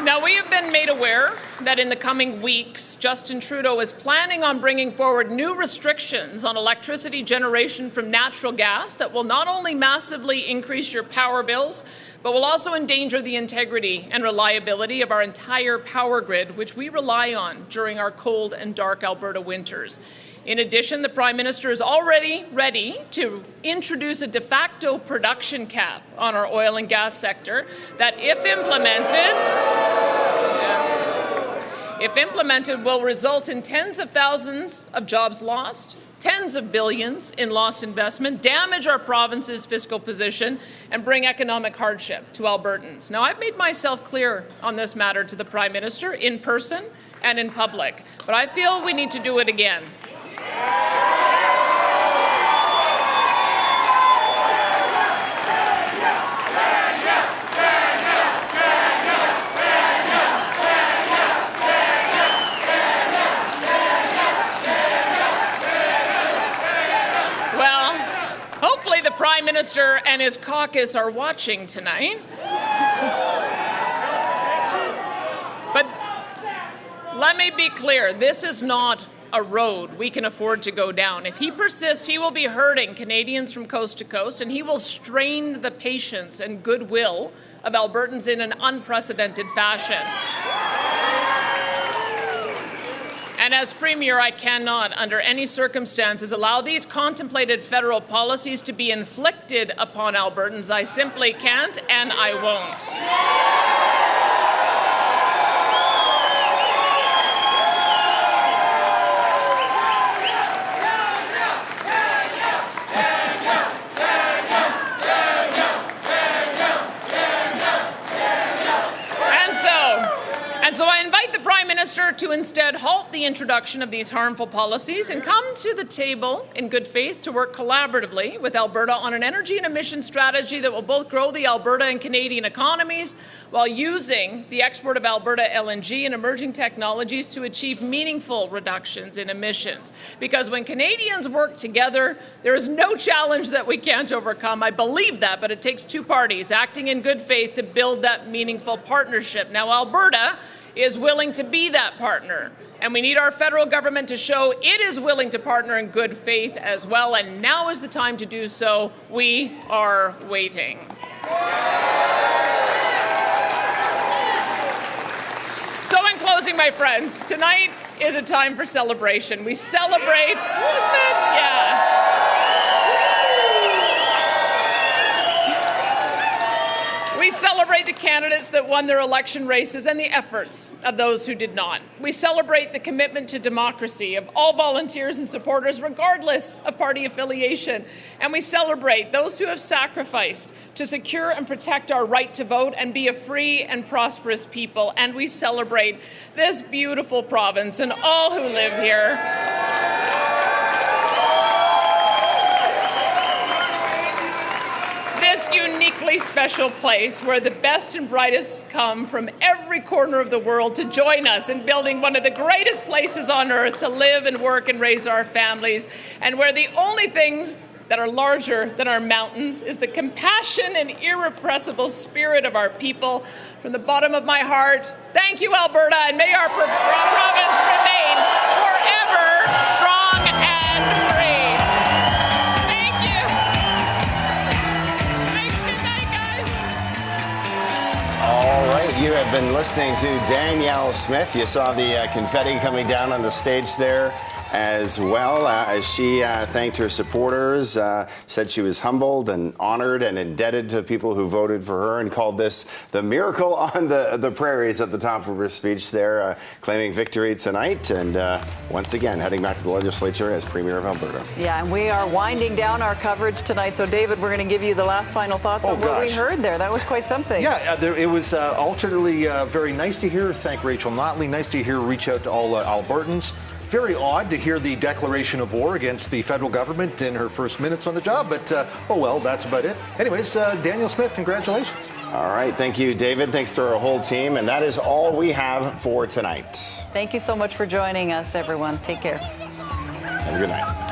Now, we have been made aware that in the coming weeks, Justin Trudeau is planning on bringing forward new restrictions on electricity generation from natural gas that will not only massively increase your power bills, but will also endanger the integrity and reliability of our entire power grid, which we rely on during our cold and dark Alberta winters. In addition, the Prime Minister is already ready to introduce a de facto production cap on our oil and gas sector that, if implemented, if implemented, will result in tens of thousands of jobs lost, tens of billions in lost investment, damage our province's fiscal position, and bring economic hardship to Albertans. Now, I've made myself clear on this matter to the Prime Minister in person and in public, but I feel we need to do it again. Hopefully the Prime Minister and his caucus are watching tonight. But let me be clear, this is not a road we can afford to go down. If he persists, he will be hurting Canadians from coast to coast, and he will strain the patience and goodwill of Albertans in an unprecedented fashion. And as Premier, I cannot, under any circumstances, allow these contemplated federal policies to be inflicted upon Albertans. I simply can't, and I won't. So I invite the Prime Minister to instead halt the introduction of these harmful policies and come to the table in good faith to work collaboratively with Alberta on an energy and emissions strategy that will both grow the Alberta and Canadian economies while using the export of Alberta LNG and emerging technologies to achieve meaningful reductions in emissions. Because when Canadians work together, there is no challenge that we can't overcome. I believe that, but it takes two parties acting in good faith to build that meaningful partnership. Now, Alberta is willing to be that partner. And we need our federal government to show it is willing to partner in good faith as well. And now is the time to do so. We are waiting. So in closing, my friends, tonight is a time for celebration. We celebrate, isn't it? Yeah. We celebrate the candidates that won their election races and the efforts of those who did not. We celebrate the commitment to democracy of all volunteers and supporters, regardless of party affiliation. And we celebrate those who have sacrificed to secure and protect our right to vote and be a free and prosperous people. And we celebrate this beautiful province and all who live here. This uniquely special place where the best and brightest come from every corner of the world to join us in building one of the greatest places on earth to live and work and raise our families, and where the only things that are larger than our mountains is the compassion and irrepressible spirit of our people. From the bottom of my heart, thank you, Alberta, and may our province remain forever strong and free. All right, you have been listening to Danielle Smith. You saw the confetti coming down on the stage there as well, as she thanked her supporters, said she was humbled and honored and indebted to people who voted for her, and called this the miracle on the prairies at the top of her speech there, claiming victory tonight, and once again heading back to the legislature as Premier of Alberta. Yeah, and we are winding down our coverage tonight. So, David, we're going to give you the last final thoughts on what we heard there. That was quite something. Yeah, it was alternately very nice to hear her thank Rachel Notley, nice to hear her reach out to all Albertans. Very odd to hear the declaration of war against the federal government in her first minutes on the job, but oh well, that's about it. Anyways, Danielle Smith, congratulations. All right, thank you, David. Thanks to our whole team, and that is all we have for tonight. Thank you so much for joining us, everyone. Take care. Have a good night.